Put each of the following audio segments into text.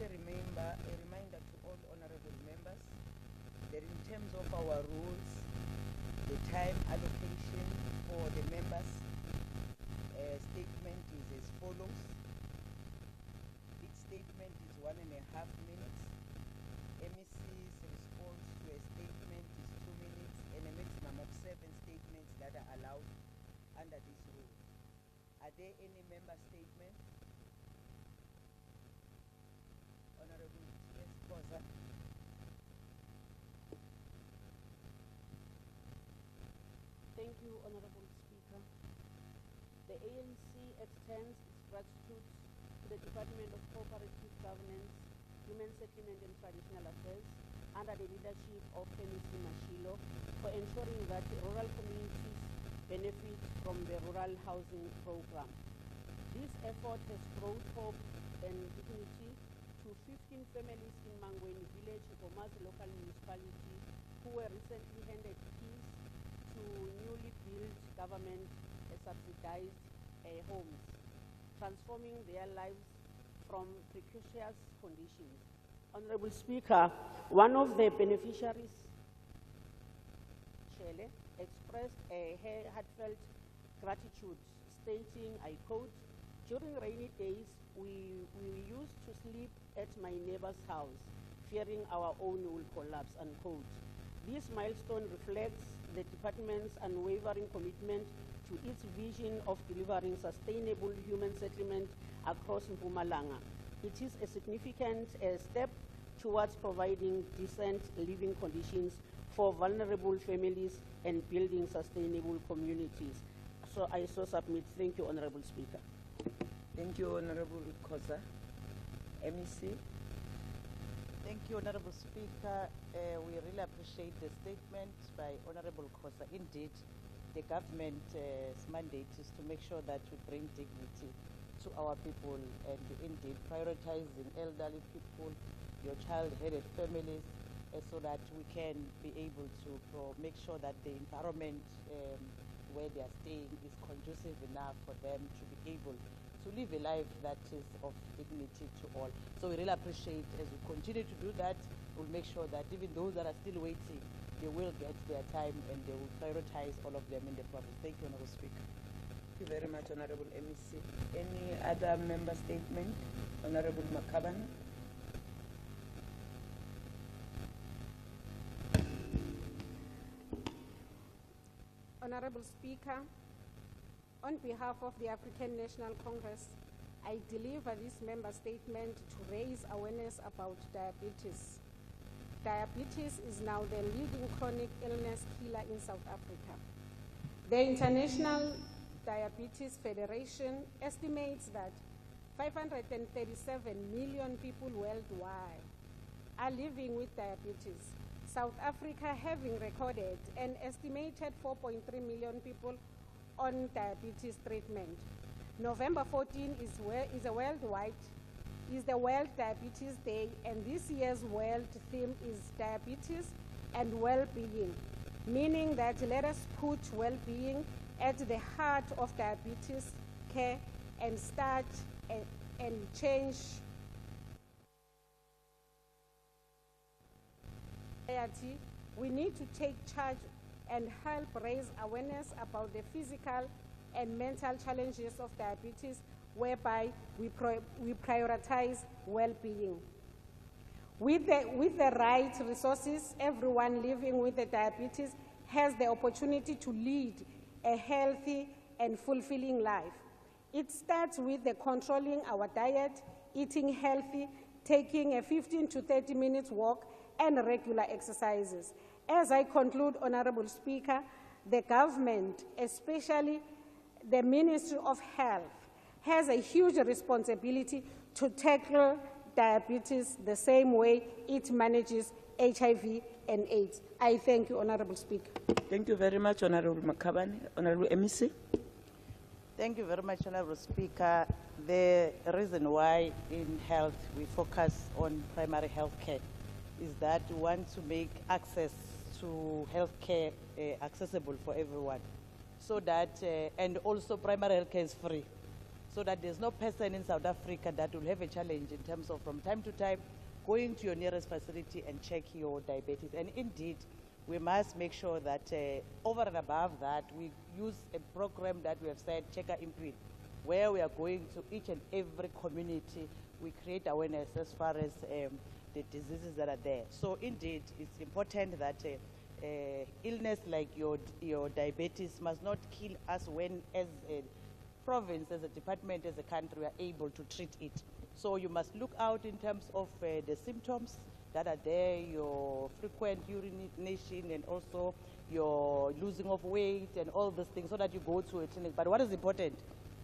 a reminder to all honorable members that in terms of our rules, the time allocation for the members' statement is as follows. Each statement is 1.5 minutes. MEC's response to a statement is 2 minutes, and a maximum of 7 statements that are allowed under this rule. Are there any member statements? Honorable T.S. Khoza. Thank you, Honorable Speaker. The ANC extends its gratitude to the Department of Cooperative Governance, Human Settlement and Traditional Affairs under the leadership of MEC Mashilo for ensuring that rural communities benefit from the rural housing program. This effort has brought hope and dignity to 15 families in Mangweni village, Bomas local municipality, who were recently handed keys to newly built government subsidized homes, transforming their lives from precarious conditions. Honorable Speaker, one of the beneficiaries, Shele, expressed a heartfelt gratitude, stating, I quote, "During rainy days, we used to sleep at my neighbor's house, fearing our own will collapse," unquote. This milestone reflects the department's unwavering commitment to its vision of delivering sustainable human settlement across Mpumalanga. It is a significant step towards providing decent living conditions for vulnerable families and building sustainable communities. So I submit. Thank you, Honorable Speaker. Thank you, Honorable Khoza. MEC. Thank you, Honorable Speaker. We really appreciate the statement by Honorable Khoza. Indeed, the government's mandate is to make sure that we bring dignity to our people and indeed prioritizing elderly people, your child-headed families, so that we can be able to make sure that the environment where they are staying is conducive enough for them to be able to live a life that is of dignity to all. So we really appreciate, as we continue to do that, we'll make sure that even those that are still waiting, they will get their time and they will prioritize all of them in the province. Thank you, Honorable Speaker. Thank you very much, Honorable MEC. Any other member statement? Honorable Makabane. Honorable Speaker, on behalf of the African National Congress, I deliver this member statement to raise awareness about diabetes. Diabetes is now the leading chronic illness killer in South Africa. The International Diabetes Federation estimates that 537 million people worldwide are living with diabetes. South Africa having recorded an estimated 4.3 million people on diabetes treatment. November 14 is the World Diabetes Day, and this year's world theme is diabetes and well-being, meaning that let us put well-being at the heart of diabetes care and start and change society. We need to take charge and help raise awareness about the physical and mental challenges of diabetes, whereby we prioritize well-being. With the right resources, everyone living with the diabetes has the opportunity to lead a healthy and fulfilling life. It starts with the controlling our diet, eating healthy, taking a 15 to 30 minutes walk, and regular exercises. As I conclude, Honorable Speaker, the government, especially the Ministry of Health, has a huge responsibility to tackle diabetes the same way it manages HIV and AIDS. I thank you, Honorable Speaker. Thank you very much, Honorable Makabane. Honorable MEC. Thank you very much, Honorable Speaker. The reason why in health we focus on primary health care is that we want to make access to health care accessible for everyone, so that, and also primary health care is free, so that there's no person in South Africa that will have a challenge in terms of from time to time going to your nearest facility and check your diabetes. And indeed, we must make sure that over and above that, we use a program that we have said, Checker Imprint, where we are going to each and every community. We create awareness as far as the diseases that are there. So indeed, it's important that illness like your diabetes must not kill us when, as a province, as a department, as a country, we are able to treat it. So you must look out in terms of the symptoms that are there, your frequent urination and also your losing of weight and all these things, so that you go to a clinic. But what is important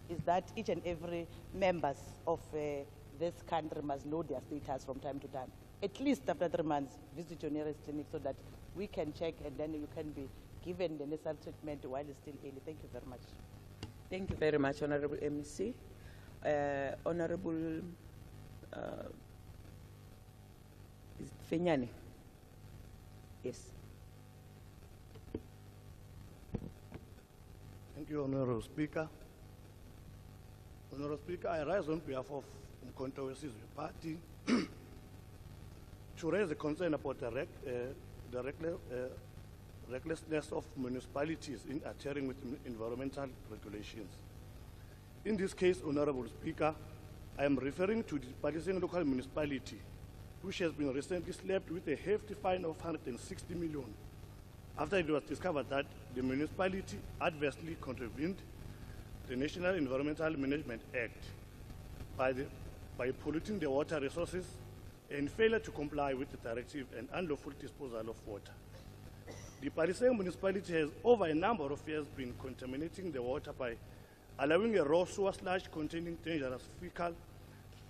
is that each and every members of this country must know their status from time to time. At least after 3 months, visit your nearest clinic so that we can check and then you can be given the necessary treatment while it's still early. Thank you very much. Thank you very much, Honorable MEC. Honorable is it Fenyane? Yes. Thank you, Honorable Speaker. Honorable Speaker, I rise on behalf of Umkhonto weSizwe Party to raise a concern about the recklessness of municipalities in adhering with environmental regulations. In this case, Honorable Speaker, I am referring to the Patiseng local municipality, which has been recently slapped with a hefty fine of 160 million after it was discovered that the municipality adversely contravened the National Environmental Management Act by polluting the water resources and failure to comply with the directive and unlawful disposal of water. The Patiseng municipality has over a number of years been contaminating the water by allowing a raw sewer sludge containing dangerous fecal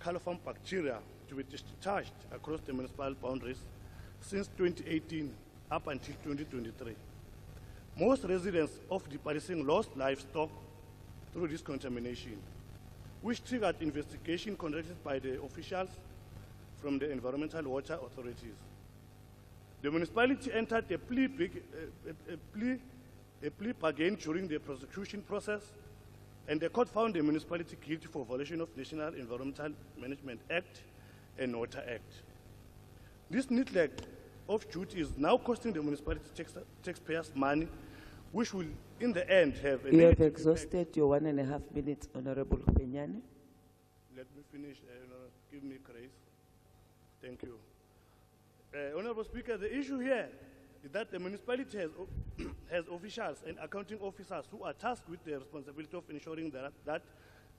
coliform bacteria to be discharged across the municipal boundaries since 2018 up until 2023. Most residents of the Patiseng lost livestock through this contamination, which triggered investigation conducted by the officials from the Environmental Water Authorities. The municipality entered a plea bargain during the prosecution process, and the court found the municipality guilty for violation of National Environmental Management Act and Water Act. This neglect of duty is now costing the municipality taxpayers money, which will, in the end, have a You have negative exhausted impact. your 1.5 minutes, Honorable Fenyane. Let me finish. Give me grace. Thank you. Honorable Speaker, the issue here is that the municipality has officials and accounting officers who are tasked with the responsibility of ensuring that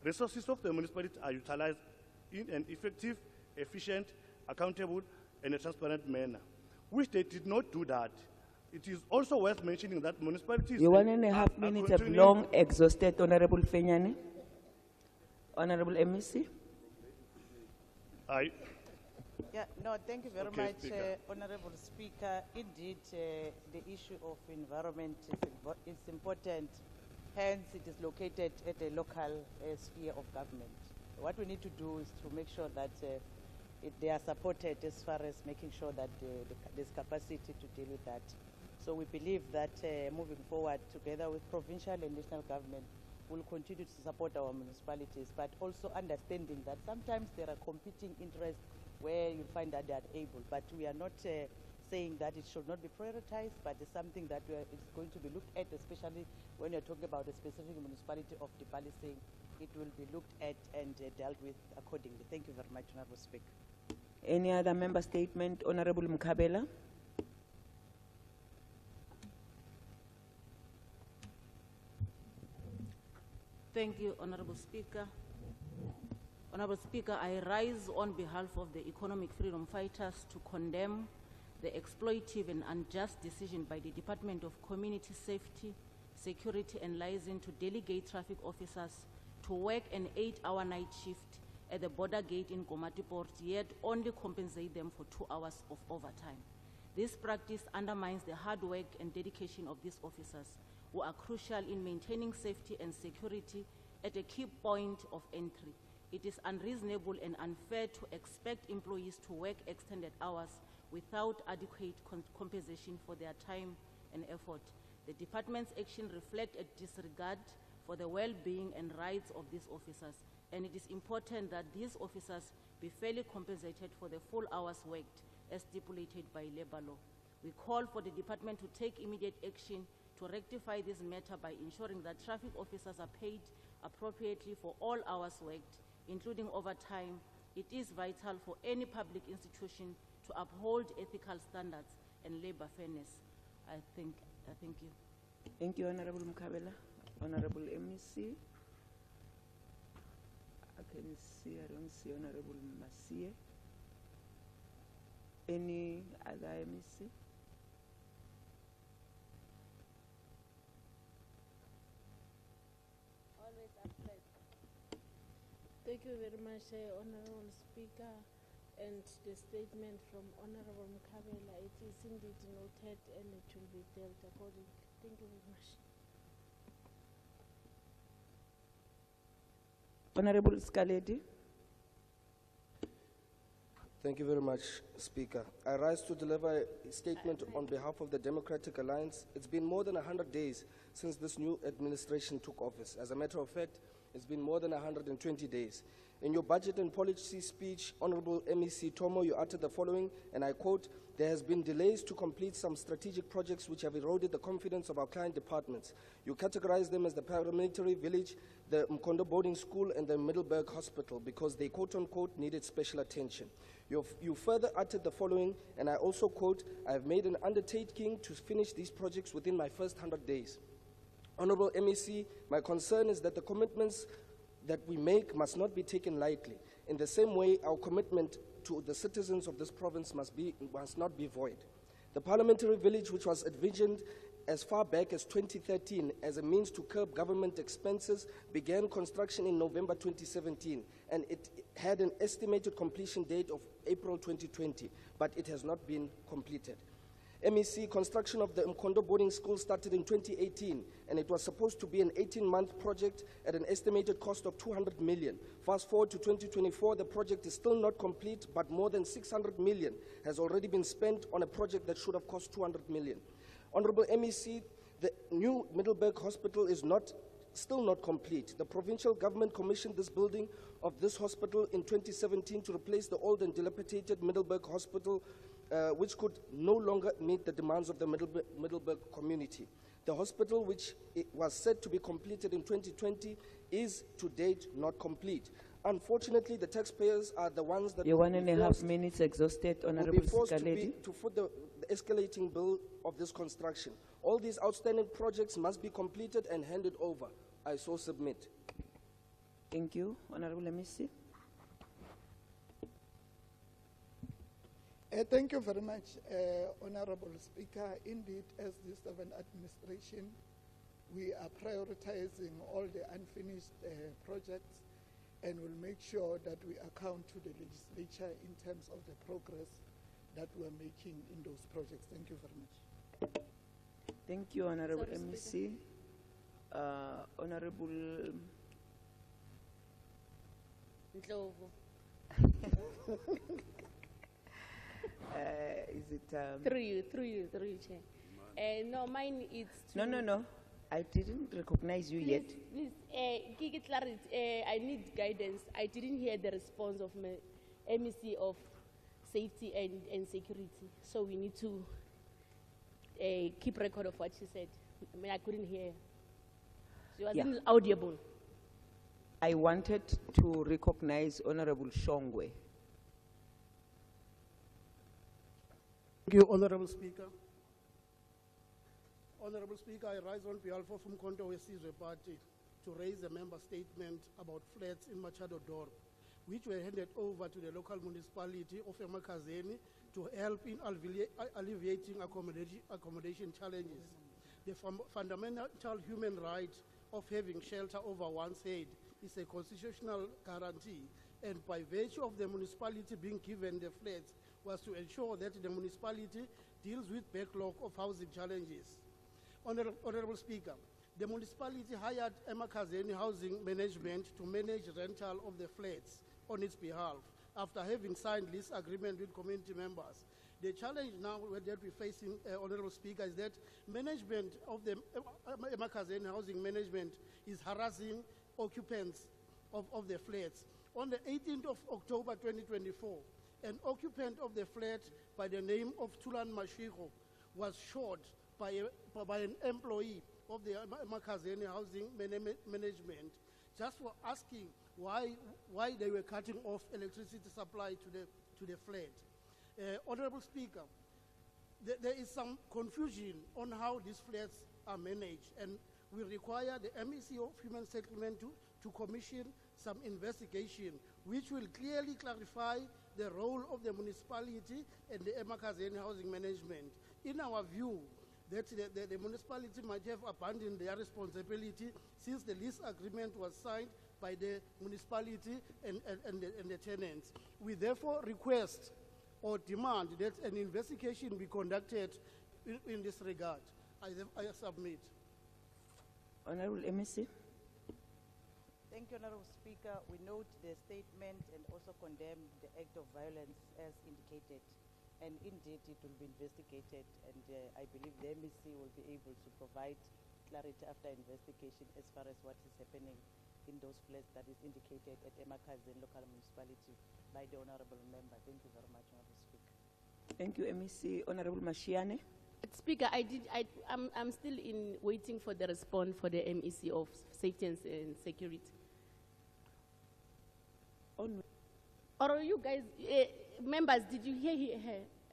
resources of the municipality are utilized in an effective, efficient, accountable, and a transparent manner, which they did not do that. It is also worth mentioning that municipalities... Your 1.5 minutes have long exhausted, Honorable Fenyane. Honorable MEC. Yeah, no, thank you very Okay, much, Speaker. Honorable Speaker. Indeed, the issue of environment is important. Hence, it is located at a local sphere of government. What we need to do is to make sure that they are supported as far as making sure that there's capacity to deal with that. So we believe that moving forward, together with provincial and national government, we'll continue to support our municipalities, but also understanding that sometimes there are competing interests where you find that they are able. But we are not saying that it should not be prioritized, but it's something that it's going to be looked at, especially when you're talking about the specific municipality of the Patiseng. It will be looked at and dealt with accordingly. Thank you very much, Honorable Speaker. Any other member statement? Honorable Mkabela. Thank you, Honorable Speaker. Honorable Speaker, I rise on behalf of the economic freedom fighters to condemn the exploitive and unjust decision by the Department of Community Safety, Security and Liaison to delegate traffic officers to work an 8-hour night shift at the border gate in Komati Port, yet only compensate them for 2 hours of overtime. This practice undermines the hard work and dedication of these officers, who are crucial in maintaining safety and security at a key point of entry. It is unreasonable and unfair to expect employees to work extended hours without adequate compensation for their time and effort. The department's action reflects a disregard for for the well-being and rights of these officers, and it is important that these officers be fairly compensated for the full hours worked as stipulated by labor law. We call for the department to take immediate action to rectify this matter by ensuring that traffic officers are paid appropriately for all hours worked, including overtime. It is vital for any public institution to uphold ethical standards and labor fairness. Thank you. Thank you, Honorable Mkabela. Honorable MEC. I don't see Honorable Masie. Any other MEC? Always a pleasure. Thank you very much, Honorable Speaker, and the statement from Honorable Mkabela. It is indeed noted and it will be dealt accordingly. Thank you very much. Honorable Scaledi. Thank you very much, Speaker. I rise to deliver a statement on behalf of the Democratic Alliance. It's been more than 100 days since this new administration took office. As a matter of fact, it's been more than 120 days. In your budget and policy speech, Honorable MEC Tomo, you uttered the following, and I quote, "There has been delays to complete some strategic projects which have eroded the confidence of our client departments." You categorize them as the paramilitary village, the Mkondo boarding school, and the Middleburg Hospital because they, quote-unquote, needed special attention. You further uttered the following, and I also quote, "I have made an undertaking to finish these projects within my first 100 days." Honorable MEC, my concern is that the commitments that we make must not be taken lightly. In the same way, our commitment to the citizens of this province must not be void. The parliamentary village, which was envisioned as far back as 2013 as a means to curb government expenses, began construction in November 2017, and it had an estimated completion date of April 2020, but it has not been completed. MEC, construction of the Mkondo boarding school started in 2018, and it was supposed to be an 18-month project at an estimated cost of 200 million. Fast forward to 2024, the project is still not complete, but more than 600 million has already been spent on a project that should have cost 200 million. Honorable MEC, the new Middleburg Hospital is still not complete. The provincial government commissioned this building of this hospital in 2017 to replace the old and dilapidated Middleburg Hospital, which could no longer meet the demands of the Middleburg community. The hospital, which was said to be completed in 2020, is to date not complete. Unfortunately, the taxpayers are the ones that Your 1.5 minutes exhausted, will Honorable be forced Scaledi. to foot the escalating bill of this construction. All these outstanding projects must be completed and handed over. I so submit. Thank you, Honorable MEC. Thank you very much, Honorable Speaker. Indeed, as the Southern Administration, we are prioritizing all the unfinished projects and will make sure that we account to the legislature in terms of the progress that we're making in those projects. Thank you very much. Thank you, Honorable Sorry, MEC. Honorable Ndlovu. is it Through you, Chair. No, mine is to... No. I didn't recognize you yet. Please, give it clarity. I need guidance. I didn't hear the response of my MEC of Safety and Security. So we need to keep record of what she said. I mean, I couldn't hear her. She wasn't audible. I wanted to recognize Honorable Shongwe. Thank you, Honorable Speaker. Honorable Speaker, I rise on behalf of Mkondo Wesizwe Party to raise a member statement about flats in Machado Dorp, which were handed over to the local municipality of Emakazeni to help in alleviating accommodation challenges. The fundamental human right of having shelter over one's head is a constitutional guarantee, and by virtue of the municipality being given the flats was to ensure that the municipality deals with backlog of housing challenges. Honorable Speaker, the municipality hired Emakazeni Housing Management to manage rental of the flats on its behalf after having signed lease agreement with community members. The challenge now that we're facing, Honorable Speaker, is that management of the Emakazeni housing management is harassing occupants of the flats. On the 18th of October 2024, an occupant of the flat by the name of Tulan Mashiko was shot by an employee of the Emakazeni housing management just for asking why they were cutting off electricity supply to the flat. Honorable Speaker, there is some confusion on how these flats are managed, and we require the MEC of Human Settlement to commission some investigation which will clearly clarify the role of the municipality and the Emakazeni housing management. In our view, that the municipality might have abandoned their responsibility since the lease agreement was signed by the municipality and the tenants. We therefore request or demand that an investigation be conducted in this regard. I submit. Honorable MEC. Thank you, Honorable Speaker. We note the statement and also condemn the act of violence as indicated. And indeed, it will be investigated, and I believe the MEC will be able to provide clarity after investigation as far as what is happening in those flats that is indicated at Emakazeni local municipality by the Honorable Member. Thank you very much, Honorable Speaker. Thank you, MEC. Honorable Mashiane. Speaker, I'm still waiting for the response for the MEC of Safety and Security. Or you guys, members, did you hear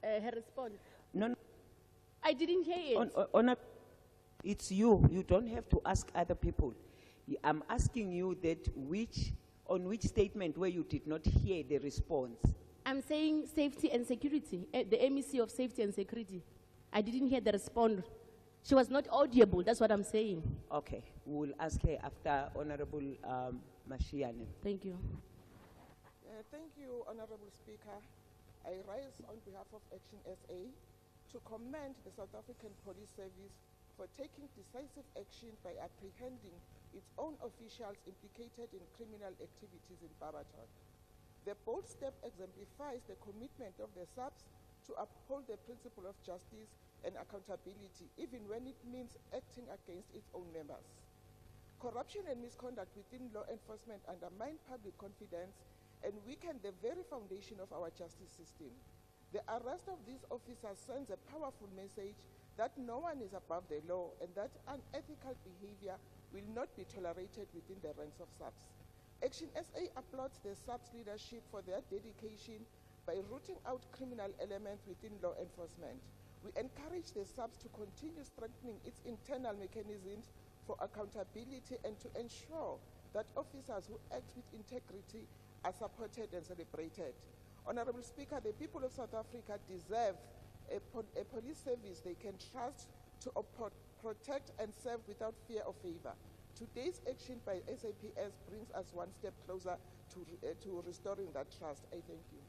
her response? No. I didn't hear it. It's you. You don't have to ask other people. I'm asking you that on which statement where you did not hear the response. I'm saying safety and security, the MEC of Safety and Security. I didn't hear the response. She was not audible, that's what I'm saying. Okay, we'll ask her after Honorable Mashiane. Thank you. Thank you, Honorable Speaker. I rise on behalf of Action SA to commend the South African Police Service for taking decisive action by apprehending its own officials implicated in criminal activities in Barberton. The bold step exemplifies the commitment of the SAPS to uphold the principle of justice and accountability, even when it means acting against its own members. Corruption and misconduct within law enforcement undermine public confidence and weaken the very foundation of our justice system. The arrest of these officers sends a powerful message that no one is above the law and that unethical behavior will not be tolerated within the ranks of SAPS. Action SA applauds the SAPS leadership for their dedication by rooting out criminal elements within law enforcement. We encourage the SAPS to continue strengthening its internal mechanisms for accountability and to ensure that officers who act with integrity are supported and celebrated. Honorable Speaker, the people of South Africa deserve a police service they can trust to protect and serve without fear or favor. Today's action by SAPS brings us one step closer to restoring that trust. I thank you.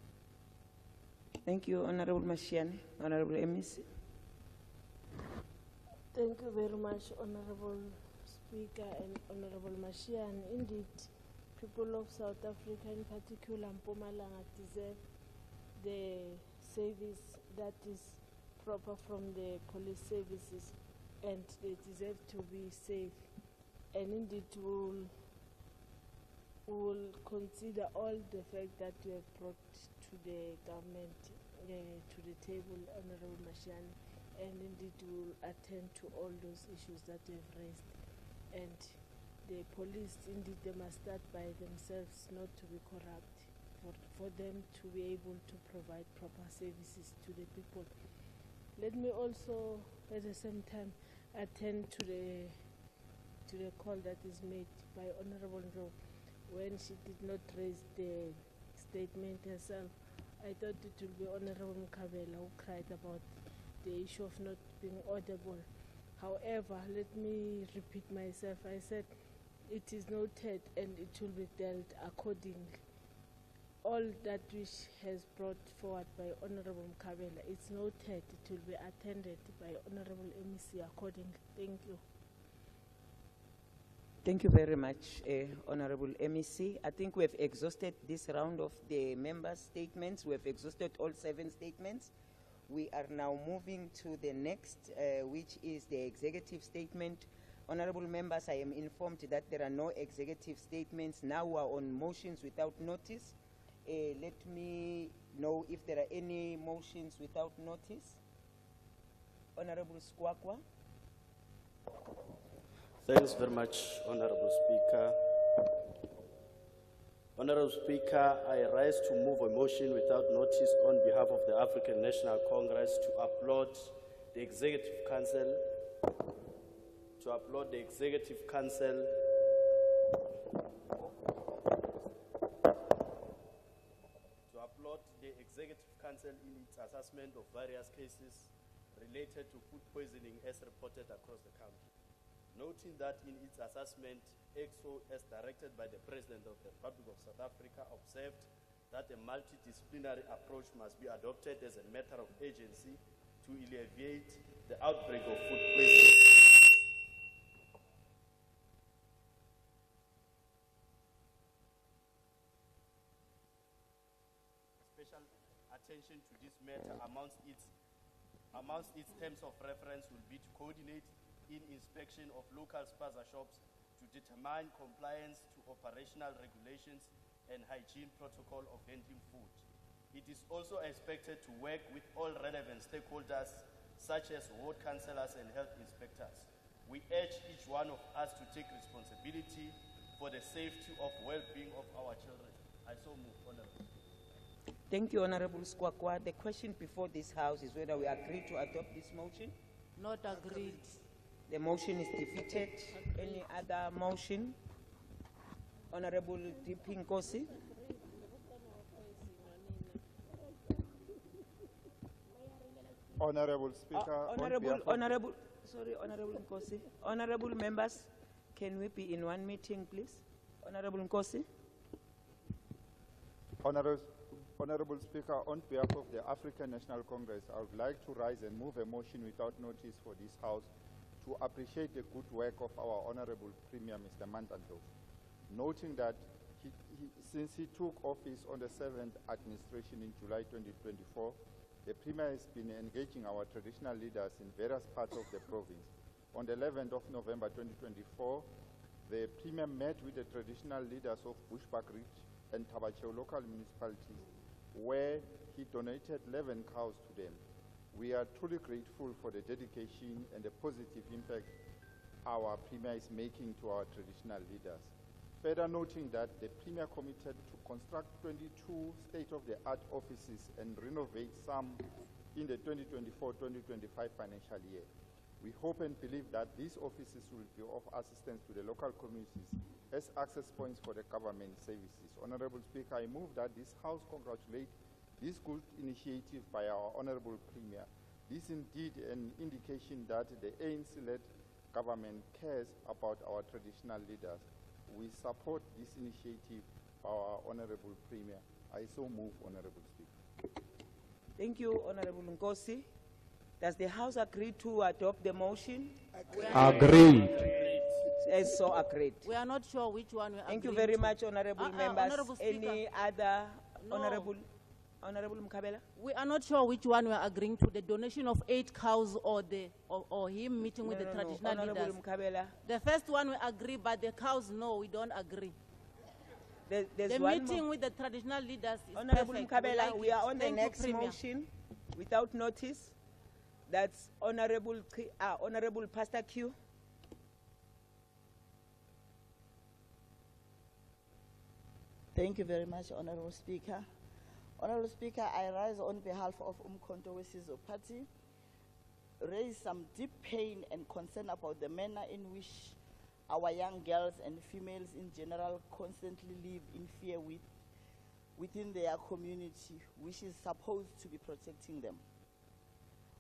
Thank you, Honorable Mashiane. Honorable MEC. Thank you very much, Honorable Speaker and Honorable Mashiane. Indeed, people of South Africa, in particular Mpumalanga, deserve the service that is proper from the police services, and they deserve to be safe. And indeed, will consider all the facts that we have brought to the government, to the table, Honorable Mashiane, and indeed will attend to all those issues that we have raised. And the police, indeed, they must start by themselves not to be corrupt, for them to be able to provide proper services to the people. Let me also, at the same time, attend to the call that is made by Honorable Njo when she did not raise the statement herself. I thought it would be Honorable Mkabela who cried about the issue of not being audible. However, let me repeat myself. I said it is noted and it will be dealt accordingly. All that which has brought forward by Honorable Mkabela, it's noted, it will be attended by Honorable MEC accordingly. Thank you. Thank you very much, Honorable MEC. I think we have exhausted this round of the members' statements. We have exhausted all 7 statements. We are now moving to the next, which is the executive statement. Honorable members, I am informed that there are no executive statements. Now we are on motions without notice. Let me know if there are any motions without notice. Honorable Squaqua. Thanks very much, Honorable Speaker. Honorable Speaker, I rise to move a motion without notice on behalf of the African National Congress to applaud the Executive Council, in its assessment of various cases related to food poisoning as reported across the country. Noting that in its assessment, EXO, as directed by the President of the Republic of South Africa, observed that a multidisciplinary approach must be adopted as a matter of urgency to alleviate the outbreak of food poisoning. Special attention to this matter amongst its terms of reference will be to coordinate in inspection of local spaza shops to determine compliance to operational regulations and hygiene protocol of handling food. It is also expected to work with all relevant stakeholders such as ward councillors and health inspectors. We urge each one of us to take responsibility for the safety of well-being of our children. I so move, Honorable. Thank you, Honorable Squaqua. The question before this House is whether we agree to adopt this motion. Not agreed. The motion is defeated. Any other motion? Honorable D.P. Nkosi. Honorable Speaker, Honorable Nkosi. Honorable members, can we be in one meeting, please? Honorable Nkosi. Honorable Speaker, on behalf of the African National Congress, I would like to rise and move a motion without notice for this House to appreciate the good work of our Honorable Premier, Mr. Mantanto, noting that since he took office on the 7th administration in July 2024, the Premier has been engaging our traditional leaders in various parts of the province. On the 11th of November 2024, the Premier met with the traditional leaders of Bushbuck Ridge and Tabacheo local municipalities, where he donated 11 cows to them. We are truly grateful for the dedication and the positive impact our Premier is making to our traditional leaders. Further noting that the Premier committed to construct 22 state-of-the-art offices and renovate some in the 2024-2025 financial year. We hope and believe that these offices will be of assistance to the local communities as access points for the government services. Honorable Speaker, I move that this House congratulate this good initiative by our Honorable Premier. This is indeed an indication that the ANC-led government cares about our traditional leaders. We support this initiative by our Honorable Premier. I so move, Honorable Speaker. Thank you, Honorable Nkosi. Does the House agree to adopt the motion? Agreed. As so agreed. We are not sure which one we are. Thank you very much, Honorable members. Honorable Any other No. Honorable Mkabela? We are not sure which one we are agreeing to, the donation of 8 cows or him meeting with the traditional Honorable leaders. Mkabela. The first one we agree, but the cows, no, we don't agree. There's The one meeting more. with the traditional leaders is Honorable perfect. Mkabela, like we it. are on the Thank you, next Premier. motion without notice. That's Honorable Pastor Q. Thank you very much, Honorable Speaker. Honorable Speaker, I rise on behalf of Umkhonto Wesizwe Party, raise some deep pain and concern about the manner in which our young girls and females in general constantly live in fear within their community, which is supposed to be protecting them.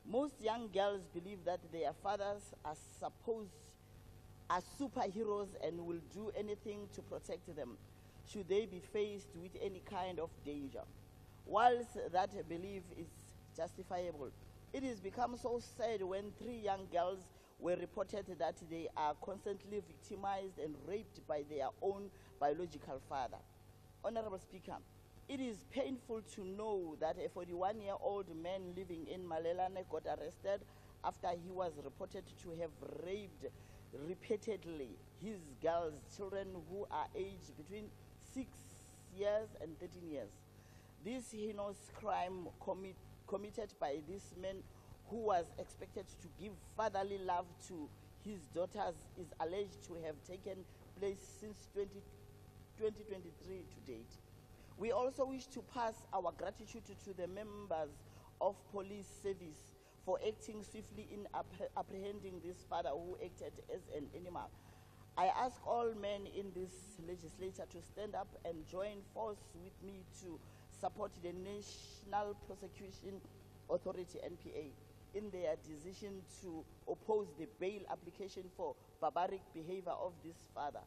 Most young girls believe that their fathers are superheroes and will do anything to protect them should they be faced with any kind of danger. Whilst that belief is justifiable, it has become so sad when 3 young girls were reported that they are constantly victimized and raped by their own biological father. Honorable Speaker, It is painful to know that a 41-year-old man living in Malelane got arrested after he was reported to have raped repeatedly his girls, children who are aged between 6 years and 13 years. This heinous crime committed by this man, who was expected to give fatherly love to his daughters, is alleged to have taken place since 2023 to date. We also wish to pass our gratitude to the members of police service for acting swiftly in apprehending this father who acted as an animal. I ask all men in this legislature to stand up and join force with me to support the National Prosecution Authority, NPA, in their decision to oppose the bail application for barbaric behavior of this father.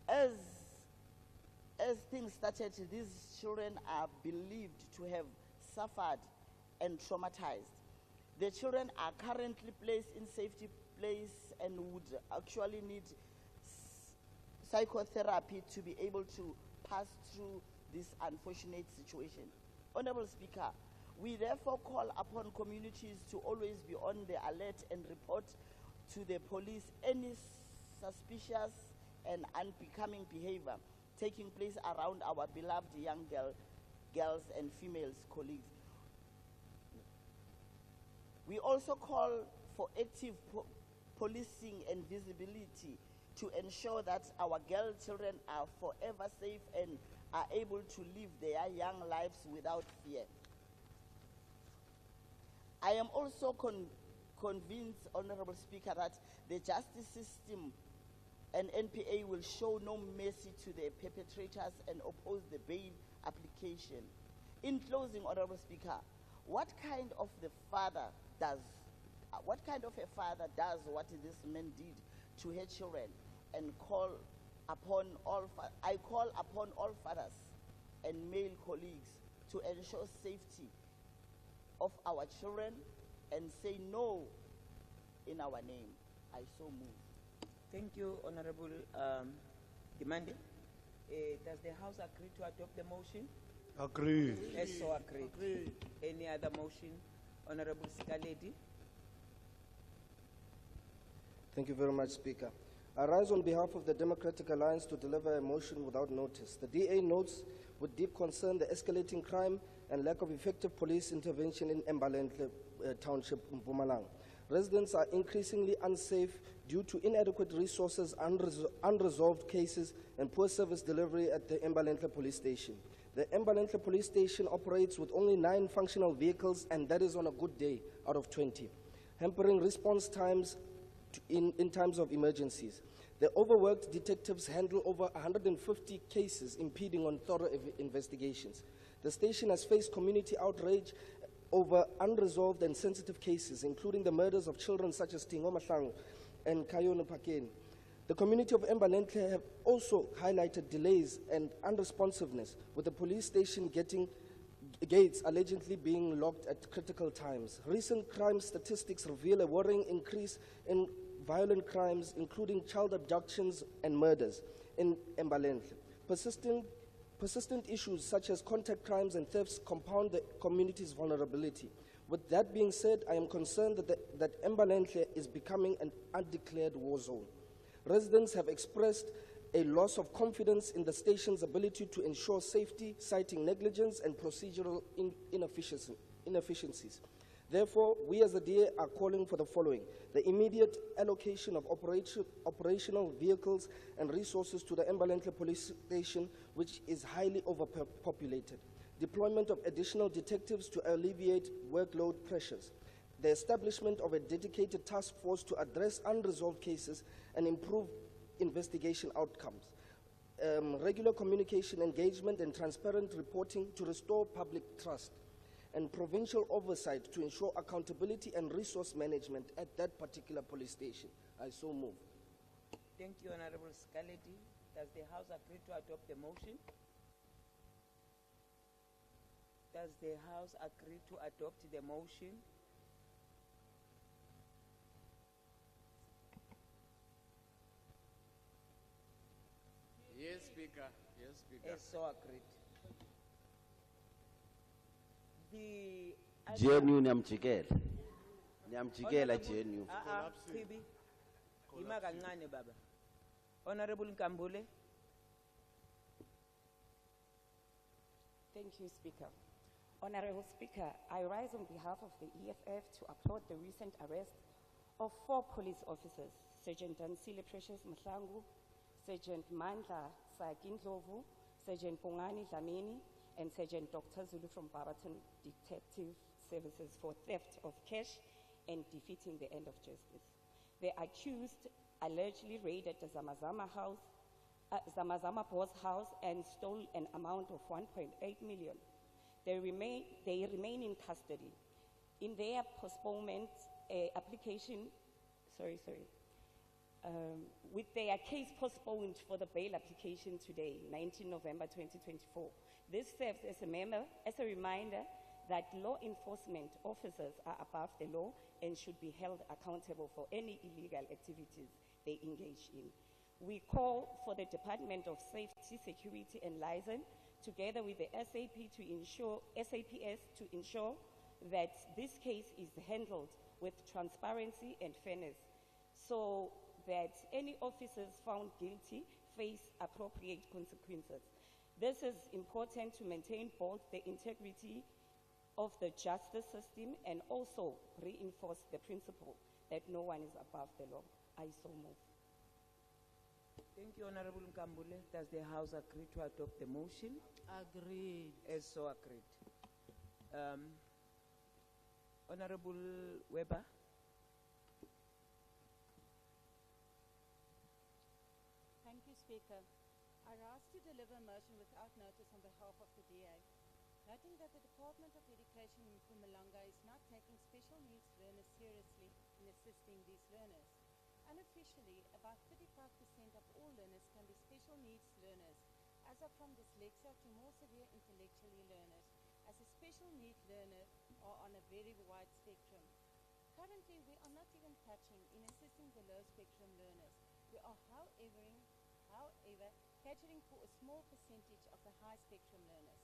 As things started, these children are believed to have suffered and traumatized. The children are currently placed in safety place and would actually need psychotherapy to be able to pass through this unfortunate situation. Honorable Speaker, we therefore call upon communities to always be on the alert and report to the police any suspicious and unbecoming behavior taking place around our beloved young girls and female colleagues. We also call for active policing and visibility to ensure that our girl children are forever safe and are able to live their young lives without fear. I am also convinced, Honorable Speaker, that the justice system and NPA will show no mercy to the perpetrators and oppose the bail application. In closing, Honorable Speaker, what kind of a father does what this man did to her children, and I call upon all fathers and male colleagues to ensure safety of our children and say no in our name. I so move. Thank you, Honorable Demande. Does the House agree to adopt the motion? Agreed. Yes, so agreed. Agreed. Any other motion? Honorable Sikaledi. Thank you very much, Speaker. I rise on behalf of the Democratic Alliance to deliver a motion without notice. The DA notes with deep concern the escalating crime and lack of effective police intervention in Mpumalanga Township, Mpumalanga. Residents are increasingly unsafe due to inadequate resources, unresolved cases, and poor service delivery at the Mpumalanga Police Station. The Mpumalanga Police Station operates with only 9 functional vehicles, and that is on a good day out of 20, hampering response times in times of emergencies. The overworked detectives handle over 150 cases, impeding on thorough investigations. The station has faced community outrage over unresolved and sensitive cases, including the murders of children such as Tingo Mahlangu and Kayono Pakeni. The community of Mpumalanga have also highlighted delays and unresponsiveness, with the police station gates allegedly being locked at critical times. Recent crime statistics reveal a worrying increase in violent crimes, including child abductions and murders in Mpumalanga. Persistent issues such as contact crimes and thefts compound the community's vulnerability. With that being said, I am concerned that Mpumalanga is becoming an undeclared war zone. Residents have expressed a loss of confidence in the station's ability to ensure safety, citing negligence and procedural inefficiencies. Therefore, we as the DA are calling for the following: the immediate allocation of operational vehicles and resources to the Mpumalanga Police Station, which is highly overpopulated; deployment of additional detectives to alleviate workload pressures; the establishment of a dedicated task force to address unresolved cases and improve investigation outcomes; regular communication engagement and transparent reporting to restore public trust; and provincial oversight to ensure accountability and resource management at that particular police station. I so move. Thank you, Honorable Sikaledi. Does the House agree to adopt the motion? Does the House agree to adopt the motion? Yes, Speaker. Yes, Speaker. Yes, so agreed. The GNU niyamjikela. Niyamjikela GNU. Chibi. Ima kancane baba. Honorable Nkambule. Thank you, Speaker. Honorable Speaker, I rise on behalf of the EFF to applaud the recent arrest of 4 police officers, Sergeant Dansile Precious Mahlangu, Sergeant Mandla Sagindlovu, Sergeant Pongani Dlamini, and Sergeant Dr. Zulu from Barberton Detective Services for theft of cash and defeating the end of justice. The accused allegedly raided the Zamazama boss house and stole an amount of 1.8 million. They remain in custody. In their postponement application, with their case postponed for the bail application today, 19 November 2024. This serves as a reminder that law enforcement officers are above the law and should be held accountable for any illegal activities they engage in. We call for the Department of Safety, Security and Liaison, together with the SAPS to ensure that this case is handled with transparency and fairness, so that any officers found guilty face appropriate consequences. This is important to maintain both the integrity of the justice system and also reinforce the principle that no one is above the law. I so move. Thank you, Honorable Nkambule. Does the House agree to adopt the motion? Agreed. As so agreed. Honorable Weber. Thank you, Speaker. I rise to deliver a motion without notice on behalf of the DA, noting that the Department of Education in Mpumalanga is not taking special needs learners seriously in assisting these learners. Unofficially, about 35% of all learners can be special needs learners, as are from dyslexia to more severe intellectually learners, as a special needs learner are on a very wide spectrum. Currently, we are not even touching in assisting the low spectrum learners. We are, however, catering for a small percentage of the high spectrum learners.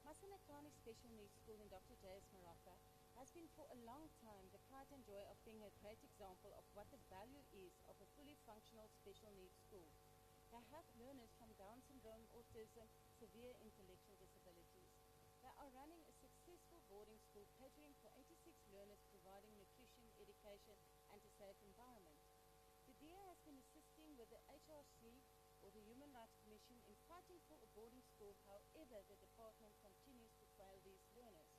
Masanakani Special Needs School in Dr. J.S. Marafa has been for a long time the pride and joy of being a great example of what the value is of a fully functional special needs school. They have learners from Down syndrome, autism, severe intellectual disabilities. They are running a successful boarding school catering for 86 learners, providing nutrition, education, and a safe environment. The DA has been assisting with the HRC, or the Human Rights Commission, in fighting for a boarding school. However, the department continues to fail these learners.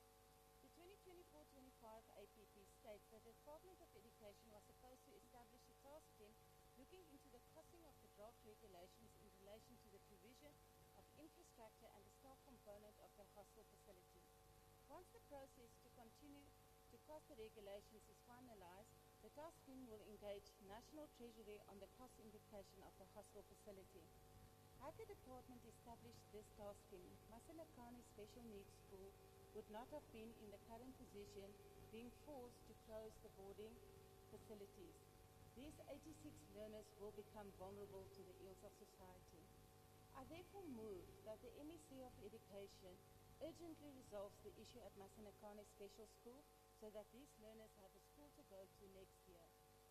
The 2024-25 APP states that the Department of Education was supposed to establish a task team looking into the costing of the draft regulations in relation to the provision of infrastructure and the staff component of the hostel facilities. Once the process to continue to cost the regulations is finalized, the task team will engage National Treasury on the cost implication of the hostel facility. Had the department established this task team, Masalakani Special Needs School would not have been in the current position, being forced to close the boarding facilities. These 86 learners will become vulnerable to the ills of society. I therefore move that the MEC of Education urgently resolves the issue at Masanakani Special School so that these learners have a school to go to next year.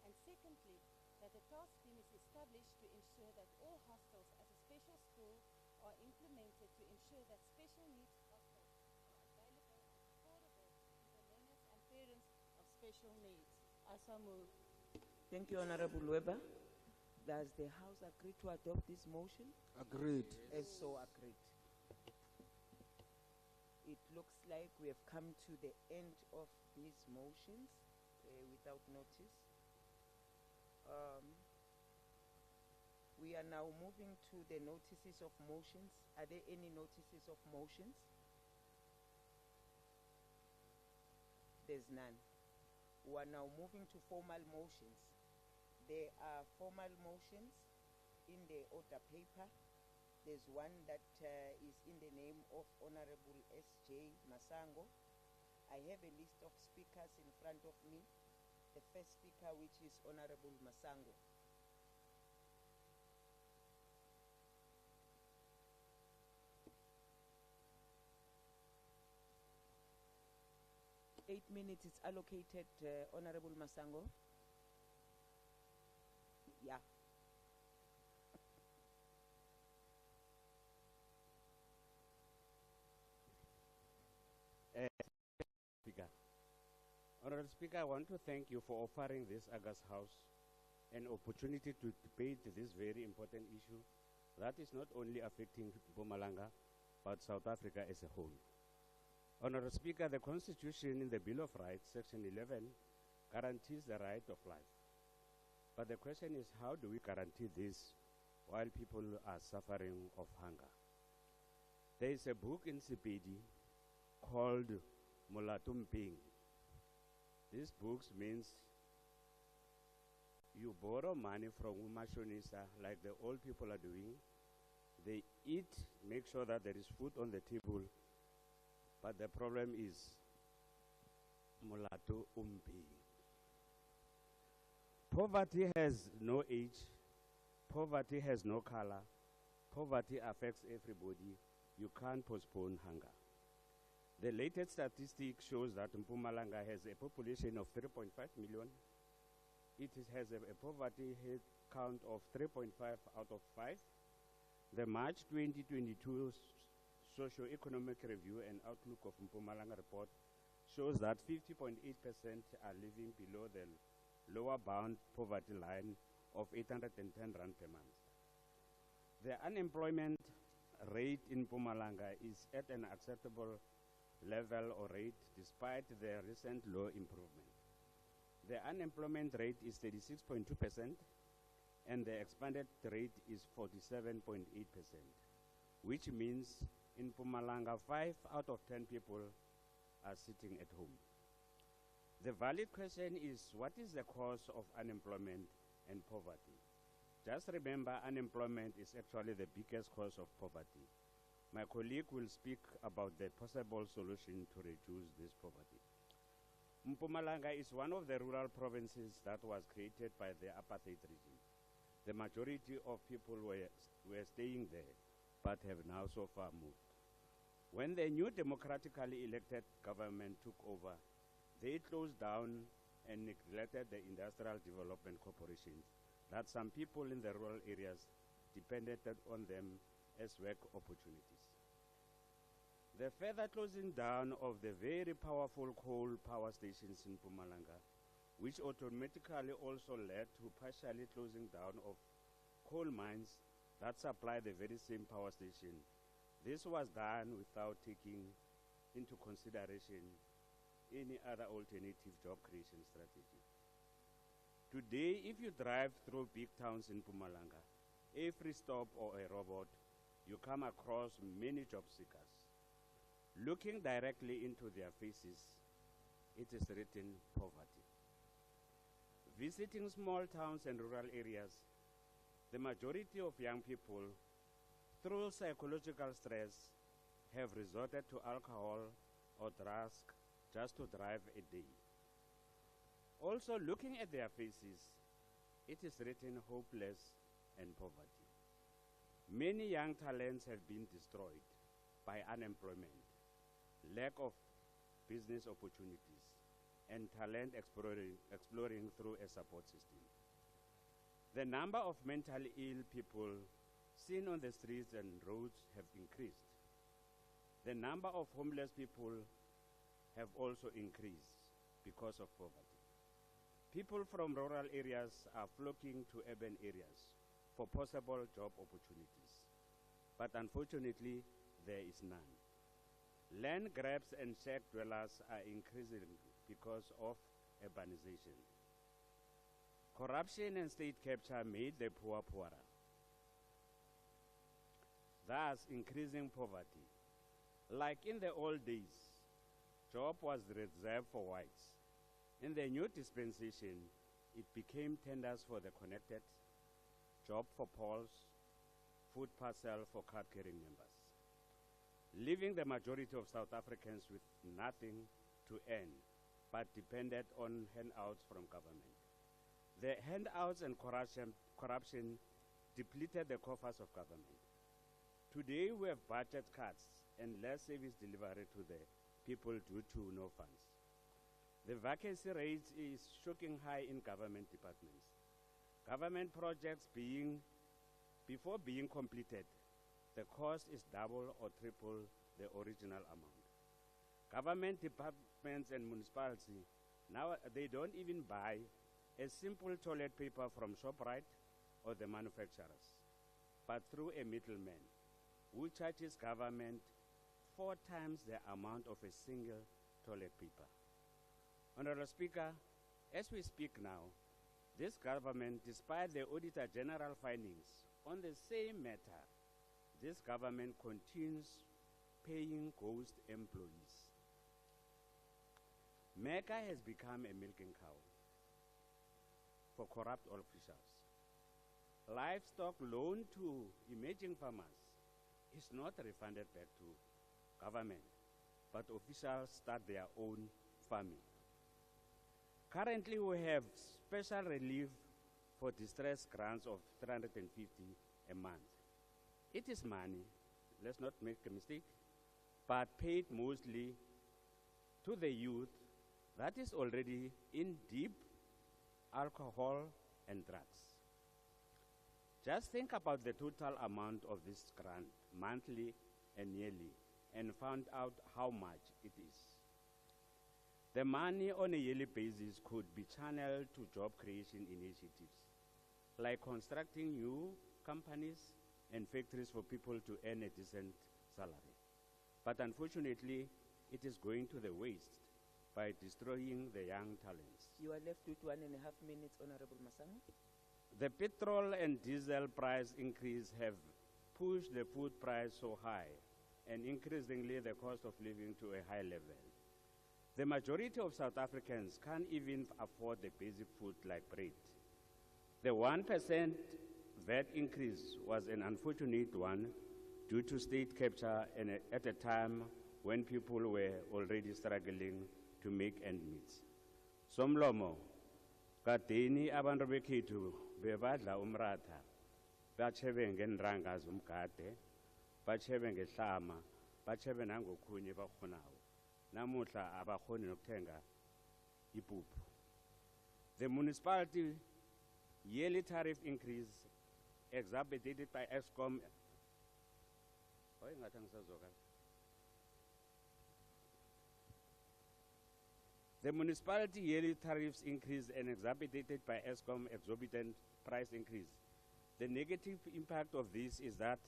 And secondly, that the task team is established to ensure that all hostels at a special school are implemented to ensure that special needs hostels are available and affordable to the learners and parents of special needs. I so move. Thank you, Honorable Weber. Does the House agree to adopt this motion? Agreed. As so agreed. It looks like we have come to the end of these motions without notice. We are now moving to the notices of motions. Are there any notices of motions? There's none. We are now moving to formal motions. There are formal motions in the order paper. There's one that is in the name of Honorable S.J. Masango. I have a list of speakers in front of me. The first speaker, which is Honorable Masango. 8 minutes is allocated, Honorable Masango. Yeah. Speaker. Honorable Speaker, I want to thank you for offering this August House an opportunity to debate this very important issue that is not only affecting Mpumalanga, but South Africa as a whole. Honorable Speaker, the Constitution in the Bill of Rights, Section 11, guarantees the right of life. But the question is, how do we guarantee this while people are suffering of hunger? There is a book in Sepedi called Mulatumping. This book means you borrow money from Umashonisa like the old people are doing. They eat, make sure that there is food on the table, but the problem is Mulatu Umpi. Poverty has no age, poverty has no color, poverty affects everybody. You can't postpone hunger. The latest statistic shows that Mpumalanga has a population of 3.5 million. It has a poverty head count of 3.5 out of 5. The March 2022 Socio-Economic Review and Outlook of Mpumalanga report shows that 50.8% are living below the lower bound poverty line of 810 rand per month. The unemployment rate in Mpumalanga is at an acceptable level or rate despite the recent low improvement. The unemployment rate is 36.2% and the expanded rate is 47.8%, which means in Mpumalanga 5 out of 10 people are sitting at home. The valid question is, what is the cause of unemployment and poverty? Just remember, unemployment is actually the biggest cause of poverty. My colleague will speak about the possible solution to reduce this poverty. Mpumalanga is one of the rural provinces that was created by the apartheid regime. The majority of people were staying there, but have now so far moved. When the new democratically elected government took over, they closed down and neglected the industrial development corporations that some people in the rural areas depended on them as work opportunities. The further closing down of the very powerful coal power stations in Mpumalanga, which automatically also led to partially closing down of coal mines that supply the very same power station. This was done without taking into consideration any other alternative job creation strategy. Today, if you drive through big towns in Mpumalanga, every stop or a robot, you come across many job seekers. Looking directly into their faces, it is written poverty. Visiting small towns and rural areas, the majority of young people, through psychological stress, have resorted to alcohol or drugs just to drive a day. Also, looking at their faces, it is written hopeless and poverty. Many young talents have been destroyed by unemployment, lack of business opportunities, and talent exploring through a support system. The number of mentally ill people seen on the streets and roads have increased. The number of homeless people have also increased because of poverty. People from rural areas are flocking to urban areas for possible job opportunities, but unfortunately, there is none. Land grabs and shack dwellers are increasing because of urbanization. Corruption and state capture made the poor poorer, thus increasing poverty. Like in the old days, job was reserved for whites. In the new dispensation, it became tenders for the connected, job for Pauls, food parcel for card-carrying members, leaving the majority of South Africans with nothing to earn, but depended on handouts from government. The handouts and corruption depleted the coffers of government. Today, we have budget cuts and less service delivery to the people due to no funds. The vacancy rate is shocking high in government departments. Government projects before being completed, the cost is double or triple the original amount. Government departments and municipalities, now they don't even buy a simple toilet paper from ShopRite or the manufacturers, but through a middleman who charges government 4 times the amount of a single toilet paper. Honorable Speaker, as we speak now, this government, despite the Auditor General findings on the same matter, this government continues paying ghost employees. MECA has become a milking cow for corrupt officials. Livestock loaned to emerging farmers is not refunded back to government, but officials start their own farming. Currently, we have special relief for distress grants of 350 a month. It is money, let's not make a mistake, but paid mostly to the youth that is already in deep alcohol and drugs. Just think about the total amount of this grant, monthly and yearly, and find out how much it is. The money on a yearly basis could be channeled to job creation initiatives, like constructing new companies and factories for people to earn a decent salary. But unfortunately, it is going to the waste by destroying the young talents. You are left with 1.5 minutes, Honorable Masango. The petrol and diesel price increase have pushed the food price so high, and increasingly the cost of living to a high level. The majority of South Africans can't even afford the basic food like bread. The 1% VAT increase was an unfortunate one due to state capture and at a time when people were already struggling to make ends meet. Somlomo, kadeni abantu bekhethu bebadla umratha, bachebe ngenranga zomgade, bachebe ngehlama, bachebe nangokhunye bakhonawo. Namuhla abakhoni nokuthenga ipuphu. The municipality yearly tariff increase exacerbated by Eskom. The municipality yearly tariffs increase and exacerbated by Eskom exorbitant price increase. The negative impact of this is that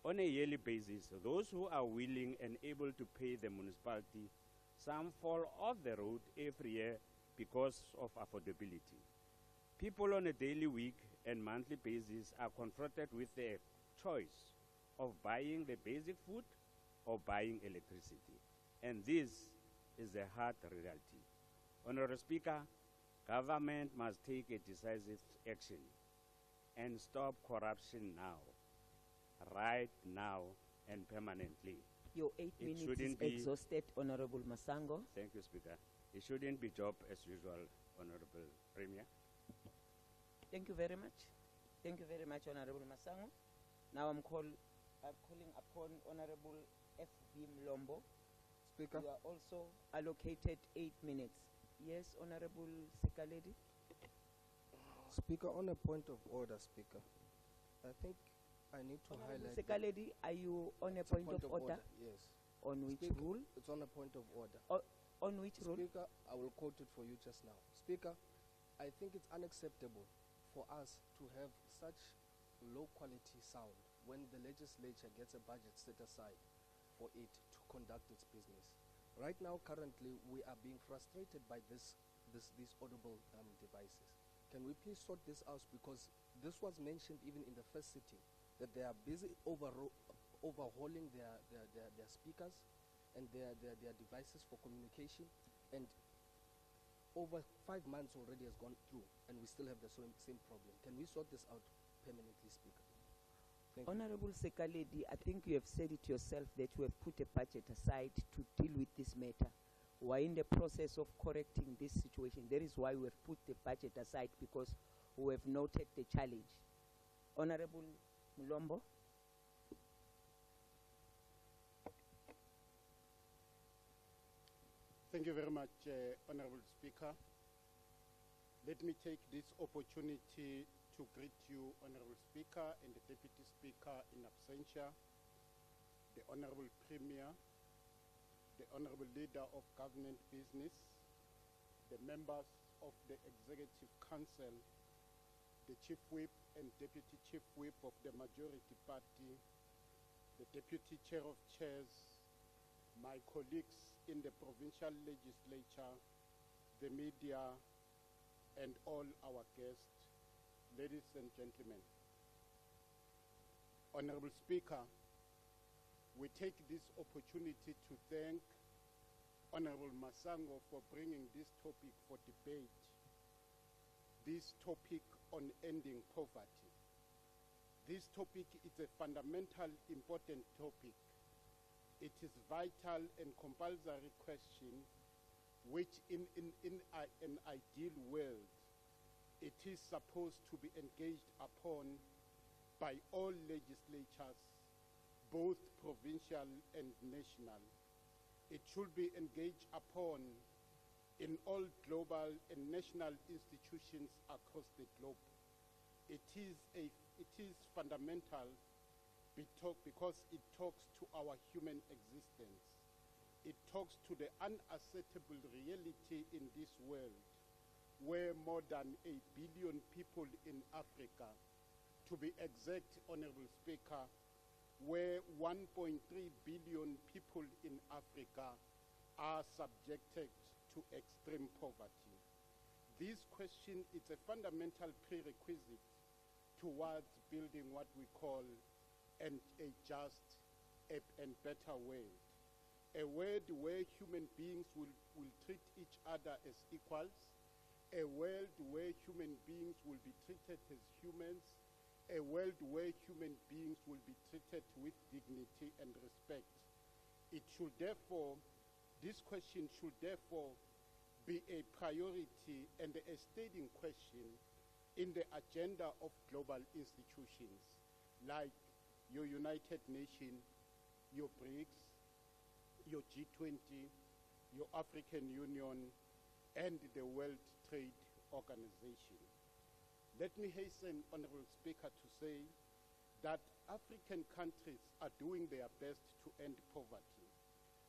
on a yearly basis, those who are willing and able to pay the municipality, some fall off the road every year because of affordability. People on a daily, week, and monthly basis are confronted with the choice of buying the basic food or buying electricity. And this is the hard reality. Honorable Speaker, government must take a decisive action and stop corruption now, right now and permanently. Your 8 minutes is exhausted, Honorable Masango. Thank you, Speaker. It shouldn't be job as usual, Honorable Premier. Thank you very much. Thank you very much, Honorable Masango. Now I'm calling upon Honorable F.B. Mlombo. Speaker. You are also allocated 8 minutes. Yes, Honorable Sekaledi. Speaker, on a point of order, Speaker, I think I need to highlight... Sekaledi, are you on a point of order? Yes. On which Speaker, rule? It's on a point of order. On which rule? Speaker, I will quote it for you just now. Speaker, I think it's unacceptable for us to have such low quality sound when the legislature gets a budget set aside for it to conduct its business. Right now, currently, we are being frustrated by these audible devices. Can we please sort this out, because this was mentioned even in the first sitting, that they are busy overhauling their speakers and their devices for communication, and over 5 months already has gone through, and we still have the same problem. Can we sort this out permanently, Speaker? Thank Honorable Sekaledi, I think you have said it yourself that you have put a budget aside to deal with this matter. We're in the process of correcting this situation. That is why we have put the budget aside, because we have noted the challenge. Honorable Mulombo. Thank you very much, Honorable Speaker. Let me take this opportunity to greet you, Honorable Speaker, and the Deputy Speaker in absentia, the Honorable Premier, the Honorable Leader of Government Business, the members of the Executive Council, the Chief Whip and Deputy Chief Whip of the Majority Party, the Deputy Chair of Chairs, my colleagues in the Provincial Legislature, the media, and all our guests, ladies and gentlemen. Honorable Speaker, we take this opportunity to thank Honorable Masango for bringing this topic for debate, this topic on ending poverty. This topic is a fundamental, important topic. It is vital and compulsory question which in an ideal world, it is supposed to be engaged upon by all legislatures, both provincial and national. It should be engaged upon in all global and national institutions across the globe. It is fundamental because it talks to our human existence. It talks to the unacceptable reality in this world where more than 1 billion people in Africa, to be exact, Honorable Speaker, where 1.3 billion people in Africa are subjected to extreme poverty. This question is a fundamental prerequisite towards building what we call a just and better world. A world where human beings will treat each other as equals, a world where human beings will be treated as humans, a world where human beings will be treated with dignity and respect. It should therefore, this question should therefore be a priority and a standing question in the agenda of global institutions like your United Nations, your BRICS, your G20, your African Union, and the World Trade Organization. Let me hasten, Honorable Speaker, to say that African countries are doing their best to end poverty.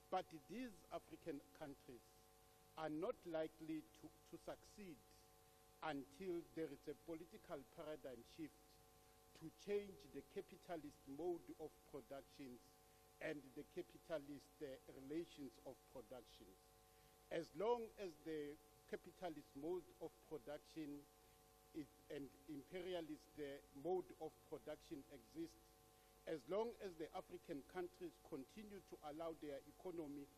But these African countries are not likely to succeed until there is a political paradigm shift to change the capitalist mode of production and the capitalist relations of production. As long as the capitalist mode of production and imperialist mode of production exists, as long as the African countries continue to allow their economy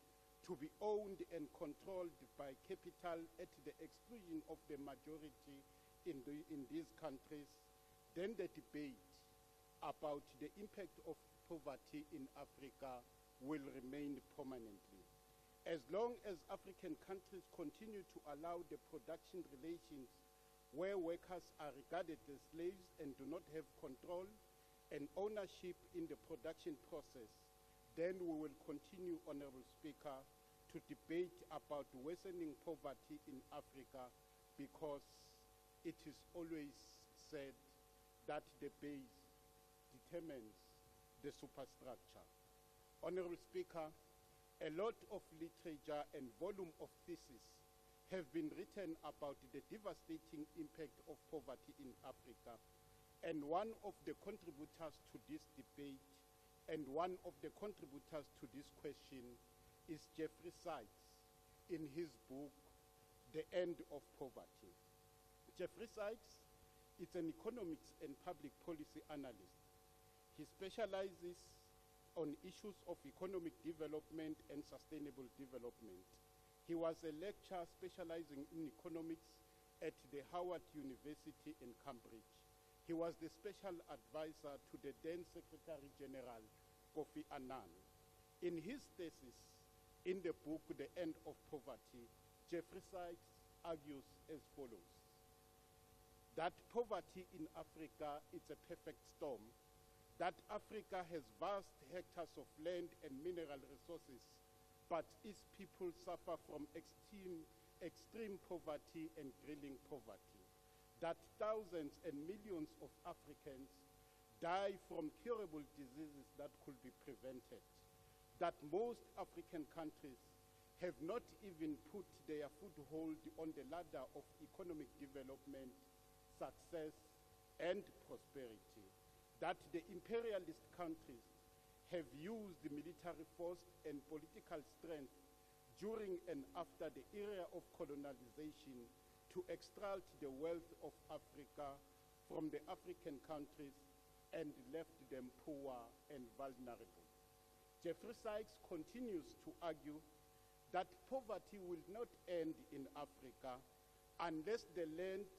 to be owned and controlled by capital at the exclusion of the majority in these countries, then the debate about the impact of poverty in Africa will remain permanently. As long as African countries continue to allow the production relations where workers are regarded as slaves and do not have control and ownership in the production process, then we will continue, Honorable Speaker, to debate about worsening poverty in Africa, because it is always said that the base determines the superstructure. Honorable Speaker, a lot of literature and volume of theses have been written about the devastating impact of poverty in Africa. And one of the contributors to this debate and one of the contributors to this question is Jeffrey Sachs in his book, The End of Poverty. Jeffrey Sachs is an economics and public policy analyst. He specializes on issues of economic development and sustainable development. He was a lecturer specializing in economics at the Howard University in Cambridge. He was the special advisor to the then Secretary General, Kofi Annan. In his thesis, in the book, The End of Poverty, Jeffrey Sachs argues as follows: that poverty in Africa is a perfect storm, that Africa has vast hectares of land and mineral resources, but its people suffer from extreme poverty and grilling poverty, that thousands and millions of Africans die from curable diseases that could be prevented, that most African countries have not even put their foothold on the ladder of economic development, success, and prosperity, that the imperialist countries have used the military force and political strength during and after the era of colonization to extract the wealth of Africa from the African countries and left them poor and vulnerable. Jeffrey Sykes continues to argue that poverty will not end in Africa unless the land,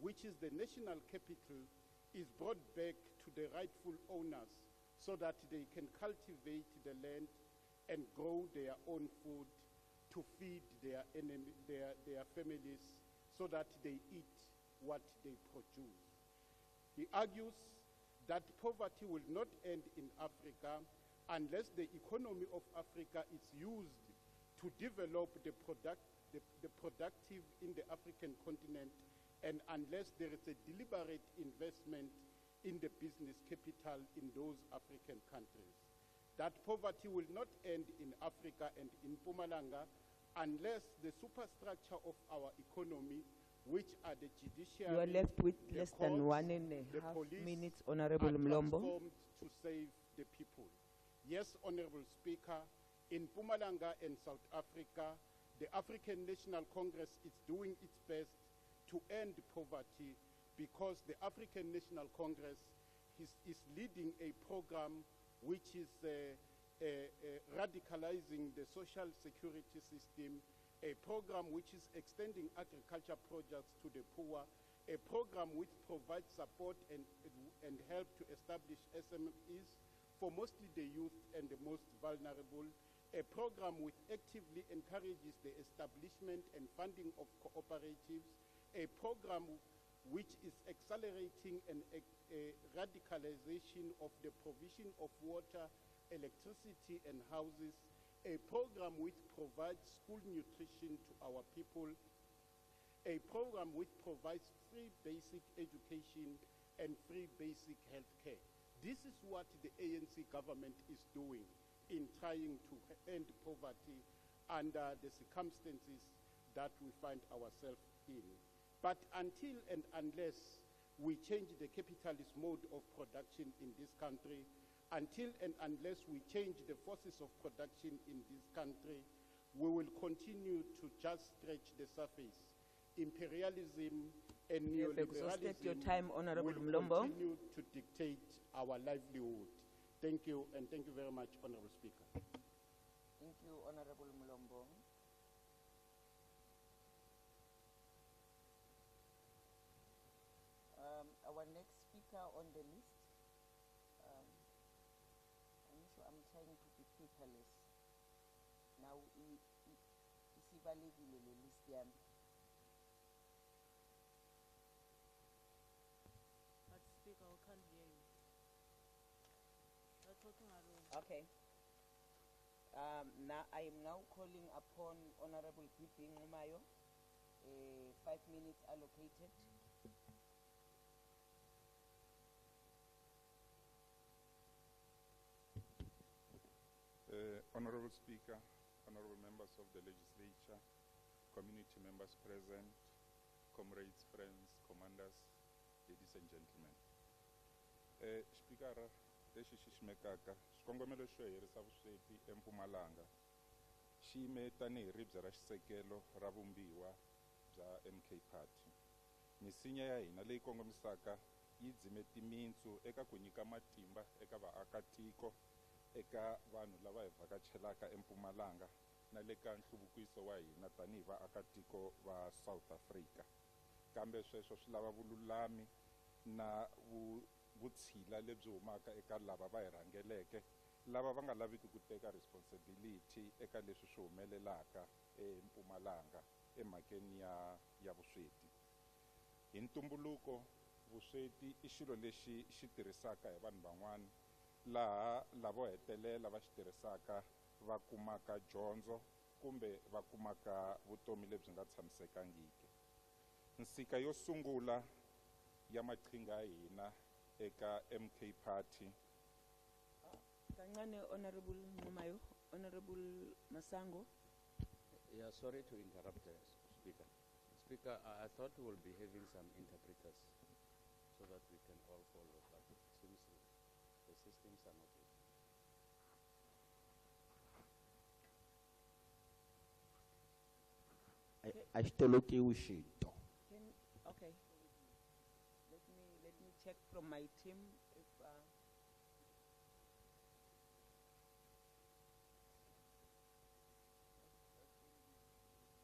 which is the national capital, is brought back to the rightful owners so that they can cultivate the land and grow their own food to feed their families so that they eat what they produce. He argues that poverty will not end in Africa unless the economy of Africa is used to develop the productive in the African continent, and unless there is a deliberate investment in the business capital in those African countries. That poverty will not end in Africa and in Mpumalanga unless the superstructure of our economy, which are the judiciary, You are left with the less courts, than 1.5 the police, minutes, Honorable are Mlombo. transformed to save the people. Yes, Honorable Speaker, in Mpumalanga and South Africa, the African National Congress is doing its best to end poverty because the African National Congress is leading a program which is radicalizing the social security system, a program which is extending agriculture projects to the poor, a program which provides support and help to establish SMEs for mostly the youth and the most vulnerable, a program which actively encourages the establishment and funding of cooperatives, a program which is accelerating a radicalization of the provision of water, electricity, and houses, a program which provides school nutrition to our people, a program which provides free basic education and free basic health care. This is what the ANC government is doing in trying to end poverty under the circumstances that we find ourselves in. But until and unless we change the capitalist mode of production in this country, until and unless we change the forces of production in this country, we will continue to just stretch the surface. Imperialism and You have exhausted your time, Honorable will Mlombo. continue to dictate our livelihood. Thank you, and thank you very much, Honorable Speaker. Thank you, Honorable Mlombo. Our next speaker on the list, I'm trying to be paperless. Now, isibalekile le list yami. But Speaker, we can't hear you. You're talking alone. Okay. Now I am now calling upon Honorable Gipping Umayo. 5 minutes allocated. Honorable Speaker, honorable members of the legislature, community members present, comrades, friends, commanders, ladies and gentlemen. Speaker, lexi xi ximekaka xikongomelo xo herisa vusweti eMpumalanga xi yime tanihi ribye ra xisekelo ra vumbiwa bya MK Party. Misinya ya hina leyi kongomisaka yi dzime timintsu eka ku nyika matimba eka vaakatiko, eka vanhu lava hi vhakachelaka eMpumalanga na le ka nhluvukiso wa hina tanihi vaakatiko va South Africa. Kambe sweswo swi lava vululami na vutshila lebyi humaka eka lava va hi rhangeleke, lava va nga laviki ku teka responsibility eka leswi swi humelelaka eMpumalanga emhakeni ya vusweti. Hi ntumbuluko vusweti i xilo lexi xi tirhisaka hi vanhu van'wana, laha lavo hetelela va xi tirhisaka va kumaka dyondzo kumbe va kumaka vutomi lebyi nga tshamisekangiki. Nsika yo sungula ya maqhinga ya hina eka MK Party. Kancane Honorable Nqumayo, Honorable Masango. Yeah, sorry to interrupt, Speaker. Speaker, I thought we will be having some interpreters so that we can all follow, but it seems the systems are not working. Okay. Let me check from my team if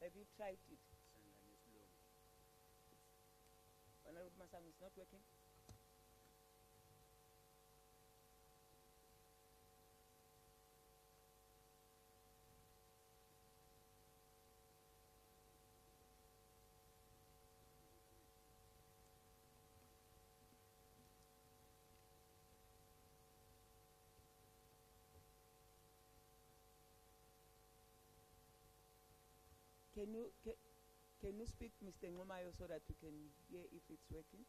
have you tried it? Honorable Masam, is not working? Can you speak, Mr. Ngomayo, so that we can hear if it's working?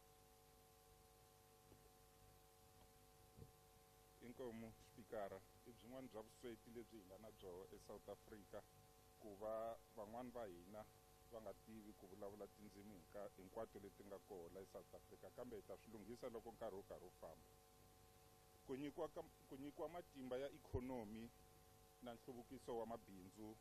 Inkomu Speaker, ibyin'wana bya vusweti lebyi hi nga na byoho eSouth Africa ku va van'wani va hina va nga tivi ku vulavula tindzimi hinkwato leti nga koho la eSouth Africa, kambe hi ta swi lunghisa loko nkarhi wu karhi wu famba. Ku nyikiwa matimba ya ikhonomi na nhluvukiso wa mabindzu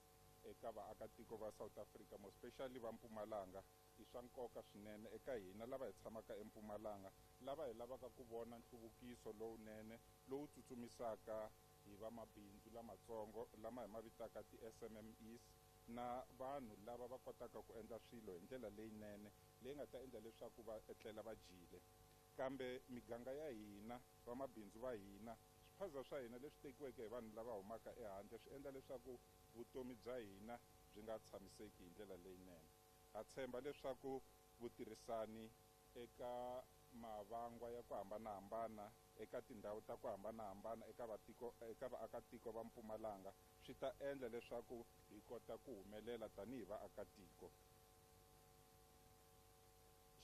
eka vaakatiko va South Africa, more especially va Mpumalanga, i swa nkoka swinene eka hina lava hi tshamaka eMpumalanga, lava hi lavaka ku vona nhluvukiso lowunene lowu tsutsumisaka hi va mabindzu lamatsongo lama hi ma vitaka ti-SMMEs na vanhu lava va kotaka ku endla swilo hi ndlela leyinene leyi nga ta endla leswaku va etlela va jile. Kambe miganga ya hina, va mabindzu va hina, swiphaza swa hina leswi tekiweke hi vanhu lava humaka ehandle swi endla leswaku vutomi bya hina byi nga tshamiseki hi ndlela leyinene. Ha tshemba leswaku vutirhisani eka mavangwa ya ku hambanahambana eka tindhawu ta ku hambanahambana eka vaakatiko va Mpumalanga swi ta endla leswaku hi kota ku humelela tanihi vaakatiko.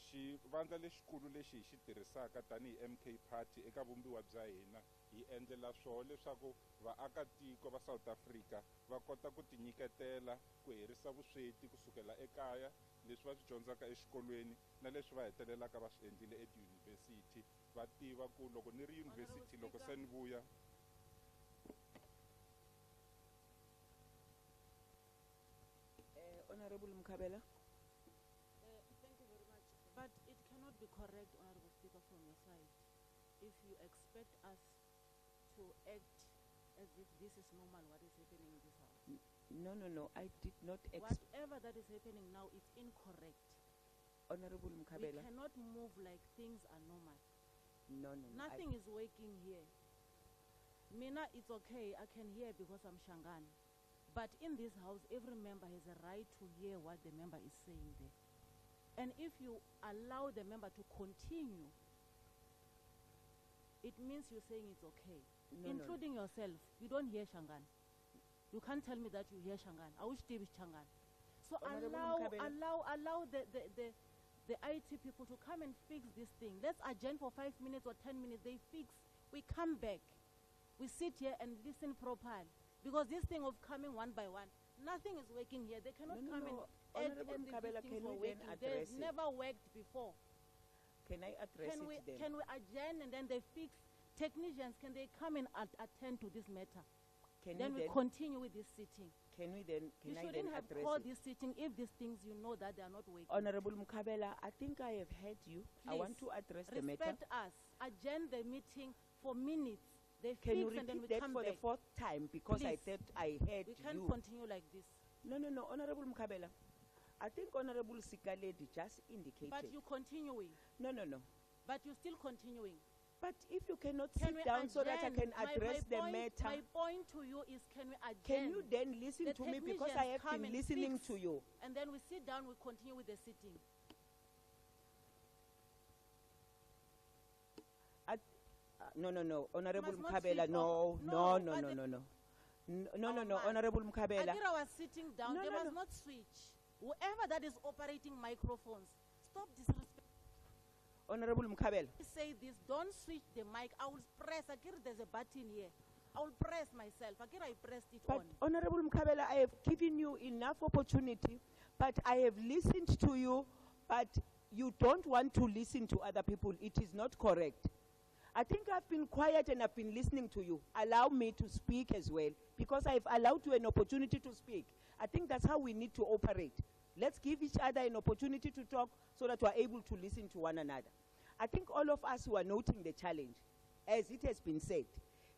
Xivandla lexikulu lexi hi xi tirhisaka tanihi MK Party eka vumbiwa bya hina hi endlela swoho leswaku vaakatiko va South Africa va kota ku tinyiketela ku herisa vusweti kusukela ekaya, leswi va swi dyondzaka exikolweni na leswi va hetelelaka va swi endlile etiyunivhesiti. Va tiva ku loko ni ri yunivhesiti loko se ni vuya Honorable Mkhabela. Thank you very much. But it cannot be correct, Honorable Speaker, from your side, if you expect us to act as if this is normal, what is happening in this house. No, I did not expect. Whatever that is happening now, it's incorrect. Honorable Mkhabela. We cannot move like things are normal. No. Nothing is working here. Mina, it's okay, I can hear because I'm Shangan. But in this house, every member has a right to hear what the member is saying there. And if you allow the member to continue, it means you're saying it's okay. Including yourself. You don't hear Shangan. You can't tell me that you hear Shangan. I wish Steve is Shangan. So allow the IT people to come and fix this thing. Let's adjourn for 5 minutes or 10 minutes. They fix. We come back. We sit here and listen properly. Because this thing of coming one by one, nothing is working here. They cannot come and add and these things for working. They've never worked before. Can I address it then? Can we adjourn and then they fix? Technicians, can they come and attend to this matter? Then we continue with this sitting. Can I then You address shouldn't have it? called this sitting if these things you know that they are not working. Honorable Mkhabela, I think I have heard you. I want to address the matter. Respect us. Adjourn the meeting for minutes. They Can you fix and then we repeat that come for back. the fourth time? Because I Please. thought I heard We can't you. continue like this. No, Honorable Mkhabela. I think Honorable Sikaledi just indicated. But you're continuing. No. But you're still continuing. But if you cannot Can we sit down so that I adjourn? can address the matter, My point to you is, can we adjourn? can you then listen The to me because I technicians have come been and listening fix, to you. And then we sit down, we continue with the sitting. No, Honorable Must not Mkhabela, speak no. but the- No, Honorable Mkabela. Akira was sitting down. No, They no, must no. not switch. Whoever that is operating microphones, stop disrespect. Honorable Mkabela. Say this, don't switch the mic. I will press. Akira, there's a button here. I will press myself. Akira, I pressed it But on. Honorable Mkabela, I have given you enough opportunity, but I have listened to you, but you don't want to listen to other people. It is not correct. I think I've been quiet and I've been listening to you. Allow me to speak as well, because I've allowed you an opportunity to speak. I think that's how we need to operate. Let's give each other an opportunity to talk so that we're able to listen to one another. I think all of us who are noting the challenge, as it has been said,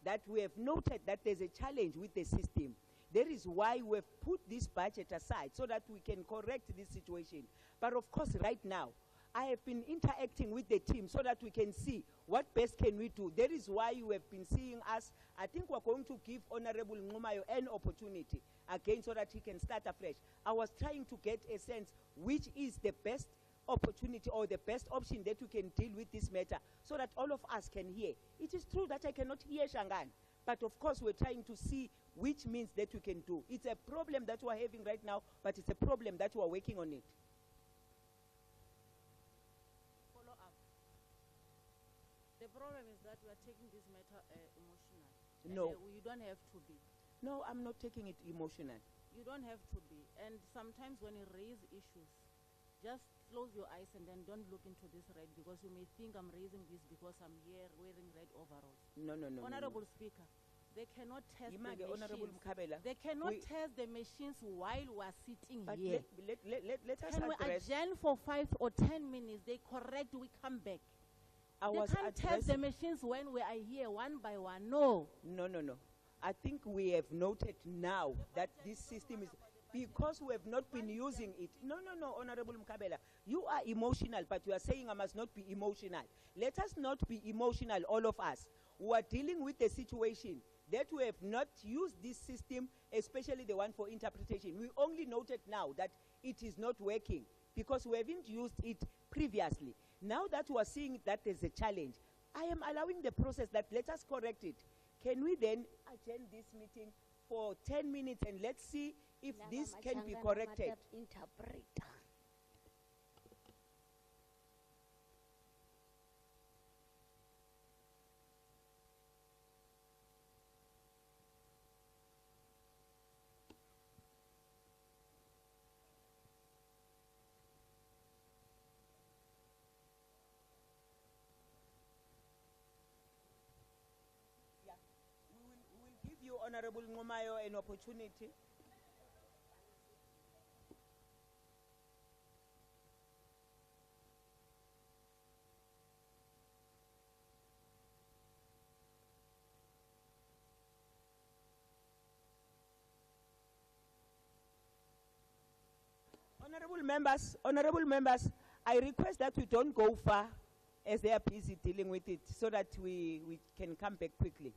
that we have noted that there's a challenge with the system. That is why we have put this budget aside so that we can correct this situation. But of course, right now, I have been interacting with the team so that we can see what best can we do. That is why you have been seeing us. I think we're going to give Honorable Ngumayo an opportunity again so that he can start afresh. I was trying to get a sense which is the best opportunity or the best option that we can deal with this matter so that all of us can hear. It is true that I cannot hear Shangan, but of course we're trying to see which means that we can do. It's a problem that we're having right now, but it's a problem that we're working on it. Follow up. The problem is that we are taking this matter emotional. No. And, you don't have to be. No, I'm not taking it emotional. You don't have to be. And sometimes when you raise issues, just close your eyes and then don't look into this red, because you may think I'm raising this because I'm here wearing red overalls. No. Honorable Speaker, they cannot test the Honorable machines. Mkabela, They cannot test the machines while we are sitting But here. let us Can we address. adjourn for 5 or 10 minutes? They correct, we come back. I They was can't test the addressing- machines when we are here one by one. No. No. I think we have noted now that this system is, because we have not been using it. No, Honorable Mkabela. You are emotional, but you are saying I must not be emotional. Let us not be emotional, all of us. We are dealing with the situation that we have not used this system, especially the one for interpretation. We only noted now that it is not working because we haven't used it previously. Now that we are seeing that there's a challenge, I am allowing the process that let us correct it. Can we then adjourn this meeting for 10 minutes and let's see if this can be corrected? We will give you, Honorable Ngumayo, an opportunity. Honorable members, I request that we don't go far as they are busy dealing with it so that we can come back quickly.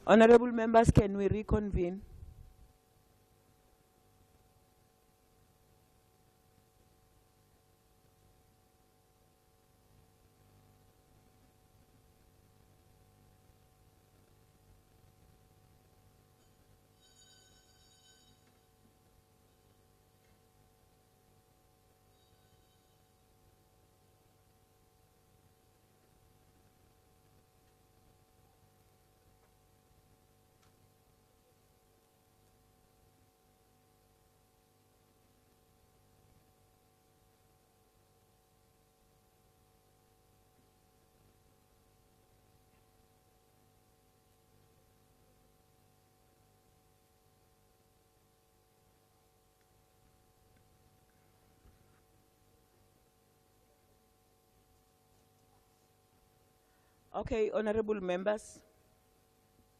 Honorable members, can we reconvene? Okay, honorable members,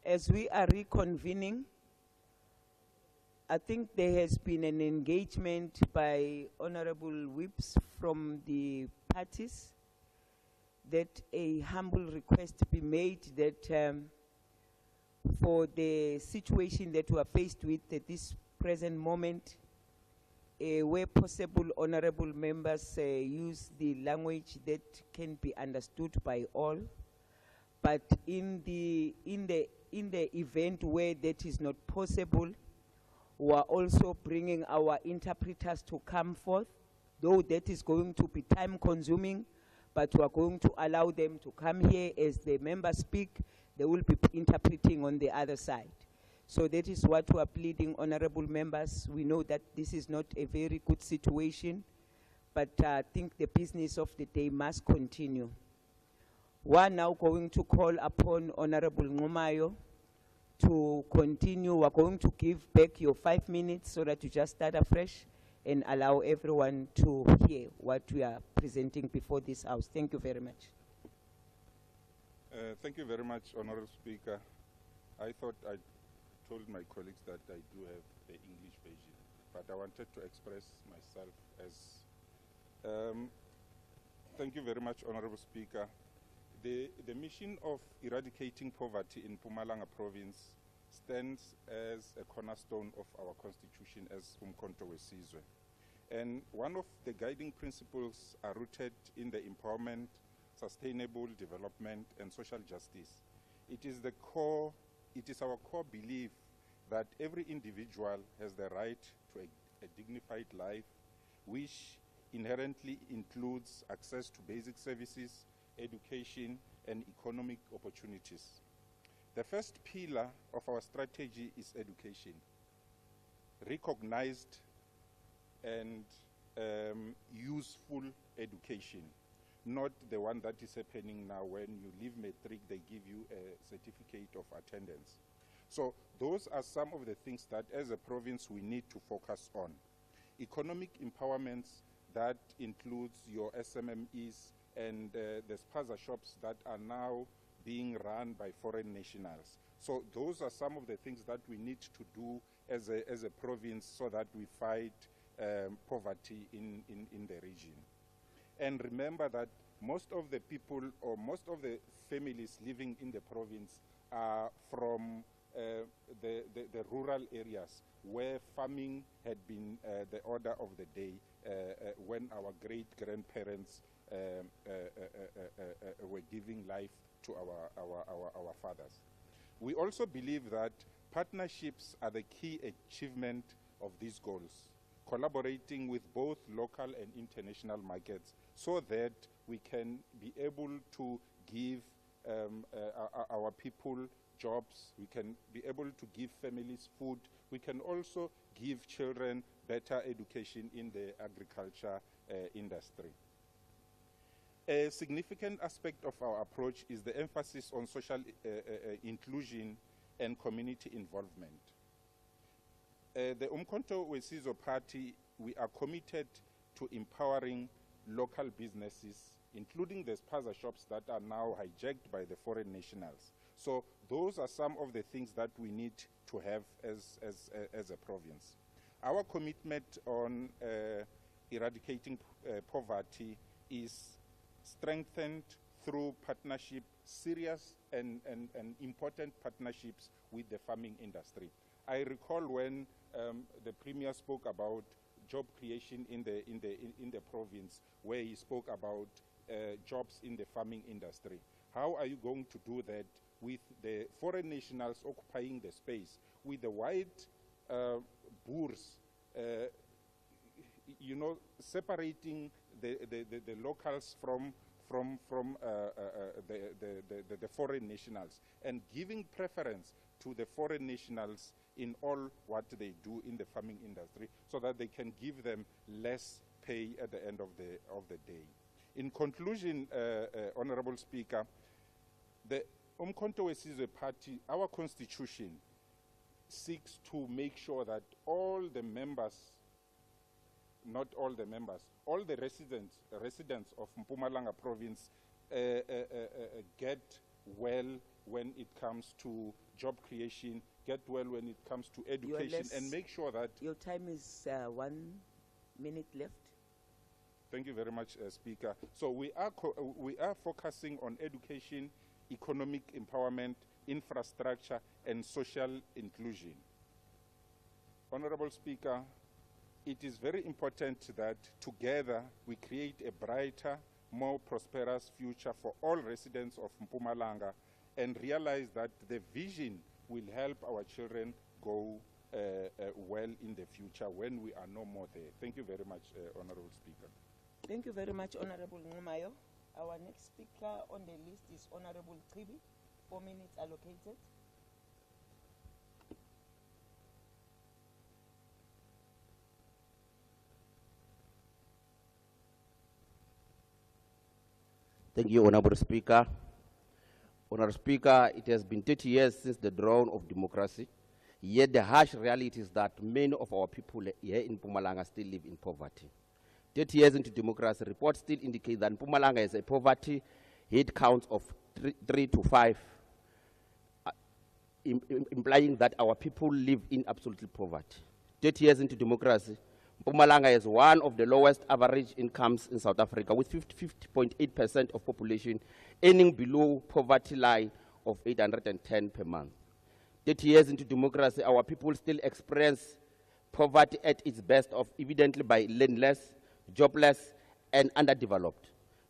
as we are reconvening, I think there has been an engagement by honorable whips from the parties that a humble request be made that for the situation that we are faced with at this present moment, where possible, honorable members use the language that can be understood by all. But in the event where that is not possible, we are also bringing our interpreters to come forth, though that is going to be time consuming, but we are going to allow them to come here. As the members speak, they will be interpreting on the other side. So that is what we are pleading, honorable members. We know that this is not a very good situation, but I think the business of the day must continue. We are now going to call upon Honorable Ngumayo to continue. We are going to give back your 5 minutes so that you just start afresh and allow everyone to hear what we are presenting before this House. Thank you very much. Thank you very much, Honorable Speaker. I thought I told my colleagues that I do have the English version, but I wanted to express myself as... thank you very much, Honorable Speaker. The mission of eradicating poverty in Mpumalanga Province stands as a cornerstone of our constitution as Umkhonto weSizwe. And one of the guiding principles are rooted in the empowerment, sustainable development, and social justice. It is our core belief that every individual has the right to a dignified life, which inherently includes access to basic services, education, and economic opportunities. The first pillar of our strategy is education. Recognized and useful education, not the one that is happening now. When you leave matric, they give you a certificate of attendance. So those are some of the things that as a province we need to focus on. Economic empowerments, that includes your SMMEs, and the spaza shops that are now being run by foreign nationals. So those are some of the things that we need to do as a province so that we fight poverty in the region. And remember that most of the people or most of the families living in the province are from the rural areas where farming had been the order of the day when our great-grandparents were giving life to our fathers. We also believe that partnerships are the key achievement of these goals, collaborating with both local and international markets so that we can be able to give our people jobs, we can be able to give families food, we can also give children better education in the agriculture industry. A significant aspect of our approach is the emphasis on social inclusion and community involvement. The Umkhonto weSizwe Party, we are committed to empowering local businesses, including the spaza shops that are now hijacked by the foreign nationals. So those are some of the things that we need to have as a province. Our commitment on eradicating poverty is strengthened through partnership, serious and important partnerships with the farming industry. I recall when the Premier spoke about job creation in the province, where he spoke about jobs in the farming industry. How are you going to do that with the foreign nationals occupying the space, with the white Boers, you know, separating the locals from the foreign nationals, and giving preference to the foreign nationals in all what they do in the farming industry, so that they can give them less pay at the end of the day. In conclusion, Honorable Speaker, the Umkhonto weSizwe Party, our constitution seeks to make sure that all the members, not all the members, all the residents of Mpumalanga province get well when it comes to job creation, get well when it comes to education, and make sure that... Your time is 1 minute left. Thank you very much, Speaker. So we are focusing on education, economic empowerment, infrastructure, and social inclusion. Honorable Speaker, it is very important that together we create a brighter, more prosperous future for all residents of Mpumalanga, and realize that the vision will help our children go well in the future when we are no more there. Thank you very much, Honorable Speaker. Thank you very much, Honorable Ngumayo. Our next speaker on the list is Honorable Tribi. 4 minutes allocated. Thank you, Honorable Speaker. Honorable Speaker, it has been 30 years since the dawn of democracy, yet the harsh reality is that many of our people here in Mpumalanga still live in poverty. 30 years into democracy, reports still indicate that Mpumalanga has a poverty head count of 3 to 5, implying that our people live in absolute poverty. 30 years into democracy, Mpumalanga has one of the lowest average incomes in South Africa, with 50.8% of population earning below poverty line of 810 per month. 30 years into democracy, our people still experience poverty at its best, of evidently by landless, jobless, and underdeveloped.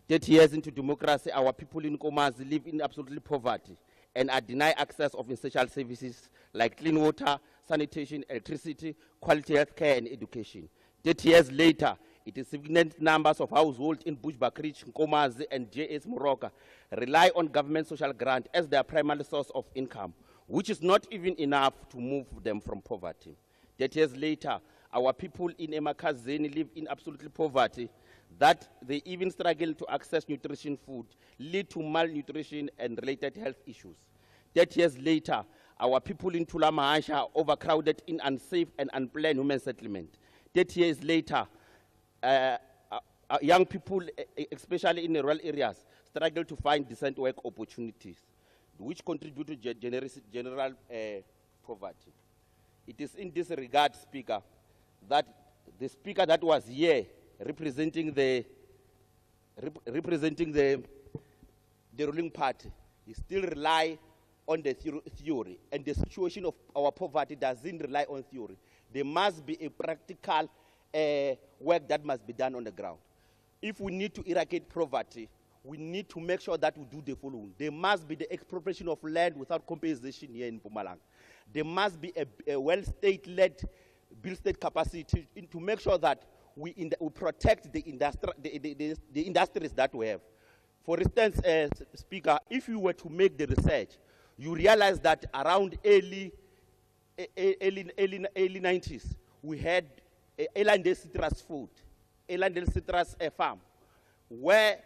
30 years into democracy, our people in Komazi live in absolute poverty and are denied access of essential services like clean water, sanitation, electricity, quality health care, and education. 30 years later, it is significant numbers of households in Bushbuckridge, Nkomazi, and JS Moroka rely on government social grant as their primary source of income, which is not even enough to move them from poverty. 30 years later, our people in Emakazeni live in absolute poverty, that they even struggle to access nutrition food, lead to malnutrition and related health issues. 30 years later, our people in Tulamahasha are overcrowded in unsafe and unplanned human settlement. 30 years later, young people, especially in the rural areas, struggle to find decent work opportunities, which contribute to general poverty. It is in this regard, Speaker, that the Speaker that was here representing the ruling party, he still rely on the theory, and the situation of our poverty doesn't rely on theory. There must be a practical work that must be done on the ground. If we need to eradicate poverty, we need to make sure that we do the following. There must be the expropriation of land without compensation here in Mpumalanga. There must be a well-state-led build state capacity to make sure that we protect the industries that we have. For instance, Speaker, if you were to make the research, you realize that around early 90s, we had Elandale citrus food, Elandale citrus farm, where,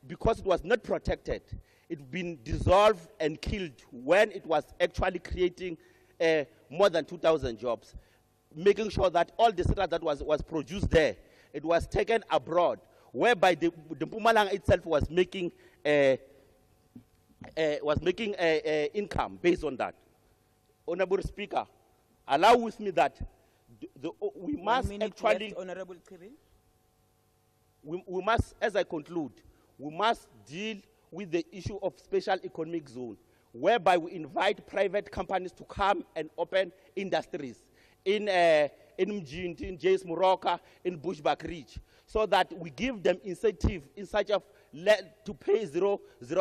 because it was not protected, it been dissolved and killed when it was actually creating more than 2,000 jobs, making sure that all the citrus that was produced there, it was taken abroad, whereby the Mpumalanga itself was making income based on that. Honorable Speaker, allow with me that we must actually, Honorable Kevin. we must, as I conclude, we must deal with the issue of special economic zone, whereby we invite private companies to come and open industries in Mjinti, in Jace Muroka, in Bushback Ridge, so that we give them incentive in such of to pay zero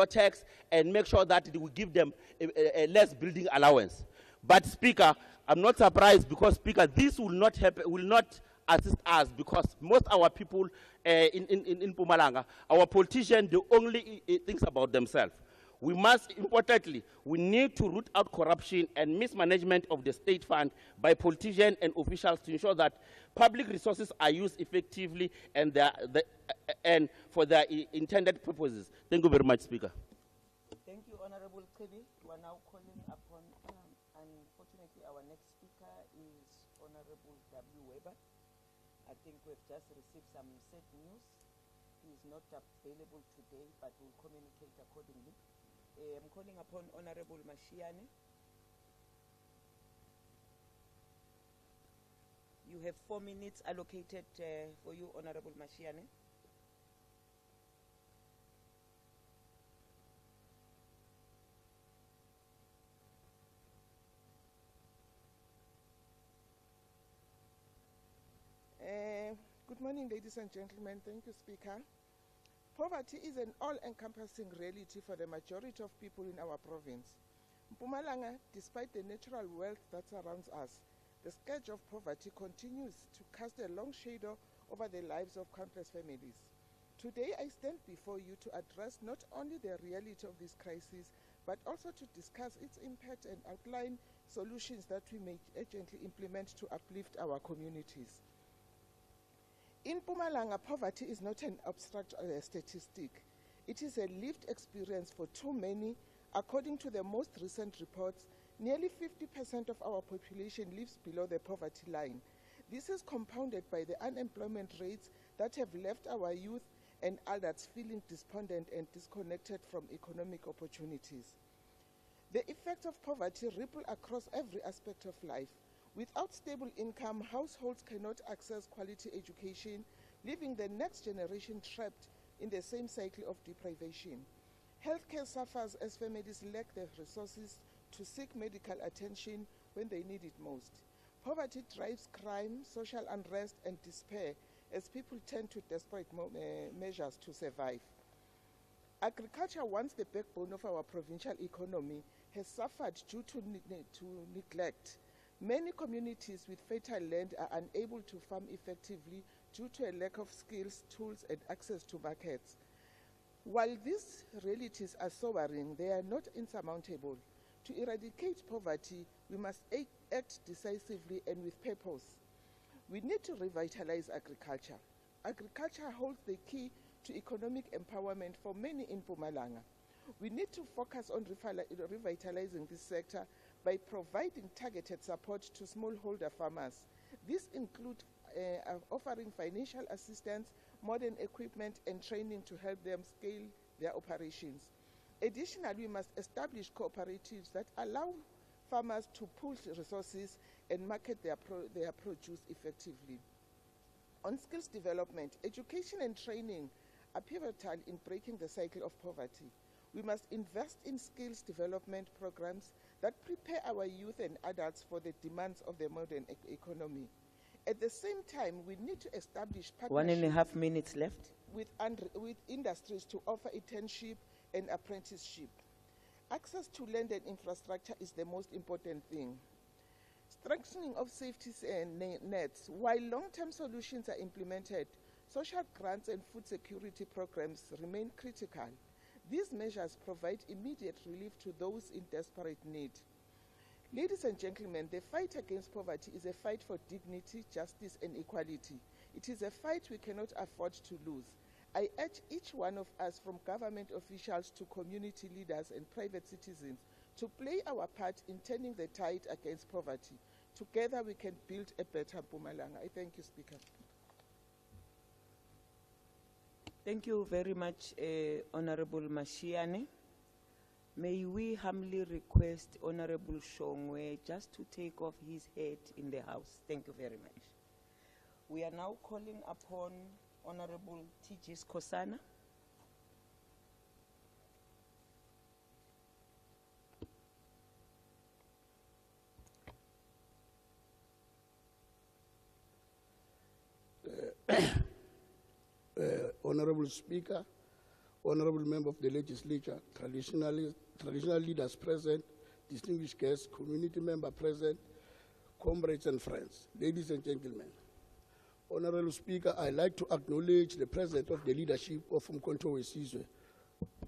tax and make sure that we give them a less building allowance. But Speaker, I'm not surprised because Speaker, this will not happen, will not assist us because most our people in Mpumalanga, our politicians, they only think about themselves. We must, importantly, we need to root out corruption and mismanagement of the state fund by politicians and officials to ensure that public resources are used effectively and, and for their intended purposes. Thank you very much, Speaker. Thank you, Honorable Kedi. We are now calling upon, unfortunately, our next speaker is Honorable W. Weber. I think we've just received some sad news. He is not available today, but we'll communicate accordingly. I'm calling upon Honorable Mashiane. You have 4 minutes allocated for you, Honorable Mashiane. Good morning, ladies and gentlemen. Thank you, Speaker. Poverty is an all-encompassing reality for the majority of people in our province. Mpumalanga, despite the natural wealth that surrounds us, the scourge of poverty continues to cast a long shadow over the lives of countless families. Today, I stand before you to address not only the reality of this crisis, but also to discuss its impact and outline solutions that we may urgently implement to uplift our communities. In Mpumalanga, poverty is not an abstract statistic. It is a lived experience for too many. According to the most recent reports, nearly 50% of our population lives below the poverty line. This is compounded by the unemployment rates that have left our youth and adults feeling despondent and disconnected from economic opportunities. The effects of poverty ripple across every aspect of life. Without stable income, households cannot access quality education, leaving the next generation trapped in the same cycle of deprivation. Healthcare suffers as families lack the resources to seek medical attention when they need it most. Poverty drives crime, social unrest, and despair as people turn to desperate measures to survive. Agriculture, once the backbone of our provincial economy, has suffered due to neglect. Many communities with fertile land are unable to farm effectively due to a lack of skills, tools, and access to markets. While these realities are sobering, they are not insurmountable. To eradicate poverty, we must act decisively and with purpose. We need to revitalize agriculture. Agriculture holds the key to economic empowerment for many in Mpumalanga. We need to focus on revitalizing this sector by providing targeted support to smallholder farmers. This includes offering financial assistance, modern equipment, and training to help them scale their operations. Additionally, we must establish cooperatives that allow farmers to pool resources and market their produce effectively. On skills development, education and training are pivotal in breaking the cycle of poverty. We must invest in skills development programs that prepare our youth and adults for the demands of the modern economy. At the same time, we need to establish partnerships 1.5 minutes left. With industries to offer internship and apprenticeship. Access to land and infrastructure is the most important thing. Strengthening of safety nets. While long-term solutions are implemented, social grants and food security programs remain critical. These measures provide immediate relief to those in desperate need. Ladies and gentlemen, the fight against poverty is a fight for dignity, justice, and equality. It is a fight we cannot afford to lose. I urge each one of us, from government officials to community leaders and private citizens, to play our part in turning the tide against poverty. Together we can build a better Mpumalanga. I thank you, Speaker. Thank you very much, Honorable Mashiane. May we humbly request Honorable Shongwe just to take off his head in the House. Thank you very much. We are now calling upon Honorable T.G. Skosana. Honorable Speaker, Honorable Member of the Legislature, traditional leaders present, distinguished guests, community member present, comrades and friends, ladies and gentlemen. Honorable Speaker, I'd like to acknowledge the presence of the leadership of Umkhonto Wesizwe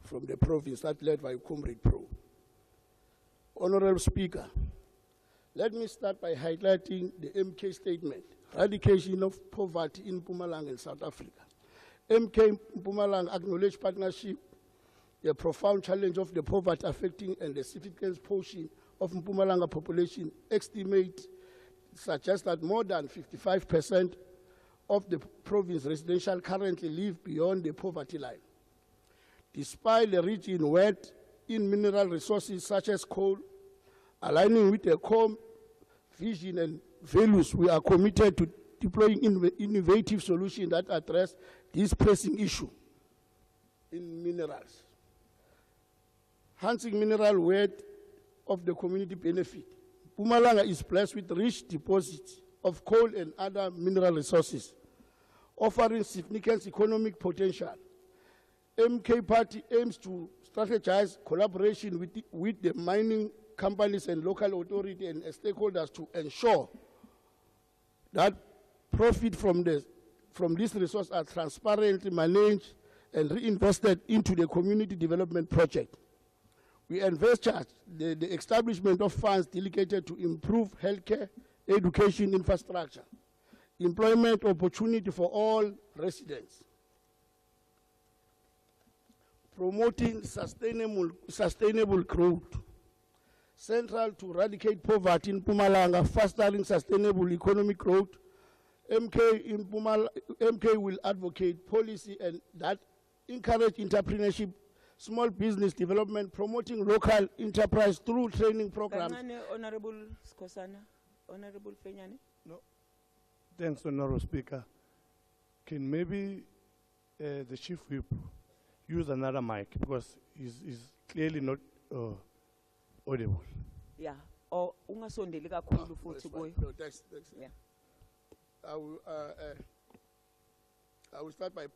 from the province that led by Comrade Pro. Honorable Speaker, let me start by highlighting the MK statement, Eradication of Poverty in Mpumalanga and South Africa. MK Mpumalanga acknowledged partnership, the profound challenge of the poverty affecting and the significant portion of Mpumalanga population estimate suggests that more than 55% of the province residential currently live beyond the poverty line. Despite the region wet in mineral resources such as coal, aligning with the core vision and values, we are committed to deploying innovative solutions that address this pressing issue in minerals. Enhancing mineral weight of the community benefit. Mpumalanga is blessed with rich deposits of coal and other mineral resources, offering significant economic potential. MK Party aims to strategize collaboration with the mining companies and local authority and stakeholders to ensure that profit from this resource are transparently managed and reinvested into the community development project. We envisage the establishment of funds dedicated to improve healthcare, education infrastructure, employment opportunity for all residents, promoting sustainable growth, central to eradicate poverty in Mpumalanga, fostering sustainable economic growth. MK will advocate policy and that encourage entrepreneurship, small business development, promoting local enterprise through training programs. Honorable Skosana, Honorable Fenyane. No. Thanks, Honorable Speaker. Can maybe the Chief Whip use another mic because he's clearly not audible. Yeah. Or ungasondeli kakhulu futhi kuyo. No, thanks. Yeah. I will start by,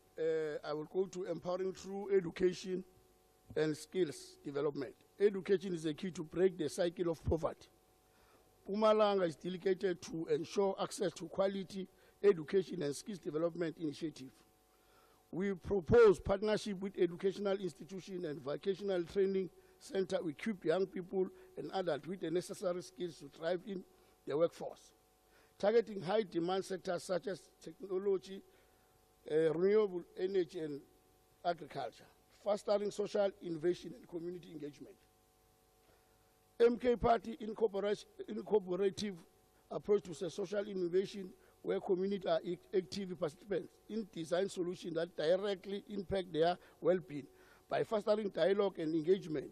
I will go to empowering through education and skills development. Education is a key to break the cycle of poverty. Mpumalanga is dedicated to ensure access to quality education and skills development initiative. We propose partnership with educational institutions and vocational training center to equip young people and adults with the necessary skills to thrive in the workforce. Targeting high demand sectors such as technology, renewable energy and agriculture, fostering social innovation and community engagement. MK Party incorporative approach to social innovation where community are active participants in design solutions that directly impact their well-being. By fostering dialogue and engagement,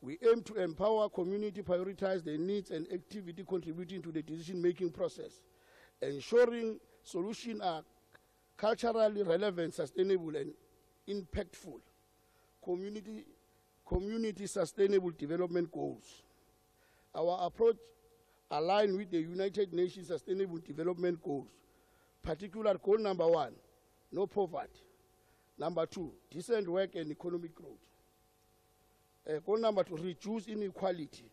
we aim to empower community, prioritize their needs and activity contributing to the decision-making process, ensuring solutions are culturally relevant, sustainable and impactful. Community sustainable development goals. Our approach aligns with the United Nations Sustainable Development Goals. Particular goal number 1, no poverty. Number 2, decent work and economic growth. Goal number 2, reduce inequality.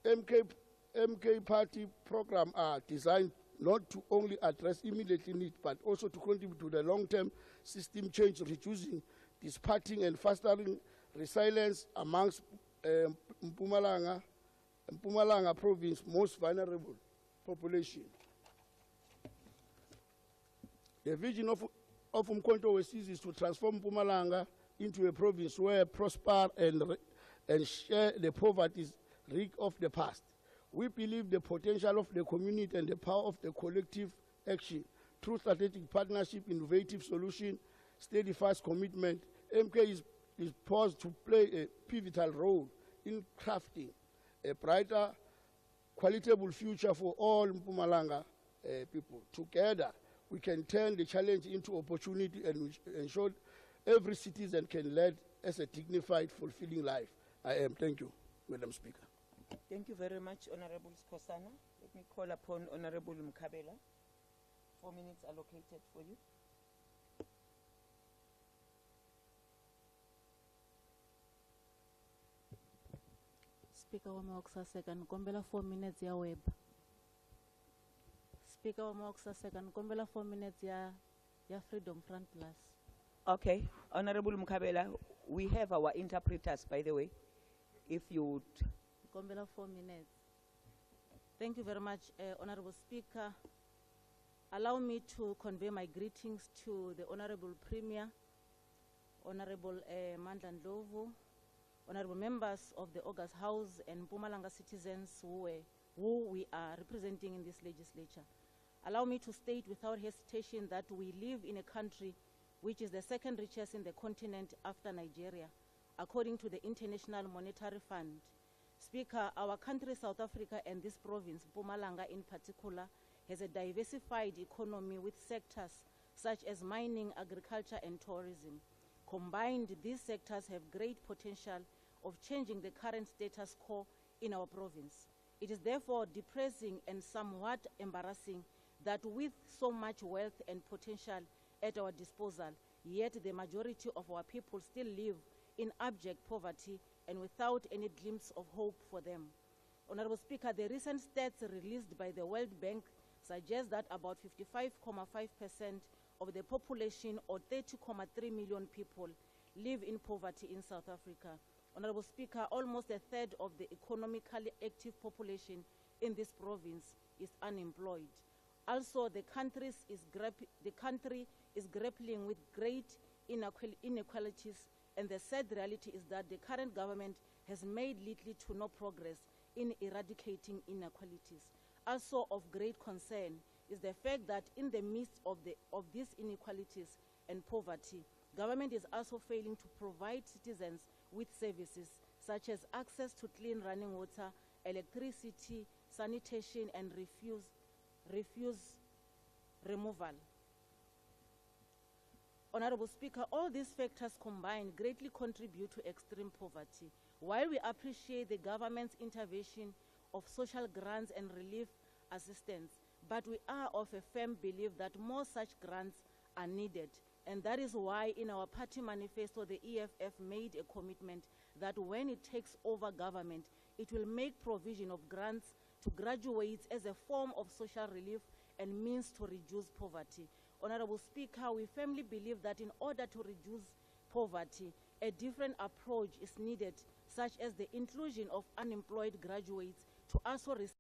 MK Party programs are designed not to only address immediate needs, but also to contribute to the long-term system change, reducing disparity and fostering resilience amongst Mpumalanga Province most vulnerable population. The vision of Umkhonto Wesizwe is to transform Mpumalanga into a province where prosper and share the poverty wreak of the past. We believe the potential of the community and the power of the collective action through strategic partnership, innovative solution, steadfast commitment. MK is poised to play a pivotal role in crafting a brighter, qualitable future for all Mpumalanga people. Together, we can turn the challenge into opportunity and ensure every citizen can lead as a dignified, fulfilling life. Thank you, Madam Speaker. Thank you very much, Honorable Skosana. Let me call upon Honorable Mkabela. 4 minutes allocated for you. Speaker Wamaoksaseka, nkombela 4 minutes ya web. Speaker Wamaoksaseka, nkombela 4 minutes ya Freedom Front Plus. Okay, Honorable Mukabela, we have our interpreters, by the way. If you would. Nkombela 4 minutes. Thank you very much, Honorable Speaker. Allow me to convey my greetings to the Honorable Premier, Honorable Mandla Ndlovu, Honorable members of the August House and Mpumalanga citizens who we are representing in this legislature. Allow me to state without hesitation that we live in a country which is the second richest in the continent after Nigeria, according to the International Monetary Fund. Speaker, our country, South Africa, and this province, Mpumalanga in particular, has a diversified economy with sectors such as mining, agriculture, and tourism. Combined, these sectors have great potential of changing the current status quo in our province. It is therefore depressing and somewhat embarrassing that with so much wealth and potential at our disposal, yet the majority of our people still live in abject poverty and without any glimpse of hope for them. Honorable Speaker, the recent stats released by the World Bank suggest that about 55.5% of the population, or 30.3 million people, live in poverty in South Africa. Honorable Speaker, almost a third of the economically active population in this province is unemployed. Also, the country is grappling with great inequalities, and the sad reality is that the current government has made little to no progress in eradicating inequalities. Also of great concern is the fact that in the midst of these inequalities and poverty, government is also failing to provide citizens with services such as access to clean running water, electricity, sanitation, and refuse removal. Honorable Speaker, all these factors combined greatly contribute to extreme poverty. While we appreciate the government's intervention of social grants and relief assistance, but we are of a firm belief that more such grants are needed. And that is why in our party manifesto, the EFF made a commitment that when it takes over government, it will make provision of grants to graduates as a form of social relief and means to reduce poverty. Honorable Speaker, we firmly believe that in order to reduce poverty, a different approach is needed, such as the inclusion of unemployed graduates to also receive.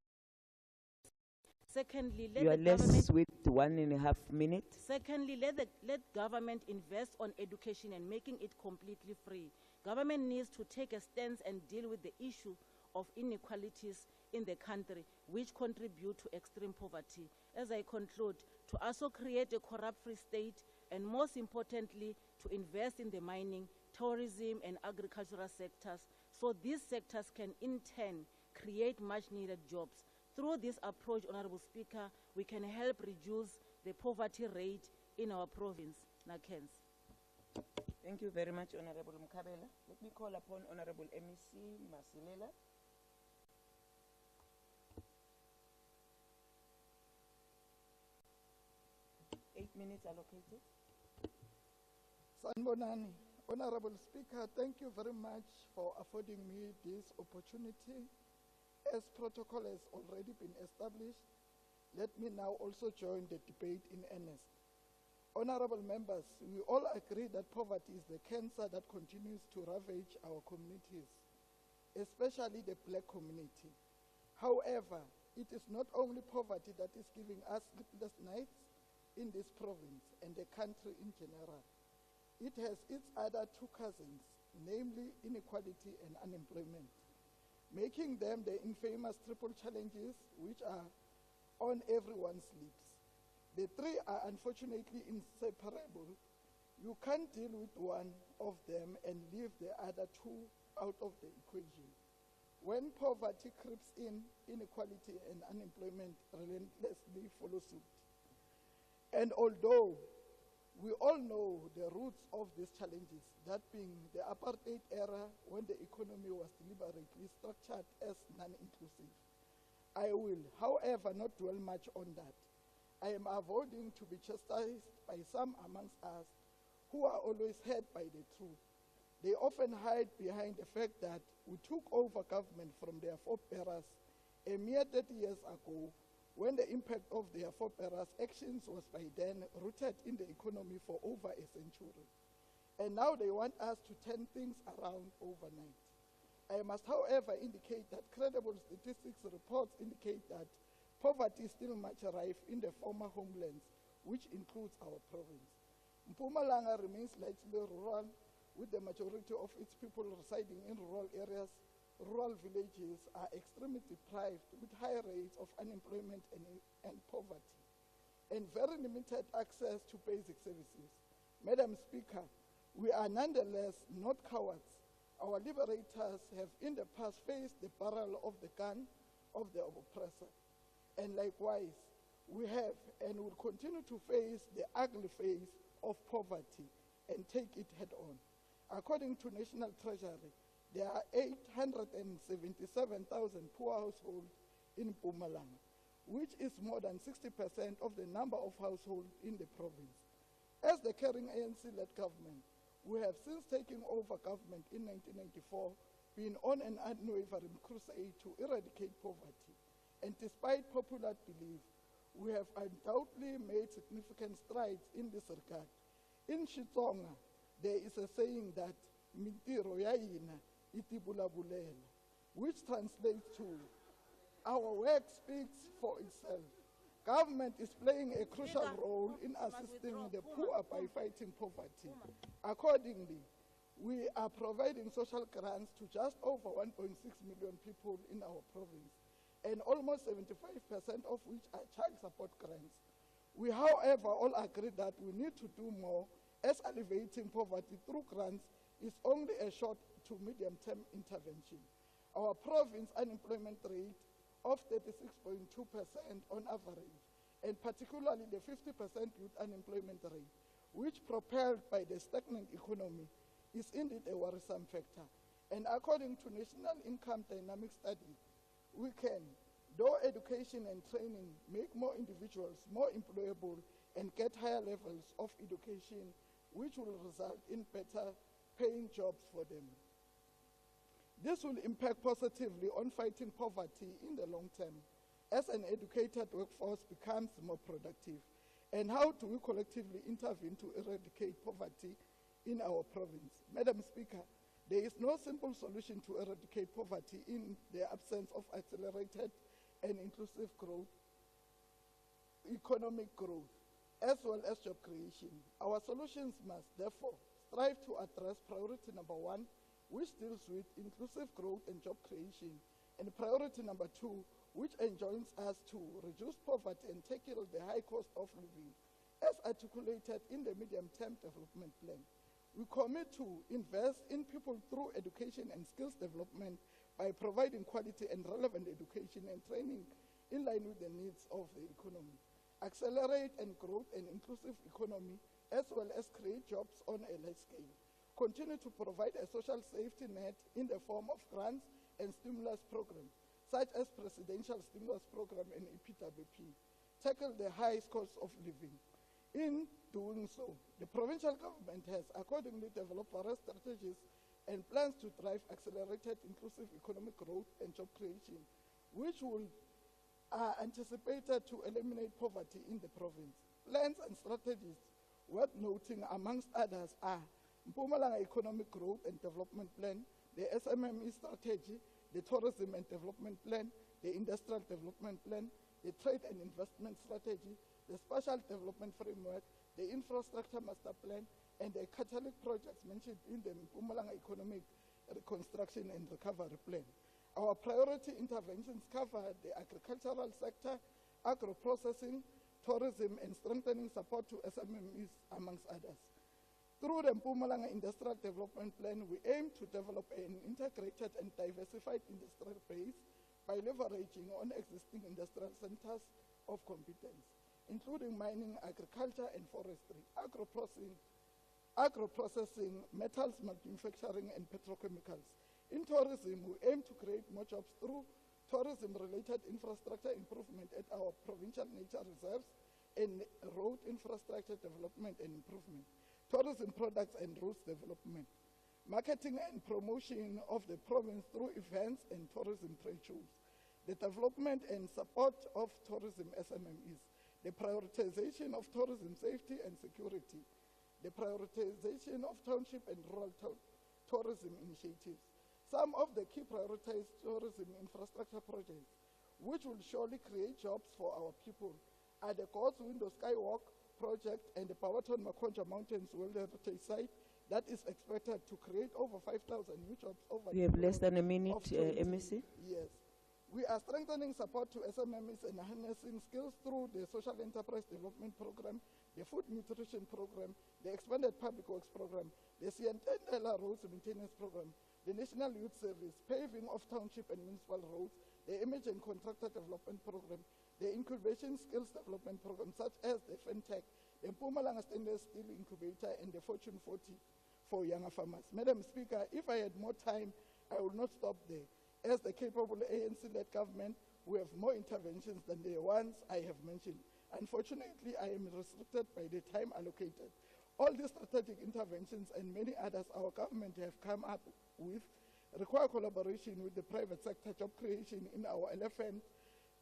Secondly, You are left with 1.5 minutes. Secondly, let government invest on education and making it completely free. Government needs to take a stance and deal with the issue of inequalities in the country, which contribute to extreme poverty. As I conclude, to also create a corrupt-free state, and most importantly, to invest in the mining, tourism, and agricultural sectors, so these sectors can in turn create much-needed jobs. Through this approach, Honorable Speaker, we can help reduce the poverty rate in our province. Nakens. Thank you very much, Honorable Mukabela. Let me call upon Honorable MEC Masilela. Eight minutes allocated. Sanbonani, Honorable Speaker, thank you very much for affording me this opportunity. As protocol has already been established, let me now also join the debate in earnest. Honorable members, we all agree that poverty is the cancer that continues to ravage our communities, especially the black community. However, it is not only poverty that is giving us sleepless nights in this province and the country in general. It has its other two cousins, namely inequality and unemployment, making them the infamous triple challenges which are on everyone's lips. The three are unfortunately inseparable. You can't deal with one of them and leave the other two out of the equation. When poverty creeps in, inequality and unemployment relentlessly follow suit. And although we all know the roots of these challenges, that being the apartheid era when the economy was deliberately structured as non-inclusive, I will, however, not dwell much on that. I am avoiding to be chastised by some amongst us who are always hurt by the truth. They often hide behind the fact that we took over government from their forebearers a mere 30 years ago, when the impact of their forebearers' actions was by then rooted in the economy for over a century. And now they want us to turn things around overnight. I must, however, indicate that credible statistics reports indicate that poverty is still much rife in the former homelands, which includes our province. Mpumalanga remains largely rural, with the majority of its people residing in rural areas. Rural villages are extremely deprived, with high rates of unemployment and poverty, and very limited access to basic services. Madam Speaker, we are nonetheless not cowards. Our liberators have in the past faced the barrel of the gun of the oppressor. And likewise, we have and will continue to face the ugly face of poverty and take it head on. According to National Treasury, there are 877,000 poor households in Mpumalanga, which is more than 60% of the number of households in the province. As the caring ANC-led government, we have since taken over government in 1994 been on an unwavering crusade to eradicate poverty. And despite popular belief, we have undoubtedly made significant strides in this regard. In Xitsonga, there is a saying that "Mintiro ya hina itibulabulela," which translates to "Our work speaks for itself." Government is playing a crucial role in assisting the poor by fighting poverty. Accordingly, we are providing social grants to just over 1.6 million people in our province, and almost 75% of which are child support grants. We, however, all agree that we need to do more, as alleviating poverty through grants is only a short to medium-term intervention. Our province unemployment rate of 36.2% on average, and particularly the 50% youth unemployment rate, which propelled by the stagnant economy, is indeed a worrisome factor. And according to National Income Dynamic Study, we can, though education and training, make more individuals more employable and get higher levels of education, which will result in better paying jobs for them. This will impact positively on fighting poverty in the long term, as an educated workforce becomes more productive. And how do we collectively intervene to eradicate poverty in our province? Madam Speaker, there is no simple solution to eradicate poverty in the absence of accelerated and inclusive growth, economic growth, as well as job creation. Our solutions must therefore strive to address priority number 1, which deals with inclusive growth and job creation, and priority number 2, which enjoins us to reduce poverty and tackle the high cost of living, as articulated in the medium-term development plan. We commit to invest in people through education and skills development by providing quality and relevant education and training in line with the needs of the economy. Accelerate and growth an inclusive economy, as well as create jobs on a large scale. Continue to provide a social safety net in the form of grants and stimulus programs, such as Presidential Stimulus Program and EPWP. Tackle the highest cost of living. In doing so, the provincial government has accordingly developed various strategies and plans to drive accelerated inclusive economic growth and job creation, which are anticipated to eliminate poverty in the province. Plans and strategies worth noting, amongst others, are Mpumalanga Economic Growth and Development Plan, the SMME Strategy, the Tourism and Development Plan, the Industrial Development Plan, the Trade and Investment Strategy, the Spatial Development Framework, the Infrastructure Master Plan, and the catalytic projects mentioned in the Mpumalanga Economic Reconstruction and Recovery Plan. Our priority interventions cover the agricultural sector, agro-processing, tourism, and strengthening support to SMMEs, amongst others. Through the Mpumalanga Industrial Development Plan, we aim to develop an integrated and diversified industrial base by leveraging on existing industrial centers of competence, including mining, agriculture, and forestry, agro-processing, metals manufacturing, and petrochemicals. In tourism, we aim to create more jobs through tourism-related infrastructure improvement at our provincial nature reserves and road infrastructure development and improvement, tourism products and roads development. marketing and promotion of the province through events and tourism trade shows, the development and support of tourism SMMEs, the prioritization of tourism safety and security, the prioritization of township and rural tourism initiatives. Some of the key prioritized tourism infrastructure projects, which will surely create jobs for our people, are the God's Window Skywalk project and the Pawaton Makonja Mountains World Heritage Site that is expected to create over 5,000 new jobs over We have less than a minute, MEC. Yes. We are strengthening support to SMMEs and harnessing skills through the Social Enterprise Development Program, the Food Nutrition Program, the Expanded Public Works Program, the Sientendela Roads Maintenance Program, the National Youth Service, paving of township and municipal roads, the Image and Contractor Development Program, the Incubation Skills Development Program, such as the FinTech, the Mpumalanga Stainless Steel Incubator, and the Fortune 40 for younger farmers. Madam Speaker, if I had more time, I will not stop there. As the capable ANC-led government, we have more interventions than the ones I have mentioned. Unfortunately, I am restricted by the time allocated. All these strategic interventions and many others our government have come up with require collaboration with the private sector, job creation in our elephant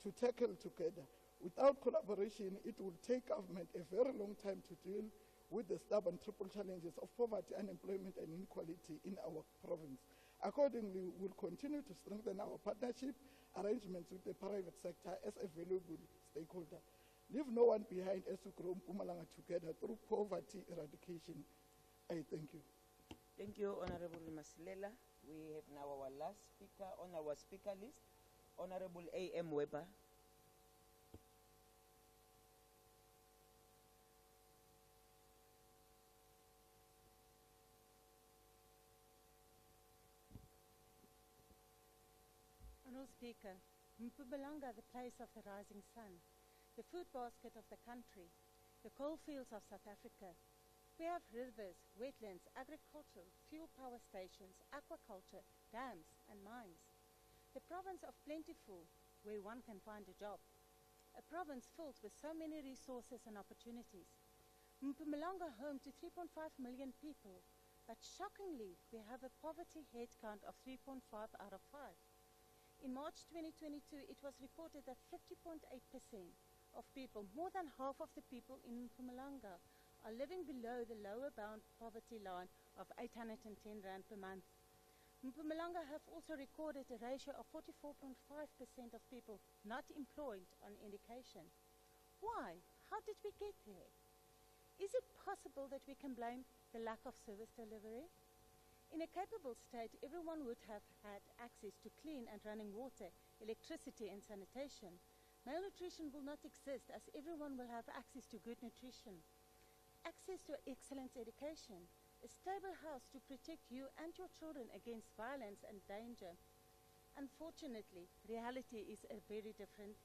to tackle together. Without collaboration, it will take government a very long time to deal with the stubborn triple challenges of poverty, unemployment, and inequality in our province. Accordingly, we will continue to strengthen our partnership arrangements with the private sector as a valuable stakeholder. Leave no one behind as we grow Mpumalanga together through poverty eradication. I thank you. Thank you, Honorable Masilela. We have now our last speaker on our speaker list, Honorable A.M. Weber. Honourable Speaker, Mpumalanga, the place of the rising sun, the food basket of the country, the coal fields of South Africa. We have rivers, wetlands, agriculture, fuel power stations, aquaculture, dams and mines. The province of plentiful, where one can find a job. A province filled with so many resources and opportunities. Mpumalanga home to 3.5 million people, but shockingly, we have a poverty head count of 3.5 out of 5. In March 2022, it was reported that 50.8% of people, more than half of the people in Mpumalanga, are living below the lower bound poverty line of 810 Rand per month. Mpumalanga have also recorded a ratio of 44.5% of people not employed on education. Why? How did we get there? Is it possible that we can blame the lack of service delivery? In a capable state, everyone would have had access to clean and running water, electricity and sanitation. Malnutrition will not exist as everyone will have access to good nutrition, access to excellent education, a stable house to protect you and your children against violence and danger. Unfortunately, reality is a very different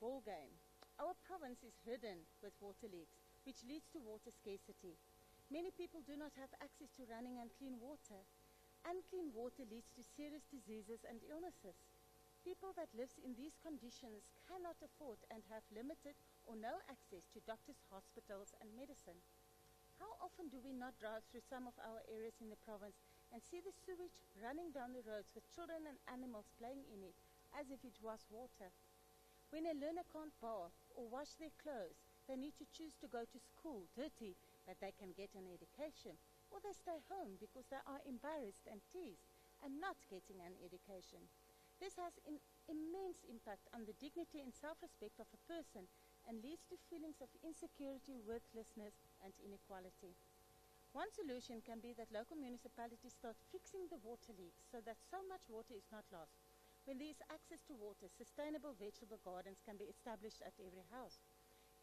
ballgame. Our province is ridden with water leaks, which leads to water scarcity. Many people do not have access to running and clean water. Unclean water leads to serious diseases and illnesses. People that live in these conditions cannot afford and have limited or no access to doctors, hospitals and medicine. How often do we not drive through some of our areas in the province and see the sewage running down the roads with children and animals playing in it as if it was water? When a learner can't bath or wash their clothes, they need to choose to go to school dirty that they can get an education, or they stay home because they are embarrassed and teased and not getting an education. This has an immense impact on the dignity and self-respect of a person and leads to feelings of insecurity, worthlessness and inequality. One solution can be that local municipalities start fixing the water leaks so that so much water is not lost. When there is access to water, sustainable vegetable gardens can be established at every house.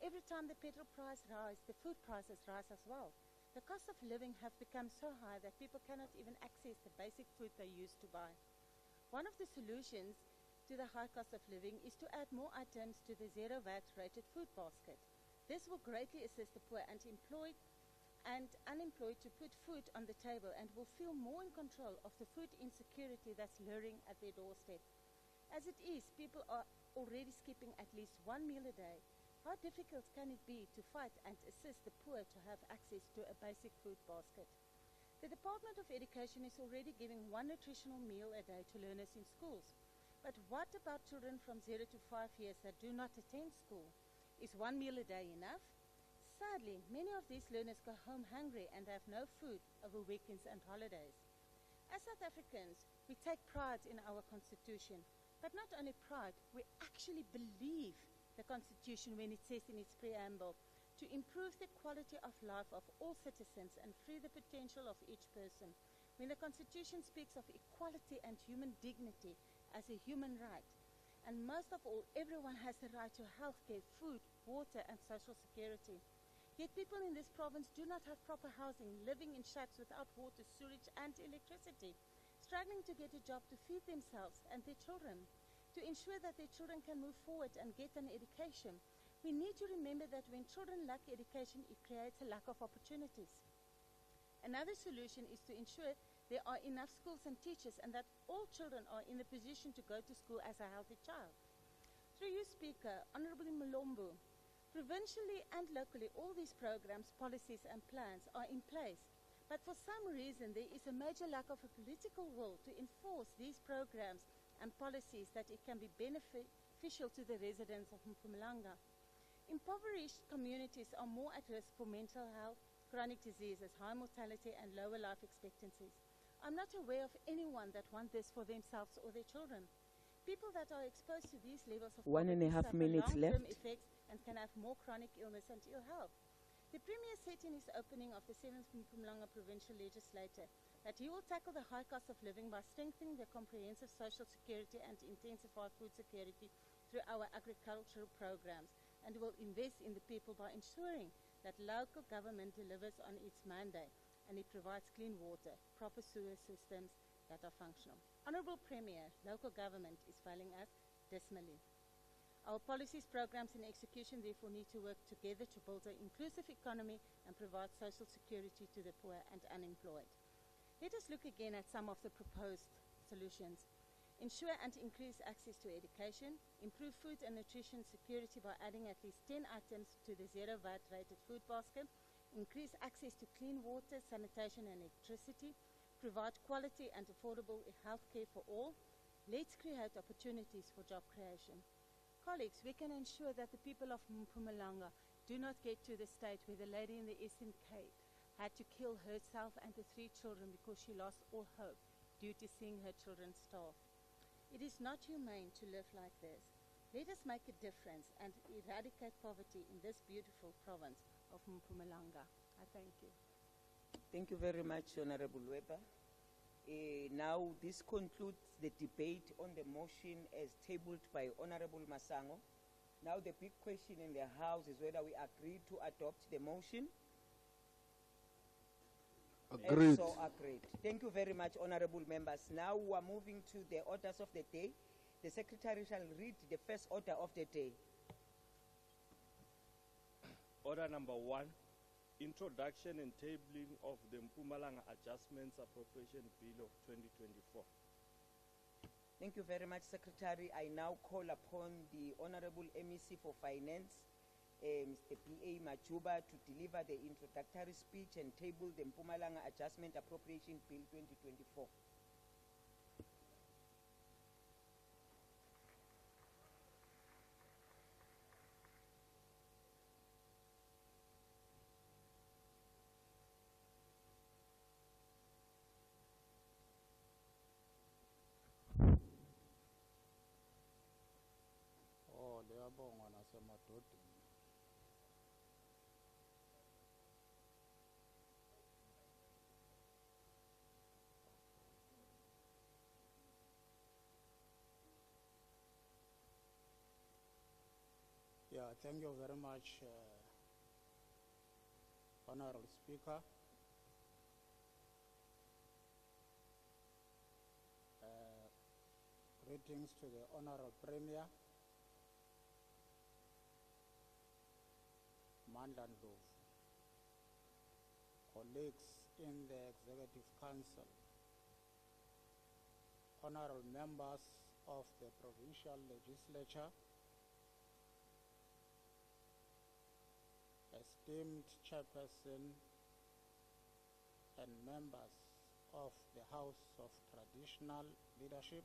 Every time the petrol price rises, the food prices rise as well. The cost of living have become so high that people cannot even access the basic food they used to buy. One of the solutions to the high cost of living is to add more items to the zero VAT rated food basket. This will greatly assist the poor and employed and unemployed to put food on the table and will feel more in control of the food insecurity that's luring at their doorstep. As it is, people are already skipping at least one meal a day. How difficult can it be to fight and assist the poor to have access to a basic food basket? The Department of Education is already giving 1 nutritional meal a day to learners in schools. But what about children from 0 to 5 years that do not attend school? Is 1 meal a day enough? Sadly, many of these learners go home hungry and have no food over weekends and holidays. As South Africans, we take pride in our Constitution, but not only pride, we actually believe the Constitution when it says in its preamble to improve the quality of life of all citizens and free the potential of each person. When the Constitution speaks of equality and human dignity as a human right, and most of all, everyone has the right to health care, food, water, and social security. Yet people in this province do not have proper housing, living in shacks without water, sewage, and electricity, struggling to get a job to feed themselves and their children. To ensure that their children can move forward and get an education, we need to remember that when children lack education, it creates a lack of opportunities. Another solution is to ensure there are enough schools and teachers and that all children are in the position to go to school as a healthy child. Through you, Speaker, Honorable Malombo, provincially and locally, all these programs, policies and plans are in place. But for some reason, there is a major lack of a political will to enforce these programs and policies that it can be beneficial to the residents of Mpumalanga. Impoverished communities are more at risk for mental health, chronic diseases, high mortality and lower life expectancies. I'm not aware of anyone that wants this for themselves or their children. People that are exposed to these levels of 1.5 suffer minutes long-term left. effects and can have more chronic illness and ill health. The Premier said in his opening of the 7th Mpumalanga Provincial Legislature that he will tackle the high cost of living by strengthening the comprehensive social security and intensify food security through our agricultural programs, and will invest in the people by ensuring that local government delivers on its mandate and it provides clean water, proper sewer systems that are functional. Honourable Premier, local government is failing us dismally. Our policies, programs and execution therefore need to work together to build an inclusive economy and provide social security to the poor and unemployed. Let us look again at some of the proposed solutions. Ensure and increase access to education, improve food and nutrition security by adding at least 10 items to the zero VAT rated food basket, increase access to clean water, sanitation and electricity, provide quality and affordable health care for all. Let's create opportunities for job creation. Colleagues, we can ensure that the people of Mpumalanga do not get to the state where the lady in the Eastern Cape had to kill herself and the 3 children because she lost all hope due to seeing her children starve. It is not humane to live like this. Let us make a difference and eradicate poverty in this beautiful province of Mpumalanga. I thank you. Thank you very much, Honorable Weber. Now, this concludes the debate on the motion as tabled by Honorable Masango. Now, the big question in the House is whether we agree to adopt the motion. Agreed. So agreed. Thank you very much, honorable members. Now we are moving to the orders of the day. The Secretary shall read the first order of the day. Order number 1, introduction and tabling of the Mpumalanga Adjustments Appropriation Bill of 2024. Thank you very much, Secretary. I now call upon the Honorable MEC for Finance, Mr. P.A. Majuba, to deliver the introductory speech and table the Mpumalanga Adjustment Appropriation Bill 2024. Liyabonga nasemadodeni. Yeah, thank you very much, Honorable Speaker. Greetings to the Honorable Premier, Mandandlov, colleagues in the Executive Council, honorable members of the Provincial Legislature, esteemed Chairperson and members of the House of Traditional Leadership,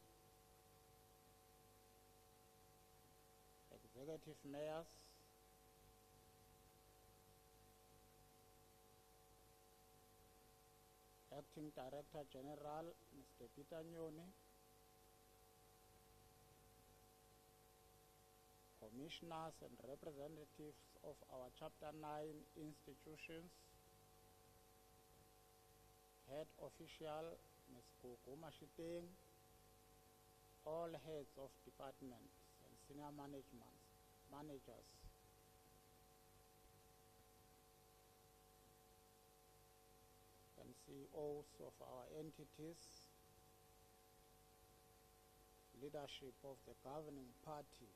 executive mayors, Acting Director General, Mr. Peter Nyoni, commissioners and representatives of our Chapter 9 institutions, head official, Ms. Koko Mashiteng, all heads of departments and senior managers, and CEOs of our entities, leadership of the governing party,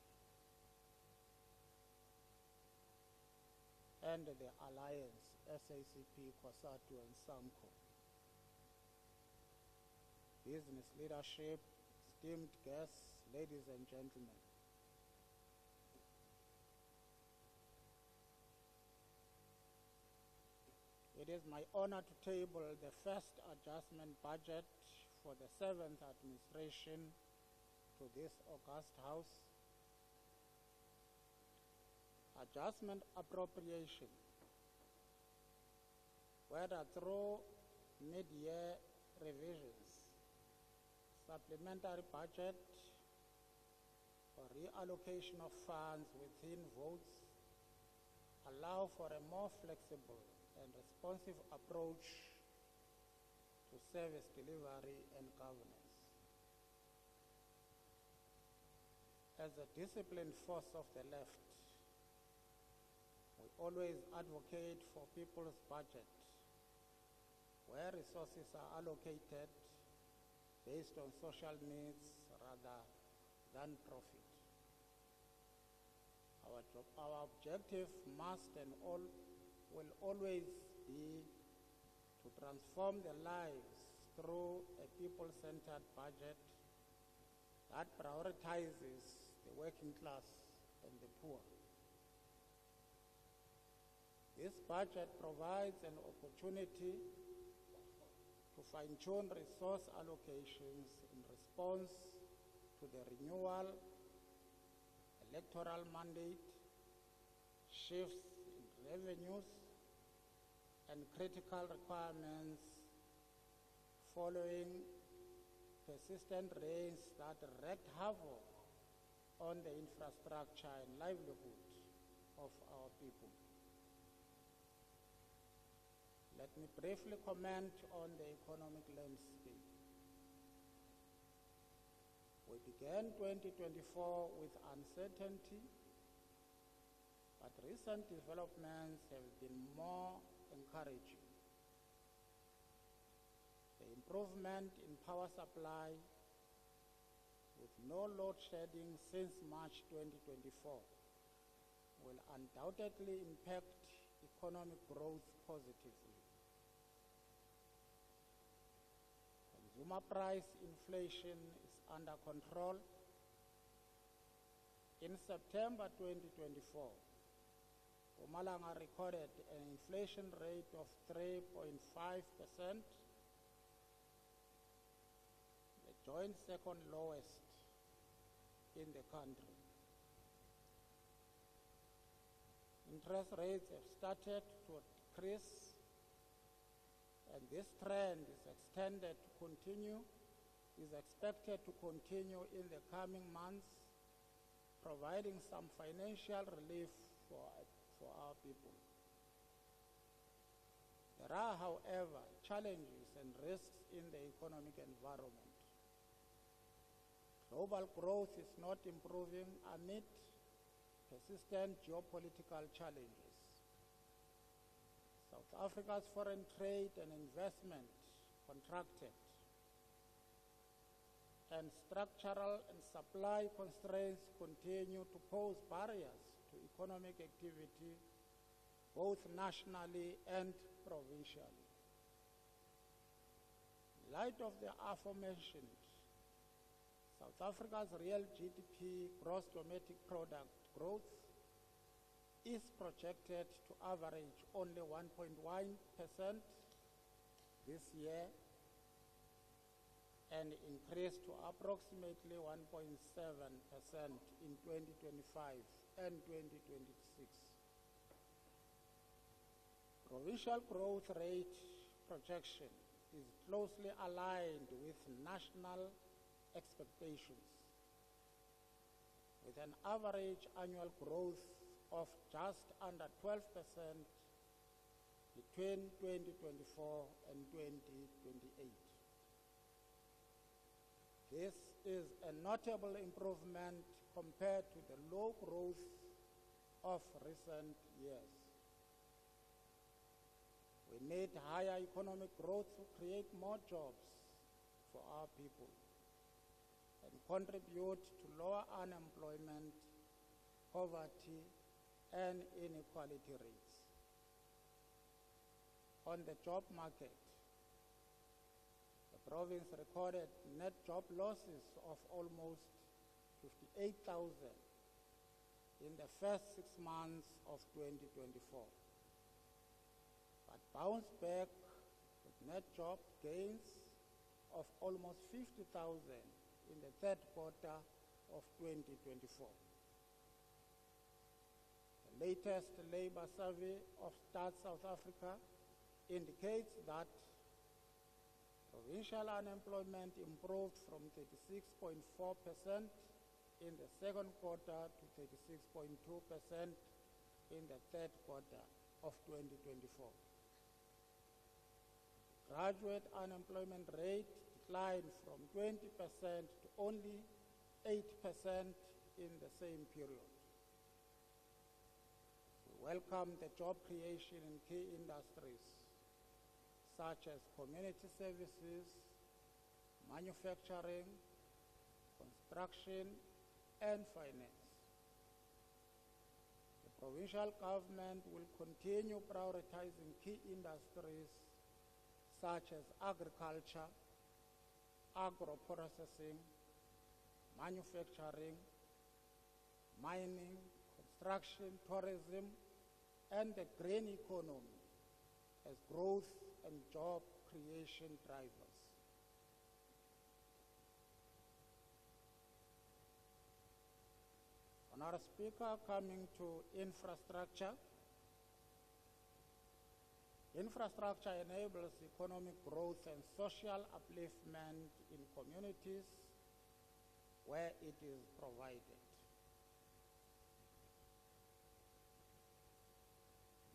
and the alliance, SACP, COSATU, and SAMCO. Business leadership, esteemed guests, ladies and gentlemen. It is my honor to table the first adjustment budget for the 7th administration to this august House. Adjustment appropriation, whether through mid-year revisions, supplementary budget, or reallocation of funds within votes, allow for a more flexible and responsive approach to service delivery and governance. As a disciplined force of the left, we always advocate for people's budget, where resources are allocated based on social needs rather than profit. Our objective must and will always be to transform their lives through a people-centered budget that prioritizes the working class and the poor. This budget provides an opportunity to fine-tune resource allocations in response to the renewal, electoral mandate, shifts in revenues, and critical requirements following persistent rains that wreaked havoc on the infrastructure and livelihood of our people. Let me briefly comment on the economic landscape. We began 2024 with uncertainty, but recent developments have been more encouraging. The improvement in power supply, with no load shedding since March 2024, will undoubtedly impact economic growth positively. Consumer price inflation is under control. In September 2024, Mpumalanga recorded an inflation rate of 3.5%, the joint second lowest in the country. Interest rates have started to decrease, and this trend is expected to continue in the coming months, providing some financial relief for our people. There are, however, challenges and risks in the economic environment. Global growth is not improving amid persistent geopolitical challenges. South Africa's foreign trade and investment contracted, and structural and supply constraints continue to pose barriers to economic activity, both nationally and provincially. In light of the aforementioned, South Africa's real GDP, gross domestic product growth, is projected to average only 1.1% this year and increase to approximately 1.7% in 2025 and 2026. Provincial growth rate projection is closely aligned with national expectations, with an average annual growth of just under 12% between 2024 and 2028. This is a notable improvement compared to the low growth of recent years. We need higher economic growth to create more jobs for our people and contribute to lower unemployment, poverty, and inequality rates. On the job market, the province recorded net job losses of almost 58,000 in the first 6 months of 2024, but bounced back with net job gains of almost 50,000 in the third quarter of 2024. The latest labor survey of Start South Africa indicates that provincial unemployment improved from 36.4% in the second quarter to 36.2% in the third quarter of 2024. Graduate unemployment rate declined from 20% to only 8% in the same period. We welcome the job creation in key industries such as community services, manufacturing, construction, and finance. The provincial government will continue prioritizing key industries such as agriculture, agro-processing, manufacturing, mining, construction, tourism, and the green economy as growth and job creation drivers. Honourable Speaker, coming to infrastructure. Infrastructure enables economic growth and social upliftment in communities where it is provided.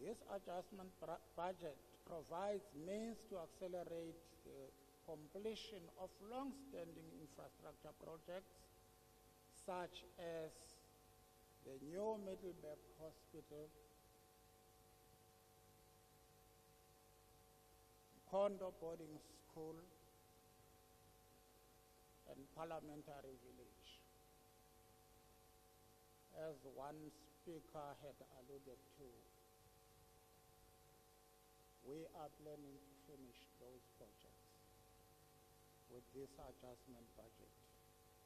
This adjustment budget provides means to accelerate the completion of long-standing infrastructure projects such as the new Middleburg Hospital, Kondo Boarding School, and Parliamentary Village. As one speaker had alluded to, we are planning to finish those projects with this adjustment budget,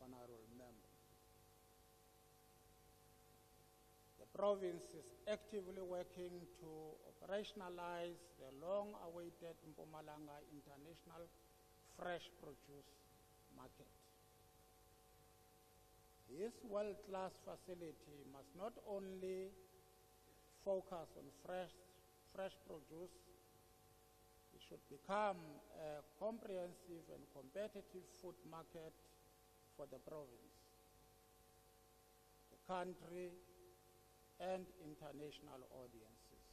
honorable members. The province is actively working to operationalize the long-awaited Mpumalanga International Fresh Produce Market. This world-class facility must not only focus on fresh produce, it should become a comprehensive and competitive food market for the province, the country, and international audiences.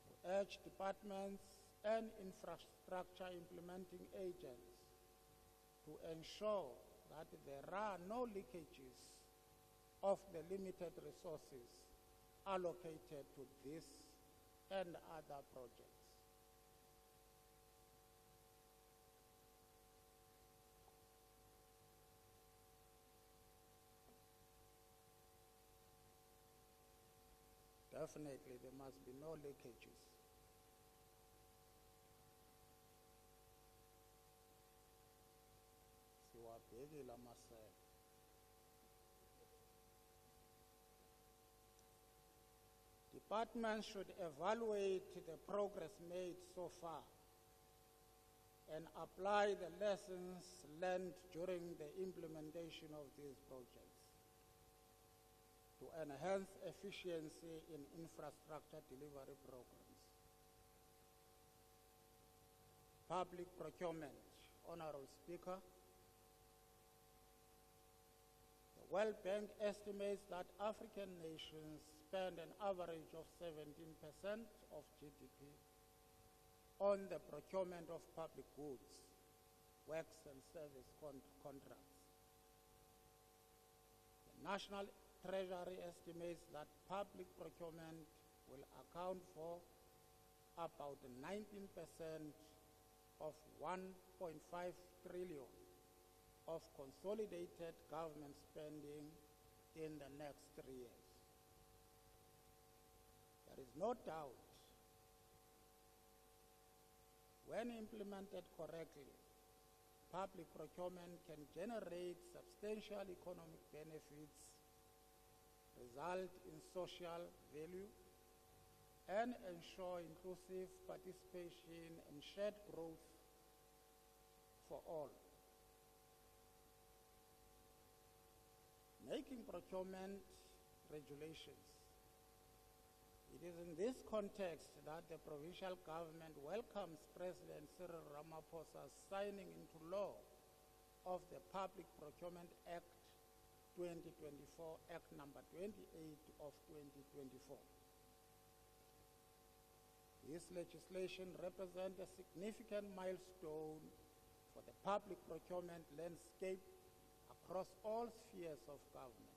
To urge departments and infrastructure implementing agents to ensure that there are no leakages of the limited resources allocated to this and other projects. Definitely, there must be no leakages. Siwabhekile amasebe. department should evaluate the progress made so far and apply the lessons learned during the implementation of these projects to enhance efficiency in infrastructure delivery programs. Public procurement. Honorable Speaker, the World Bank estimates that African nations spend an average of 17% of GDP on the procurement of public goods, works and service contracts. The National Treasury estimates that public procurement will account for about 19% of 1.5 trillion of consolidated government spending in the next 3 years. There is no doubt, when implemented correctly, public procurement can generate substantial economic benefits, result in social value, and ensure inclusive participation and shared growth for all. Making procurement regulations. It is in this context that the provincial government welcomes President Cyril Ramaphosa's signing into law of the Public Procurement Act 2024, Act number 28 of 2024. This legislation represents a significant milestone for the public procurement landscape across all spheres of government.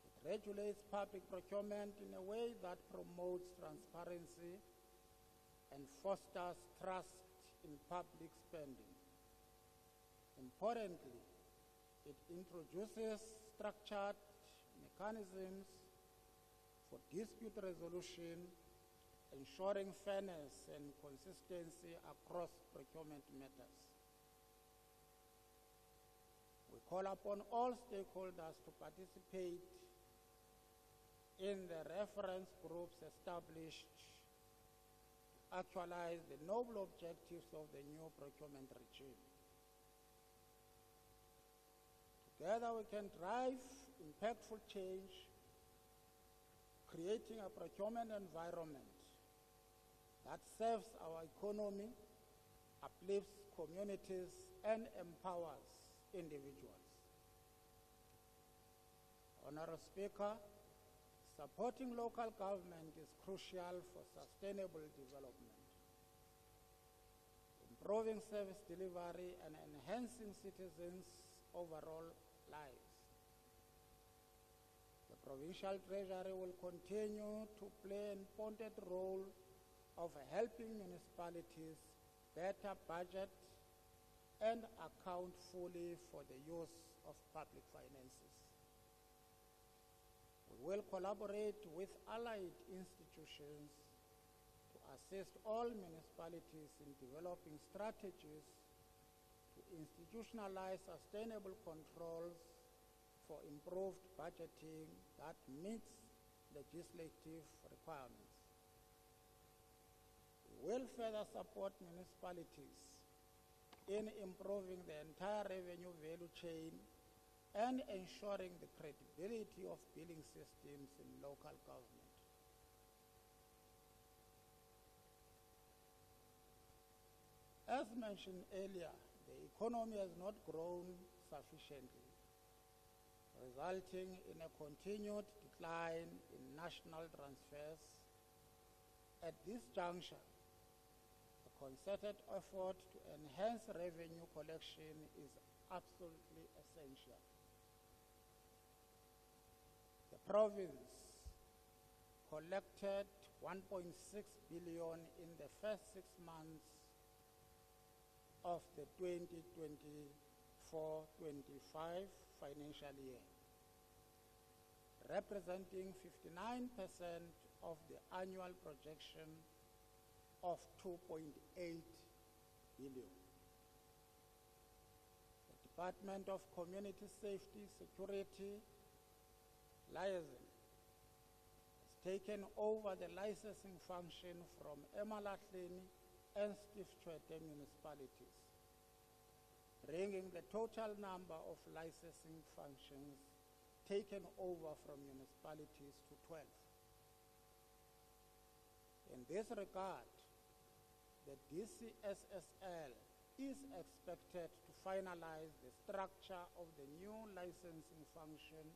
It regulates public procurement in a way that promotes transparency and fosters trust in public spending. Importantly, it introduces structured mechanisms for dispute resolution, ensuring fairness and consistency across procurement matters. We call upon all stakeholders to participate in the reference groups established to actualize the noble objectives of the new procurement regime. Together we can drive impactful change, creating a procurement environment that serves our economy, uplifts communities, and empowers individuals. Honorable Speaker, supporting local government is crucial for sustainable development. Improving service delivery and enhancing citizens' overall lives. The Provincial Treasury will continue to play an important role of helping municipalities better budget and account fully for the use of public finances. We will collaborate with allied institutions to assist all municipalities in developing strategies to institutionalize sustainable controls for improved budgeting that meets legislative requirements. We will further support municipalities in improving the entire revenue value chain and ensuring the credibility of billing systems in local government. As mentioned earlier, the economy has not grown sufficiently, resulting in a continued decline in national transfers. At this juncture, a concerted effort to enhance revenue collection is absolutely essential. The province collected 1.6 billion in the first 6 months of the 2024-25 financial year, representing 59% of the annual projection of 2.8 billion. The Department of Community Safety, Security, Liaison has taken over the licensing function from Emalahleni and Stiftshwete municipalities, bringing the total number of licensing functions taken over from municipalities to 12. In this regard, the DCSSL is expected to finalize the structure of the new licensing function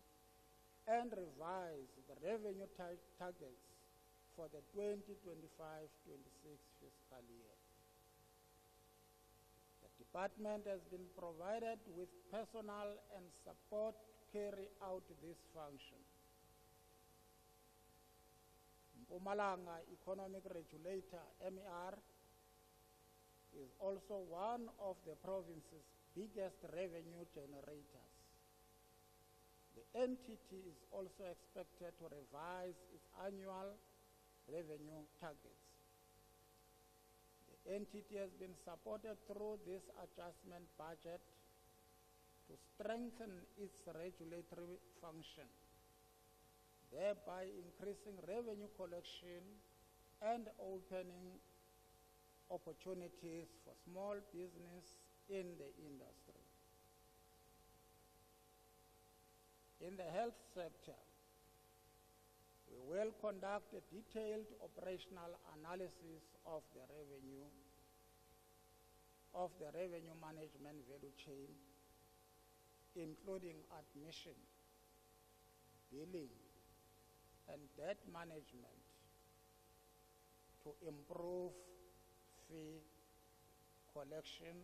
and revise the revenue targets for the 2025-26 fiscal year. The department has been provided with personnel and support to carry out this function. Mpumalanga Economic Regulator, MER, is also one of the province's biggest revenue generators. The entity is also expected to revise its annual revenue targets. The entity has been supported through this adjustment budget to strengthen its regulatory function, thereby increasing revenue collection and opening opportunities for small business in the industry. In the health sector, we will conduct a detailed operational analysis of the revenue management value chain, including admission, billing, and debt management, to improve fee collection.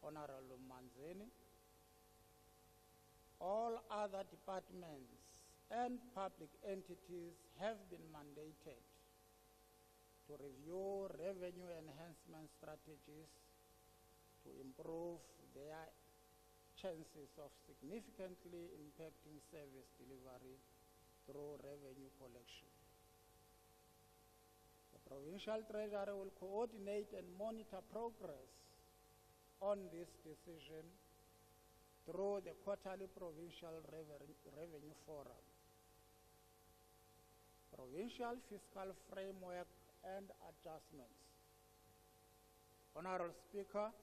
Honorable Manzini, all other departments and public entities have been mandated to review revenue enhancement strategies to improve their chances of significantly impacting service delivery through revenue collection. The Provincial Treasury will coordinate and monitor progress on this decision through the quarterly Provincial Revenue Forum, Provincial Fiscal Framework and Adjustments. Honorable Speaker,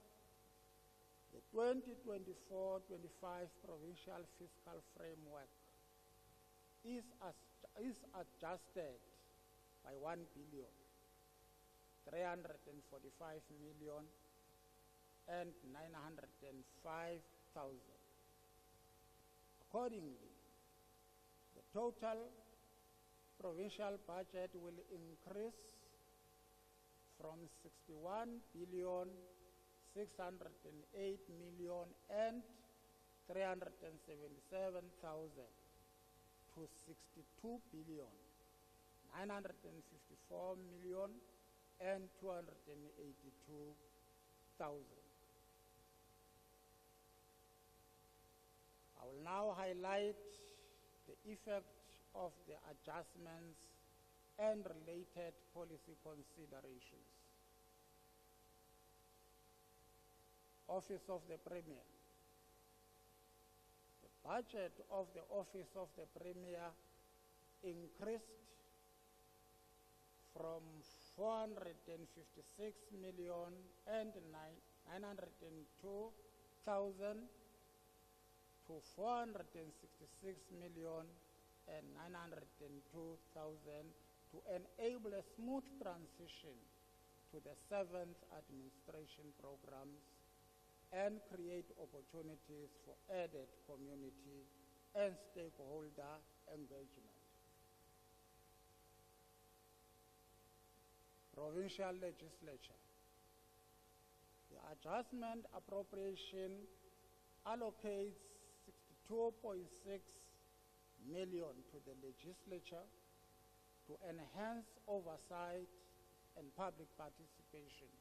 the 2024-25 Provincial Fiscal Framework is adjusted by 1,345,905,000. Accordingly, the total provincial budget will increase from 61,608,377,000 to 62,954,282,000. I will now highlight the effect of the adjustments and related policy considerations. Office of the Premier. The budget of the Office of the Premier increased from 456,902,000 to 466,902,000 to enable a smooth transition to the 7th administration programs and create opportunities for added community and stakeholder engagement. Provincial Legislature. The adjustment appropriation allocates 62.6 million to the legislature to enhance oversight and public participation,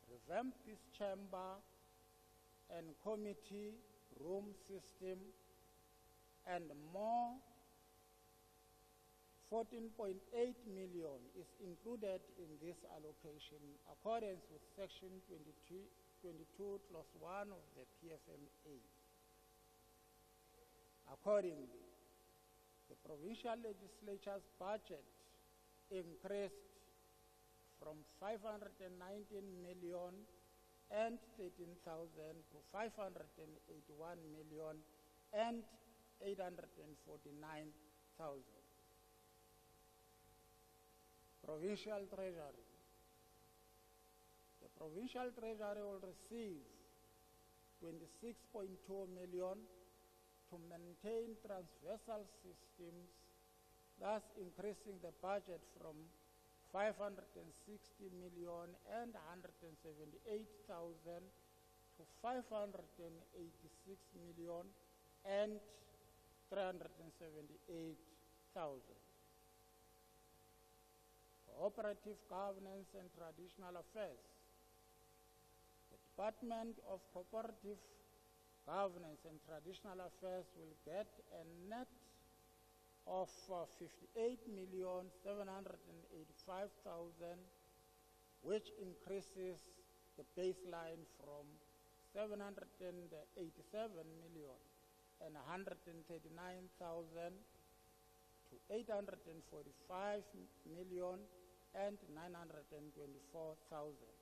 revamp this chamber and committee room system, and more. 14.8 million is included in this allocation in accordance with Section 22 Clause 1 of the PFMA. Accordingly, the provincial legislature's budget increased from 519 million and 13,000 to 581 million and 849,000. Provincial Treasury. The Provincial Treasury will receive 26.2 million to maintain transversal systems, thus increasing the budget from 560 million and 178,000 to 586 million and 378,000. Cooperative Governance and Traditional Affairs. The Department of Cooperative Governance and Traditional Affairs will get a net of 58,785,000, which increases the baseline from 787,139,000 to 845,924,000.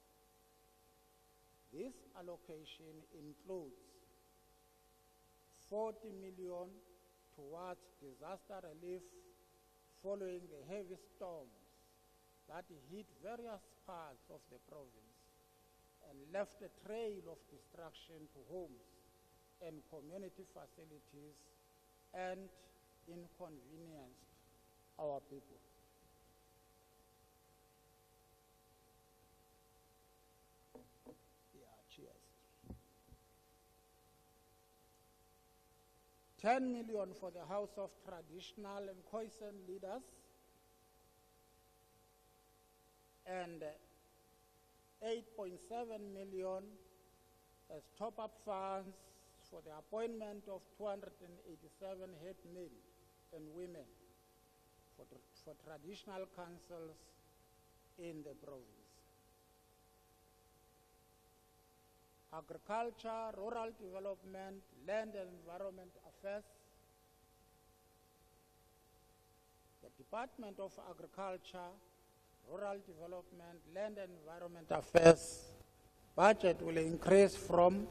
This allocation includes 40 million towards disaster relief following the heavy storms that hit various parts of the province and left a trail of destruction to homes and community facilities and inconvenienced our people. Cheers. 10 million for the House of Traditional and Khoisan Leaders, and 8.7 million as top-up funds for the appointment of 287 head men and women for traditional councils in the province. Agriculture, Rural Development, Land and Environment Affairs. The Department of Agriculture, Rural Development, Land and Environment Affairs budget will increase from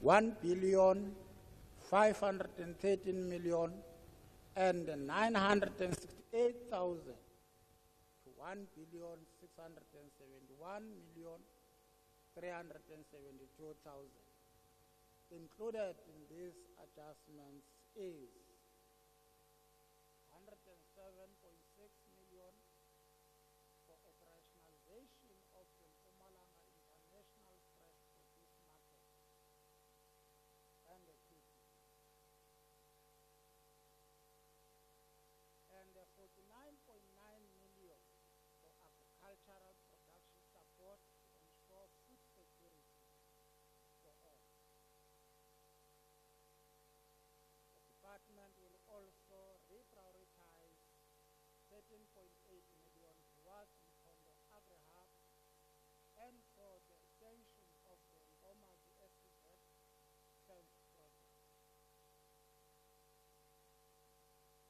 1,513,968,000 to 1,671,372,000. Included in these adjustments is 107.6 million for operationalization of the Mpumalanga International Fresh Produce Market and equipment, and 49.9 million for agricultural production support to ensure food security for all. The department will also reprioritize 13.8 million towards Mpondo Agri-Hub and for the extension of the Ngomazi SEZ fence project.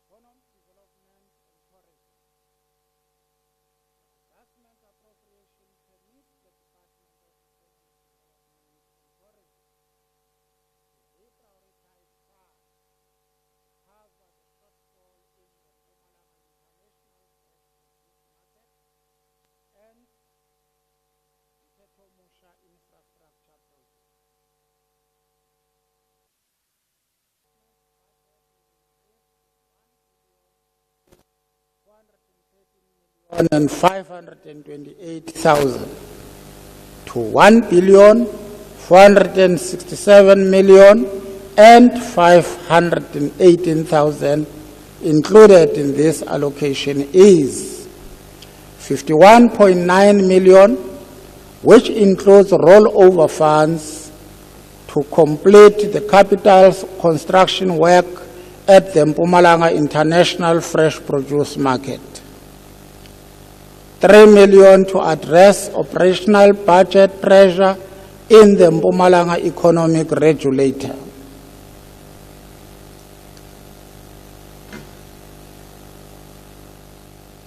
Economic development and tourism. The adjustment appropriation permits the Department of Economic Development and Tourism to reprioritize funds to cover the shortfall in the Mpumalanga International Fresh Produce Market and Musha infrastructure project. And 528,000 to 1,467,000,000 and 518,000. Included in this allocation is 51.9 million, which includes rollover funds to complete the capital construction work at the Mpumalanga International Fresh Produce Market. 3 million to address operational budget pressure in the Mpumalanga Economic Regulator.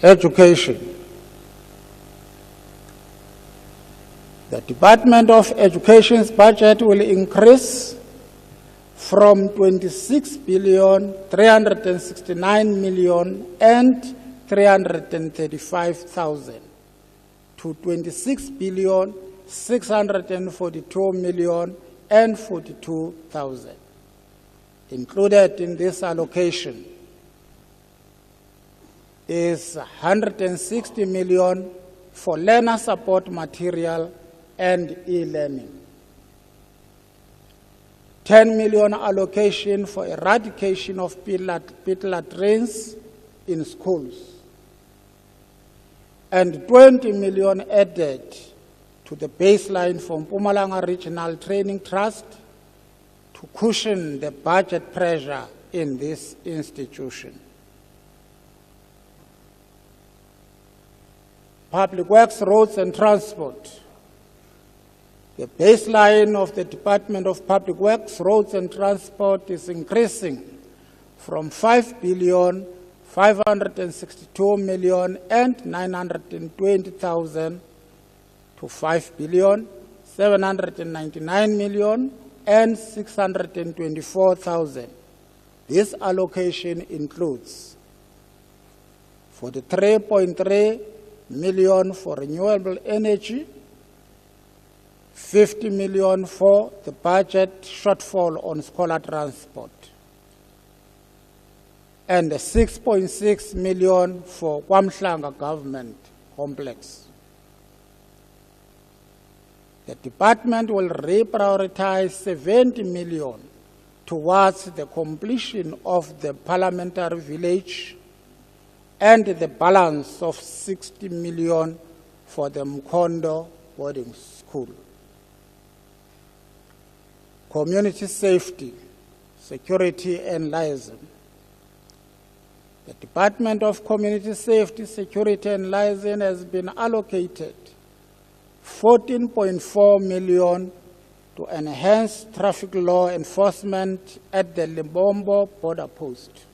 Education. The Department of Education's budget will increase from 26,369,335,000 to 26,642,042,000. Included in this allocation is 160 million for learner support material and e-learning. 10 million allocation for eradication of pit latrines in schools. And 20 million added to the baseline from Mpumalanga Regional Training Trust to cushion the budget pressure in this institution. Public Works, Roads and Transport. The baseline of the Department of Public Works, Roads and Transport is increasing from 5,562,920,000 to 5,799,624,000. This allocation includes 43.3 million for renewable energy, 50 million for the budget shortfall on scholar transport, and 6.6 million for KwaMhlanga Government Complex. The department will reprioritize 70 million towards the completion of the parliamentary village and the balance of 60 million for the Mkondo boarding school. Community safety, security and liaison. The Department of Community Safety, Security and Liaison has been allocated 14.4 million to enhance traffic law enforcement at the Limbombo border post.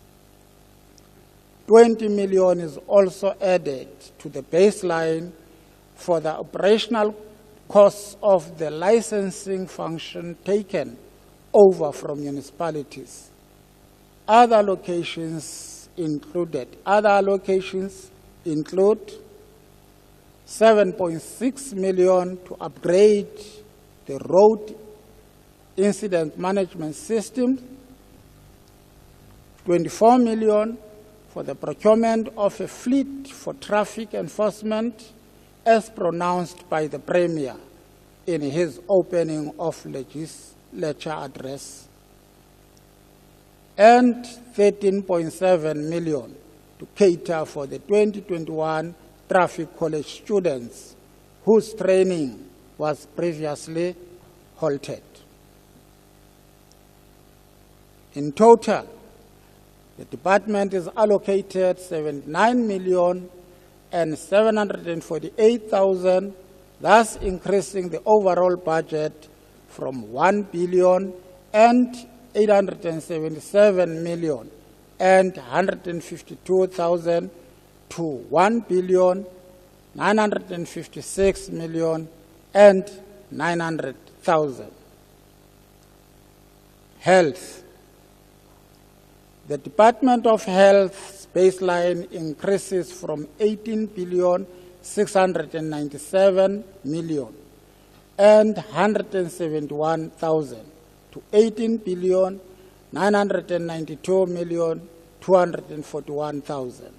20 million is also added to the baseline for the operational costs of the licensing function taken over from municipalities. Other allocations include 7.6 million to upgrade the road incident management system, 24 million for the procurement of a fleet for traffic enforcement as pronounced by the Premier in his opening of legislature address, and 13.7 million to cater for the 2021 traffic college students whose training was previously halted. In total, the department is allocated 79,748,000, thus increasing the overall budget from 1,877,152,000 to 1,956,900,000. Health. The Department of Health's baseline increases from 18,697,000,000 and 171,000 to 18,992,241,000.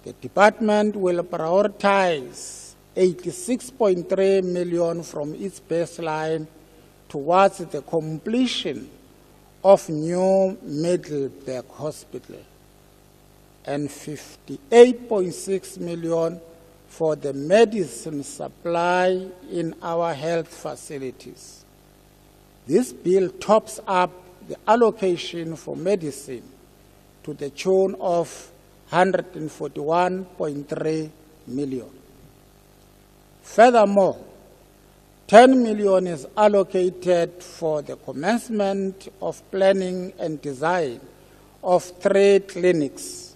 The department will prioritize 86.3 million from its baseline towards the completion of new Middleburg Hospital and 58.6 million for the medicine supply in our health facilities. This bill tops up the allocation for medicine to the tune of 141.3 million. Furthermore, 10 million is allocated for the commencement of planning and design of 3 clinics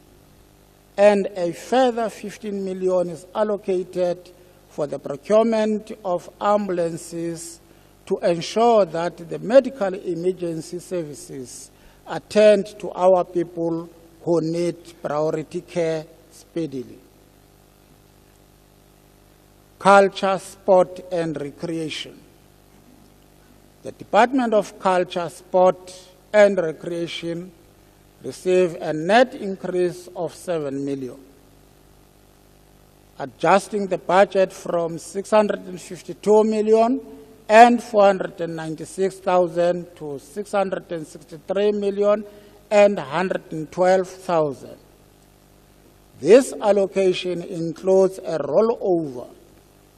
and a further 15 million is allocated for the procurement of ambulances to ensure that the medical emergency services attend to our people who need priority care speedily. Culture, sport and recreation. The Department of Culture, Sport and Recreation received a net increase of 7 million. Adjusting the budget from 652 million and 496,000 to 663 million and 112,000. This allocation includes a rollover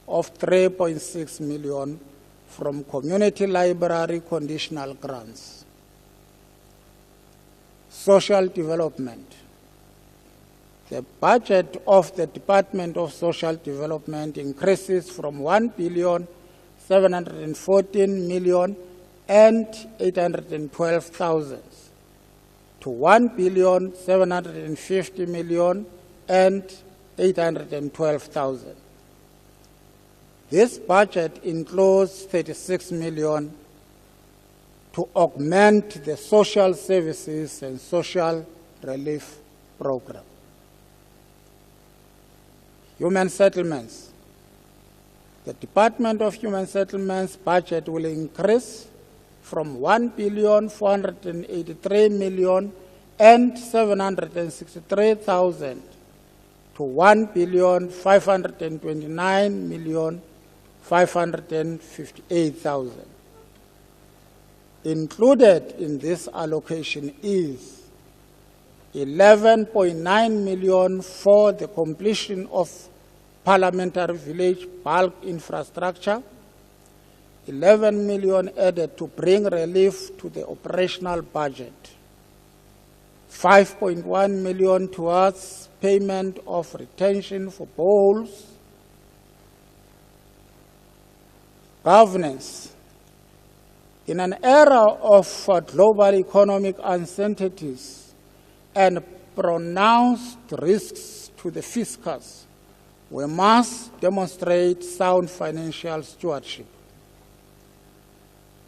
of 3.6 million from community library conditional grants. Social development. The budget of the Department of Social Development increases from 1,714 million and 812,000 to 1,750 million and 812,000. This budget includes 36 million to augment the social services and social relief program. Human settlements. The Department of Human Settlements budget will increase from 1,483 million and 763,000 to 1,529 million 558,000. Included in this allocation is 11.9 million for the completion of Parliamentary Village bulk infrastructure, 11 million added to bring relief to the operational budget, 5.1 million towards payment of retention for bowls. Governance. In an era of global economic uncertainties and pronounced risks to the fiscus, we must demonstrate sound financial stewardship.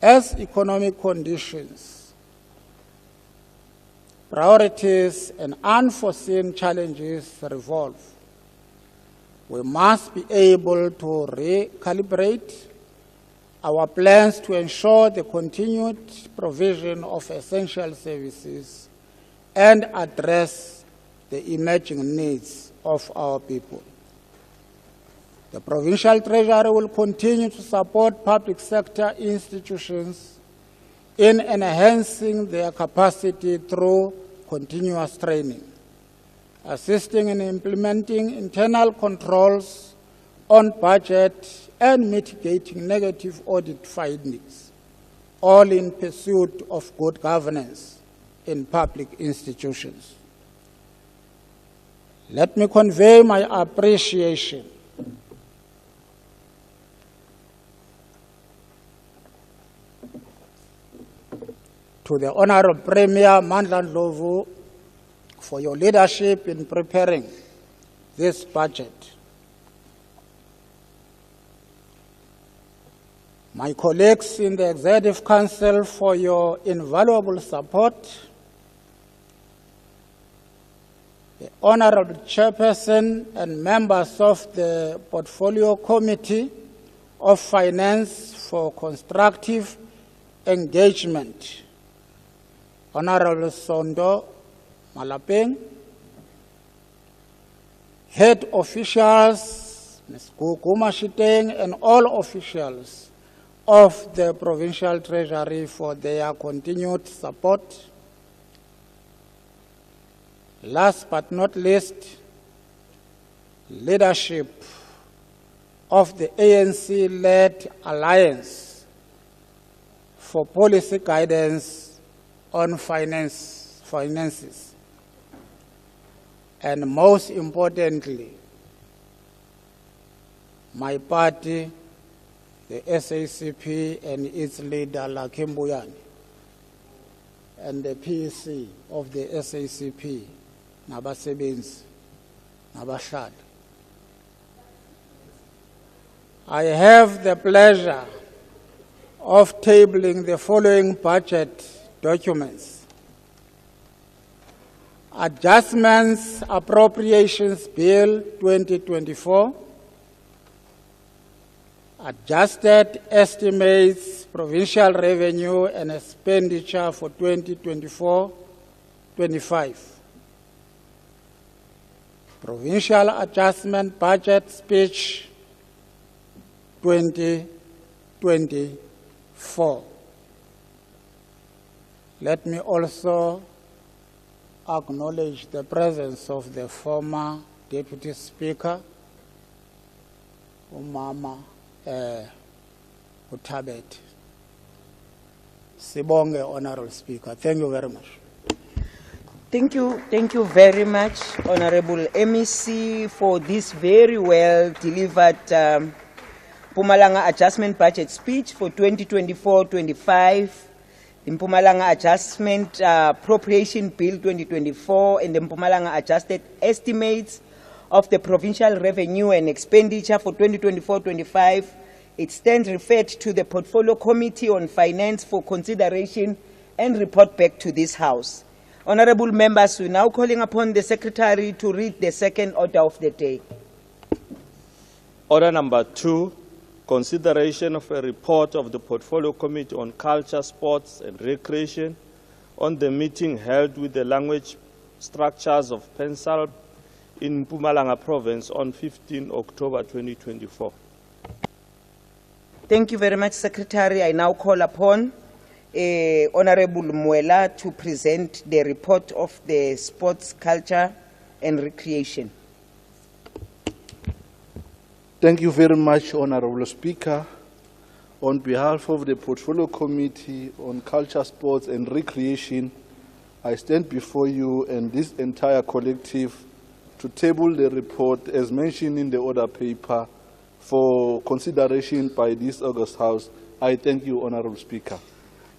As economic conditions, priorities, and unforeseen challenges revolve, we must be able to recalibrate our plans to ensure the continued provision of essential services and address the emerging needs of our people. The Provincial Treasury will continue to support public sector institutions in enhancing their capacity through continuous training, assisting in implementing internal controls on budget and mitigating negative audit findings, all in pursuit of good governance in public institutions. Let me convey my appreciation to the Honorable Premier Mandla Ndlovu for your leadership in preparing this budget. My colleagues in the Executive Council for your invaluable support, the Honorable Chairperson and members of the Portfolio Committee of Finance for constructive engagement, Honorable Sondo Malapeng, head officials, Ms. Guguma Shiteng, and all officials of the Provincial Treasury for their continued support. Last but not least, leadership of the ANC-led Alliance for Policy Guidance on Finances. And most importantly, my party, the SACP and its leader, Lucky Mbuyane, and the PEC of the SACP, Nabasebenzi, nabahlali. I have the pleasure of tabling the following budget documents. Adjustments Appropriations Bill 2024, Adjusted Estimates Provincial Revenue and Expenditure for 2024-25, Provincial Adjustment Budget Speech 2024. Let me also acknowledge the presence of the former Deputy Speaker, Umama Utabet. Sibonge, Honorable Speaker. Thank you very much. Thank you very much, Honorable MEC, for this very well delivered Mpumalanga Adjustment Budget Speech for 2024-25, the Mpumalanga Adjustment Appropriation Bill 2024, and the Mpumalanga Adjusted Estimates of the Provincial Revenue and Expenditure for 2024-25. It stands referred to the Portfolio Committee on Finance for consideration and report back to this House. Honorable members, we are now calling upon the Secretary to read the second order of the day. Order number 2, consideration of a report of the Portfolio Committee on Culture, Sports and Recreation on the meeting held with the language structures of Pensal in Mpumalanga Province on 15 October 2024. Thank you very much, Secretary. I now call upon Honorable Muela to present the report of the Sports, Culture and Recreation. Thank you very much, Honorable Speaker. On behalf of the Portfolio Committee on Culture, Sports and Recreation, I stand before you and this entire collective to table the report as mentioned in the order paper for consideration by this August House. I thank you, Honorable Speaker.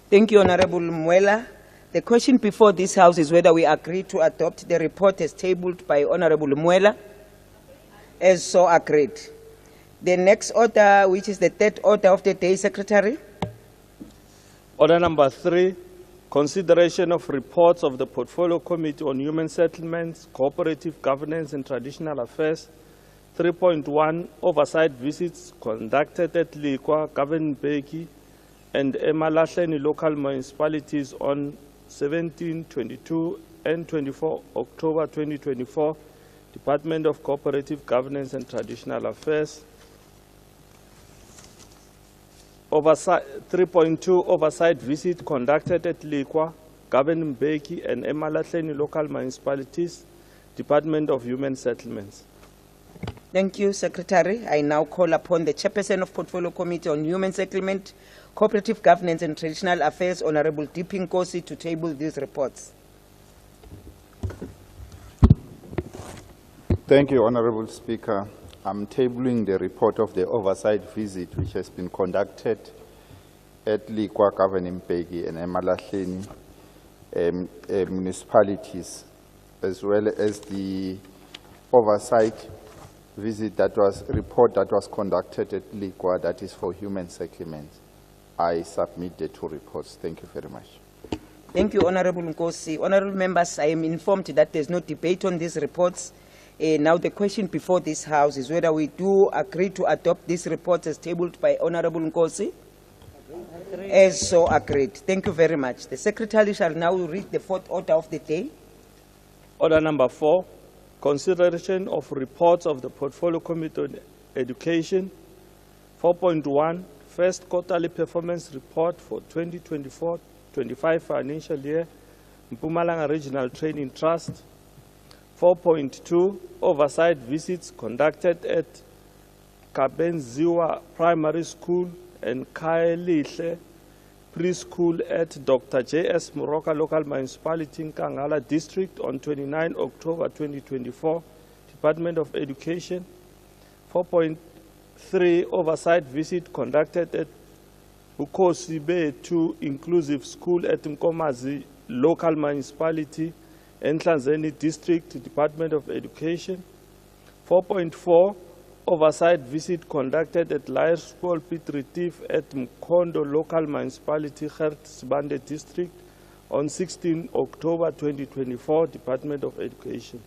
Thank you, Honorable Muela. The question before this House is whether we agree to adopt the report as tabled by Honorable Muela. As so agreed. The next order, which is the third order of the day, Secretary. Order number 3, consideration of reports of the Portfolio Committee on Human Settlements, Cooperative Governance and Traditional Affairs. 3.1, oversight visits conducted at Likwa, Governbeki, and Emalahleni local municipalities on 17, 22, and 24 October 2024, Department of Cooperative Governance and Traditional Affairs. 3.2, oversight visit conducted at Likwa, Governbeki, and Emalahleni local municipalities, Department of Human Settlements. Thank you, Secretary. I now call upon the Chairperson of Portfolio Committee on Human Settlement, Cooperative Governance and Traditional Affairs, Honorable Dipin Kosi, to table these reports. Thank you, Honorable Speaker. I'm tabling the report of the oversight visit which has been conducted at Likwa, Governbeki, and Emalahleni municipalities, as well as the oversight visit report that was conducted at Likwa, that is for human settlements. I submit the 2 reports. Thank you very much. Thank you, Honorable Nkosi. Honorable members, I am informed that there's no debate on these reports. Now the question before this House is whether we do agree to adopt these reports as tabled by Honorable Nkosi. As so agreed. Thank you very much. The Secretary shall now read the 4th order of the day. Order number 4, consideration of reports of the Portfolio Committee on Education. 4.1, first quarterly performance report for 2024-25 financial year, Mpumalanga Regional Training Trust. 4.2, oversight visits conducted at Kabenziwa Primary School and Kaelihle Preschool at Dr. J.S. Moroka Local Municipality in Kangala District on 29 October 2024, Department of Education. 4.3, oversight visit conducted at Ukosibe 2 Inclusive School at Nkomazi Local Municipality, Enhlanzeni District, Department of Education. 4.4, oversight visit conducted at Laerskool Piet Retief at Mkhondo Local Municipality, Sibande District on 16 October 2024, Department of Education.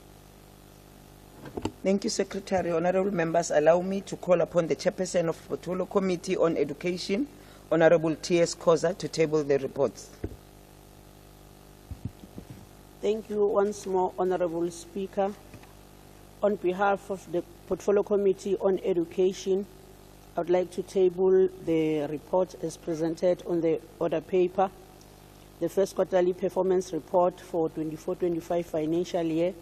Thank you, Secretary. Honorable members, allow me to call upon the Chairperson of the Portfolio Committee on Education, Honorable T.S. Koza, to table the reports. Thank you once more, Honorable Speaker. On behalf of the Portfolio Committee on Education, I would like to table the report as presented on the order paper. The first quarterly performance report for 24-25 financial year,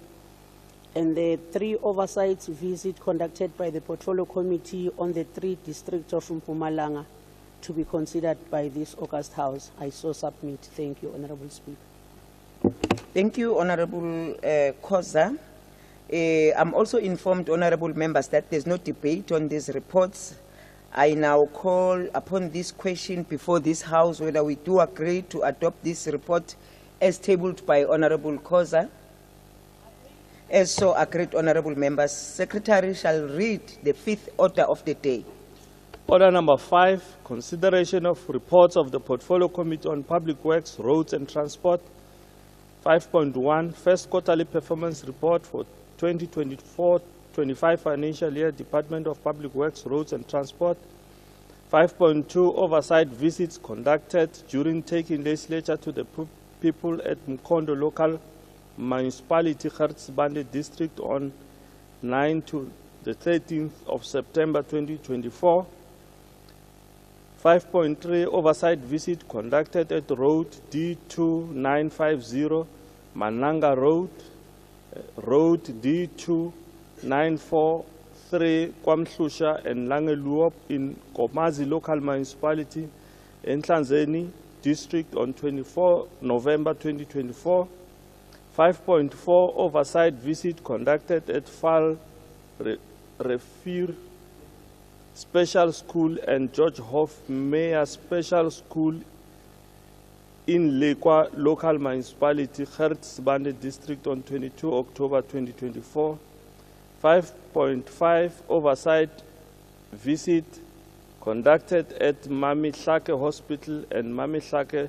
and the 3 oversight visits conducted by the Portfolio Committee on the 3 districts of Mpumalanga to be considered by this August House. I so submit. Thank you, Honorable Speaker. Thank you, Honorable Koza. I'm also informed, Honorable members, that there's no debate on these reports. I now call upon this question before this House whether we do agree to adopt this report as tabled by Honorable Koza. As so agreed, Honorable members, Secretary shall read the 5th order of the day. Order number 5, consideration of reports of the Portfolio Committee on Public Works, Roads and Transport. 5.1, first quarterly performance report for 2024-25 financial year, Department of Public Works, Roads and Transport. 5.2, oversight visits conducted during taking legislature to the people at Mkhondo Local Municipality, Sibande District on 9 to the 13th of September 2024. 5.3, oversight visit conducted at Road D2950, Mananga Road, Road D2943, Kwamhlusha and Langeluop in Komazi Local Municipality, Nhlanzeni District on 24 November 2024. 5.4, oversight visit conducted at Fal Refir Special School and George Hoff Mayor Special School in Lekwa Local Municipality, Sibande District on 22 October 2024. 5.5, oversight visit conducted at Mamihlake Hospital and Mamihlake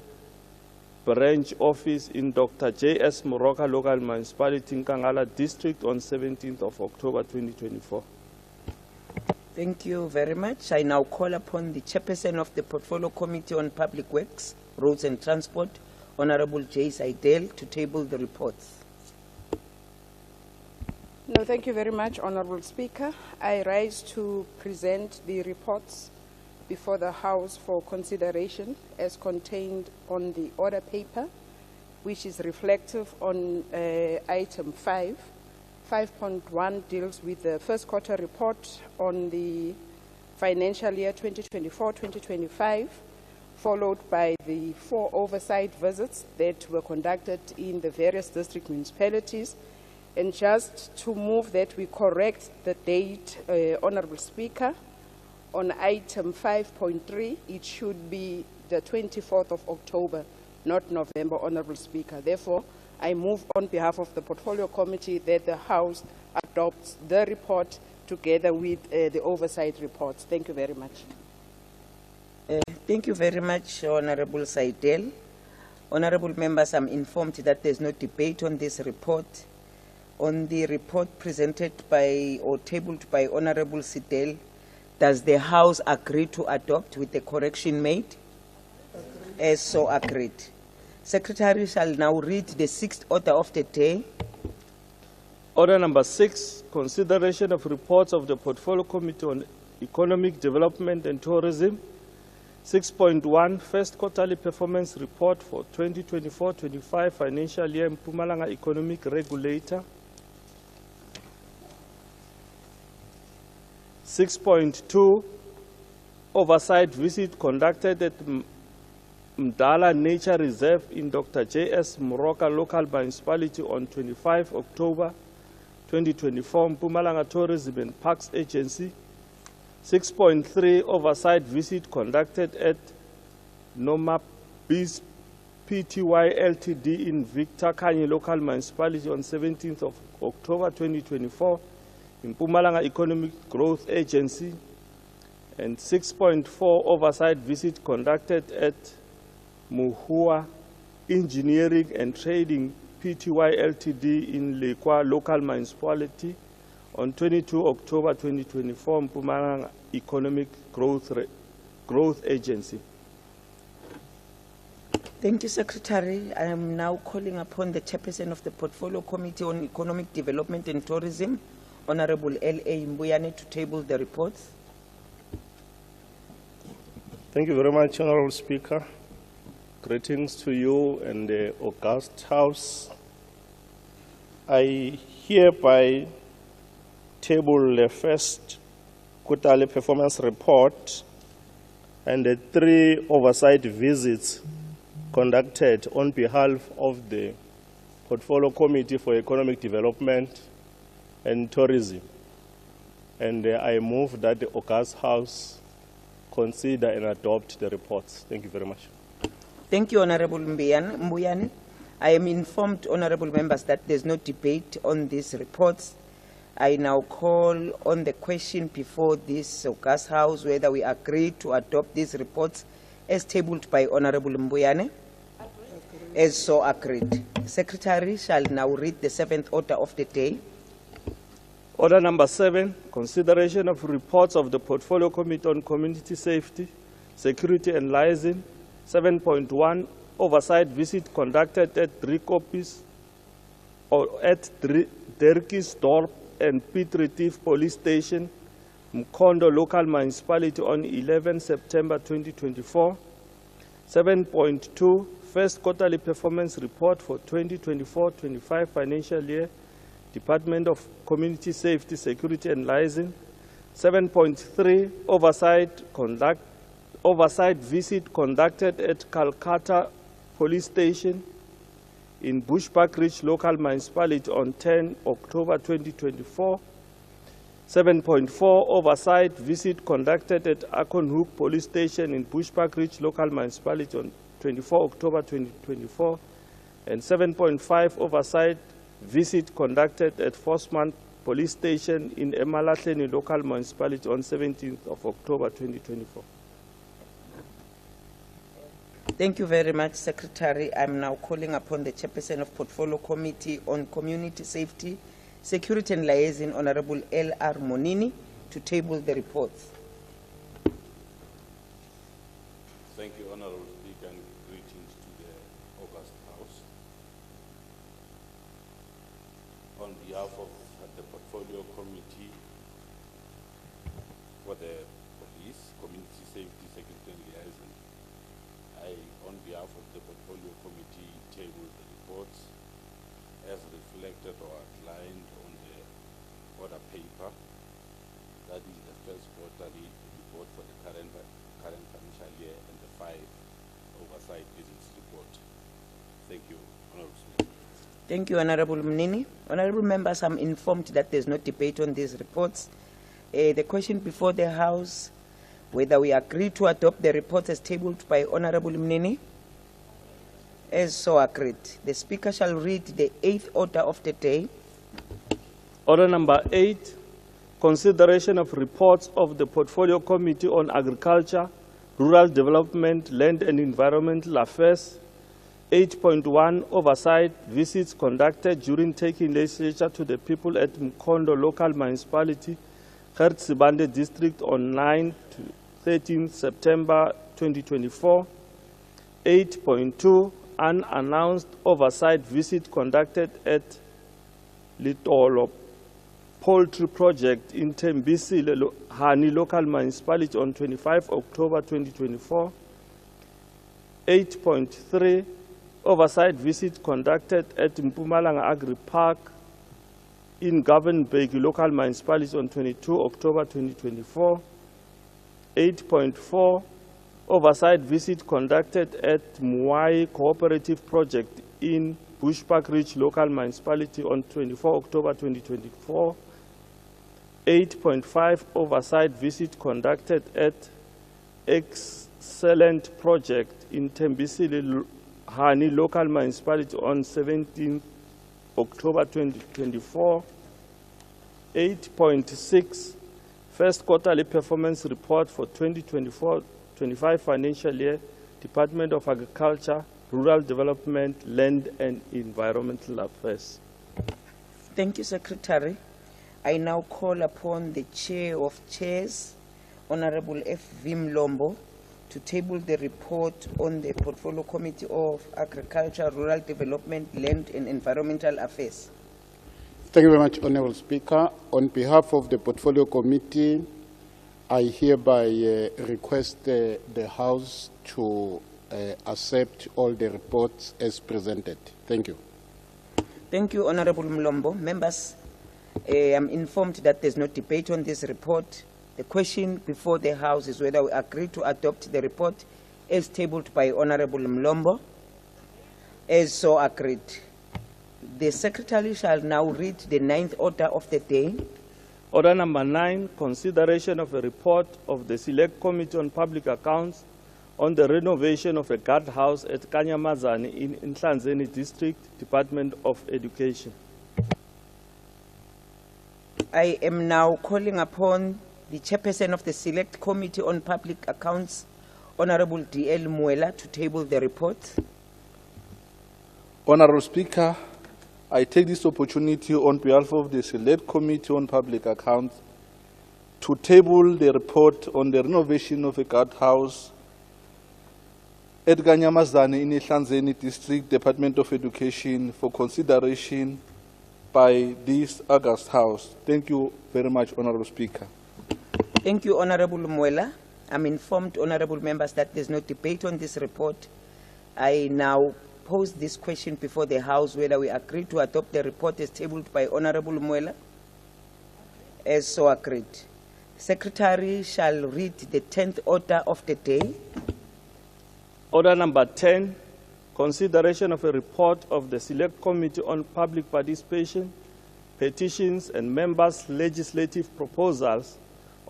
Branch Office in Dr. J.S. Moroka Local Municipality in Nkangala District on 17th of October 2024. Thank you very much. I now call upon the Chairperson of the Portfolio Committee on Public Works, Roads and Transport, Honorable J. Saidel, to table the reports. No, thank you very much, Honorable Speaker. I rise to present the reports before the House for consideration as contained on the order paper, which is reflective on item 5. 5.1 deals with the first quarter report on the financial year 2024-2025, followed by the 4 oversight visits that were conducted in the various district municipalities. And just to move that we correct the date, Honorable Speaker, on item 5.3, it should be the 24th of October, not November, Honorable Speaker. Therefore, I move on behalf of the Portfolio Committee that the House adopts the report together with the oversight reports. Thank you very much. Thank you very much, Honorable Saidel. Honorable members, I'm informed that there's no debate on this report. On the report presented by or tabled by Honorable Saidel, does the House agree to adopt with the correction made? As so agreed. Secretary shall now read the 6th order of the day. Order number 6, consideration of reports of the Portfolio Committee on Economic Development and Tourism. 6.1, first quarterly performance report for 2024-25 financial year Mpumalanga Economic Regulator. 6.2, oversight visit conducted at Mdala Nature Reserve in Dr. J.S. Moroka Local Municipality on 25 October 2024, Mpumalanga Tourism and Parks Agency. 6.3, oversight visit conducted at Noma Biz Pty Ltd in Victor Kanye Local Municipality on 17th of October 2024. Mpumalanga Economic Growth Agency, and 6.4 oversight visit conducted at Muhua Engineering and Trading Pty Ltd in Lekwa Local Municipality on 22 October 2024, Mpumalanga Economic Growth Agency. Thank you, Secretary. I am now calling upon the Chairperson of the Portfolio Committee on Economic Development and Tourism, Honorable L.A. Mbuyane, to table the reports. Thank you very much, Honorable Speaker. Greetings to you and the august House. I hereby table the first quarterly performance report and the 3 oversight visits conducted on behalf of the Portfolio Committee for Economic Development and Tourism. And I move that the august House consider and adopt the reports. Thank you very much. Thank you, Honorable Mbuyane. I am informed, honorable members, that there's no debate on these reports. I now call on the question before this august House whether we agree to adopt these reports as tabled by Honorable Mbuyane. As so agreed. Secretary shall now read the 7th order of the day. Order number 7, consideration of reports of the Portfolio Committee on Community Safety, Security and Liaison. 7.1, oversight visit conducted at Driekopies or at Derkisdorp and Piet Retief Police Station, Mkondo Local Municipality on 11 September 2024. 7.2, first quarterly performance report for 2024-25 financial year, Department of Community Safety, Security and Liaison. 7.3, oversight visit conducted at Calcutta Police Station in Bushbuck Ridge Local Municipality on 10 October 2024. 7.4, oversight visit conducted at Akonhoek Police Station in Bushbuck Ridge Local Municipality on 24 October 2024. And 7.5, oversight visit conducted at Forsman Police Station in Emalahleni Local Municipality on 17th of October 2024. Thank you very much, Secretary. I'm now calling upon the Chairperson of Portfolio Committee on Community Safety, Security and Liaison, Honorable L.R. Monini, to table the reports. Thank you, Honorable Speaker, and greetings to the august House. On behalf of the Portfolio Committee for the Police, Community Safety, Security and Liaison, I, on behalf of the Portfolio Committee, table the reports as reflected or outlined on the order paper. That is the first quarterly report for the current financial year and the 5 oversight visits report. Thank you, Honorable Speaker. Thank you, Honorable Mnini. Honorable members, I'm informed that there's no debate on these reports. The question before the House, whether we agree to adopt the reports as tabled by Honorable Mnini. As so agreed. The Speaker shall read the 8th order of the day. Order number 8, consideration of reports of the Portfolio Committee on Agriculture, Rural Development, Land and Environmental Affairs. 8.1, oversight visits conducted during taking legislature to the people at Mkondo Local Municipality, Hertsibande District on 9 to 13 September 2024. 8.2, unannounced oversight visit conducted at Litolo Poultry Project in Tembisi Hani Local Municipality on 25 October 2024. 8.3, oversight visit conducted at Mpumalanga Agri Park in Govenberg Local Municipality on 22 October 2024. 8.4, oversight visit conducted at Muai Cooperative Project in Bushbuck Ridge Local Municipality on 24 October 2024. 8.5, oversight visit conducted at Excellent Project in Tembisi Hani Local Municipality on 17 October 2024. 8.6, first quarterly performance report for 2024-25 financial year, Department of Agriculture, Rural Development, Land and Environmental Affairs. Thank you, Secretary. I now call upon the Chair of Chairs, Honorable F.V. Mlombo, to table the report on the Portfolio Committee of Agriculture, Rural Development, Land and Environmental Affairs. Thank you very much, Honorable Speaker. On behalf of the Portfolio Committee, I hereby request the House to accept all the reports as presented. Thank you. Thank you, Honorable Mlombo. Members, I'm informed that there's no debate on this report. The question before the House is whether we agree to adopt the report as tabled by Honorable Mlombo. As so agreed. The Secretary shall now read the 9th order of the day. Order number 9, consideration of a report of the Select Committee on Public Accounts on the renovation of a guardhouse at Kanyamazane in Nhlanzeni District, Department of Education. I am now calling upon the Chairperson of the Select Committee on Public Accounts, Honorable D.L. Muela, to table the report. Honorable Speaker, I take this opportunity on behalf of the Select Committee on Public Accounts to table the report on the renovation of a guardhouse at Kanyamazane in Nhlanzeni District, Department of Education, for consideration by this August House. Thank you very much, Honorable Speaker. Thank you, Honorable Muela. I'm informed, Honorable Members, that there's no debate on this report. I now pose this question before the House whether we agree to adopt the report as tabled by Honorable Muela. As so agreed. Secretary shall read the 10th order of the day. Order number 10, consideration of a report of the Select Committee on Public Participation, Petitions and Members' Legislative Proposals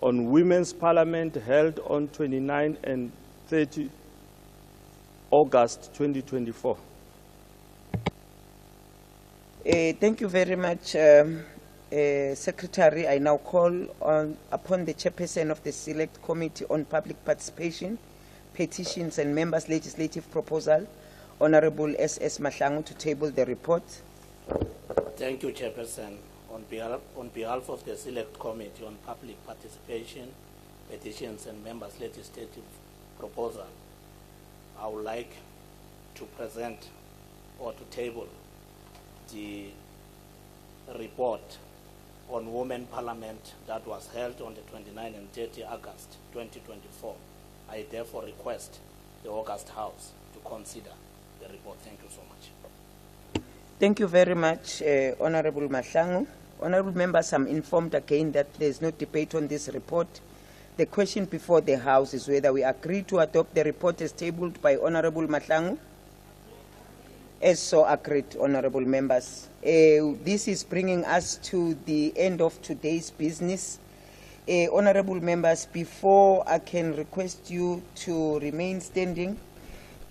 on Women's Parliament held on 29 and 30 August 2024. Thank you very much, Secretary. I now call upon the Chairperson of the Select Committee on Public Participation, Petitions and Members' Legislative Proposal, Honorable S.S. Mahlangu, to table the report. Thank you, Chairperson. On behalf of the Select Committee on Public Participation, Petitions and Members' Legislative Proposal, I would like to present or to table the report on Women Parliament that was held on the 29 and 30 August 2024. I therefore request the August House to consider the report. Thank you so much. Thank you very much, Honorable Mahlangu. Honorable Members, I'm informed again that there is no debate on this report. The question before the House is whether we agree to adopt the report as tabled by Honorable Mahlangu. As so agreed, Honorable Members. This is bringing us to the end of today's business. Honorable Members, before I can request you to remain standing,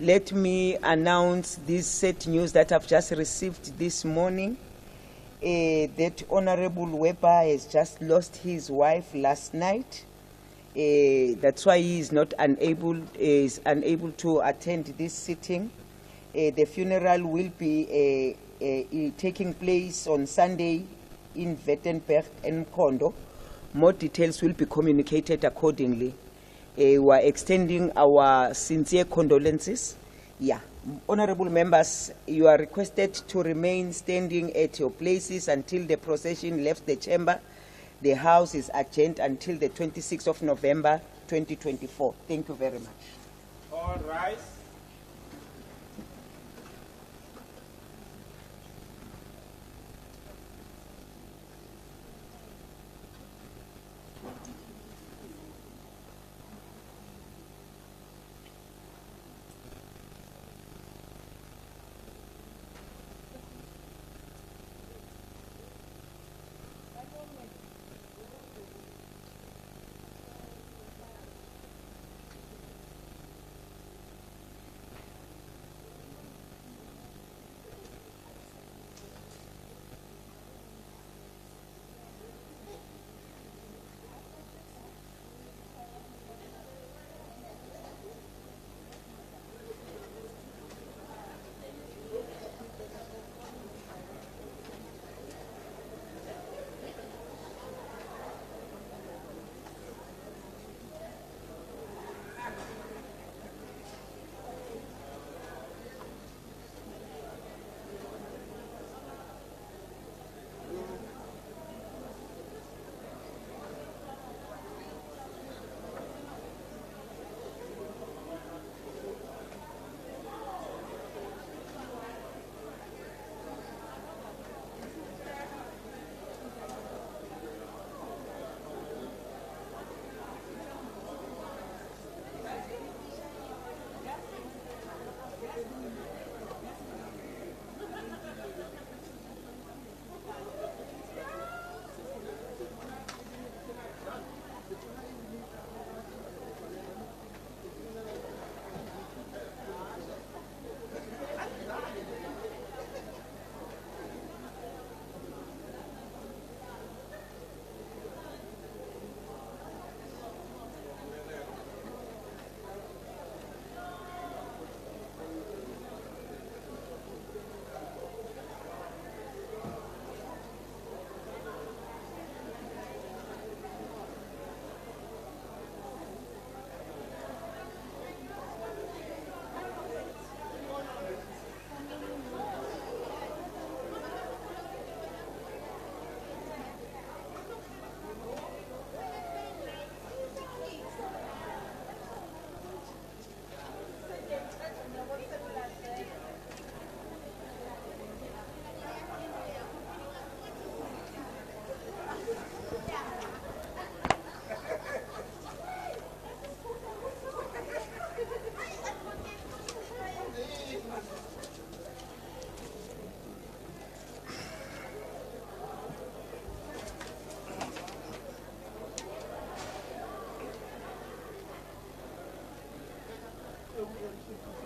let me announce this sad news that I've just received this morning. That Honorable Weber has just lost his wife last night. That's why he is unable to attend this sitting. The funeral will be taking place on Sunday in Wettenberg and Mkondo. More details will be communicated accordingly. We are extending our sincere condolences. Yeah. Honorable Members, you are requested to remain standing at your places until the procession left the chamber. The House is adjourned until the 26th of November, 2024. Thank you very much. All rise. Speaker.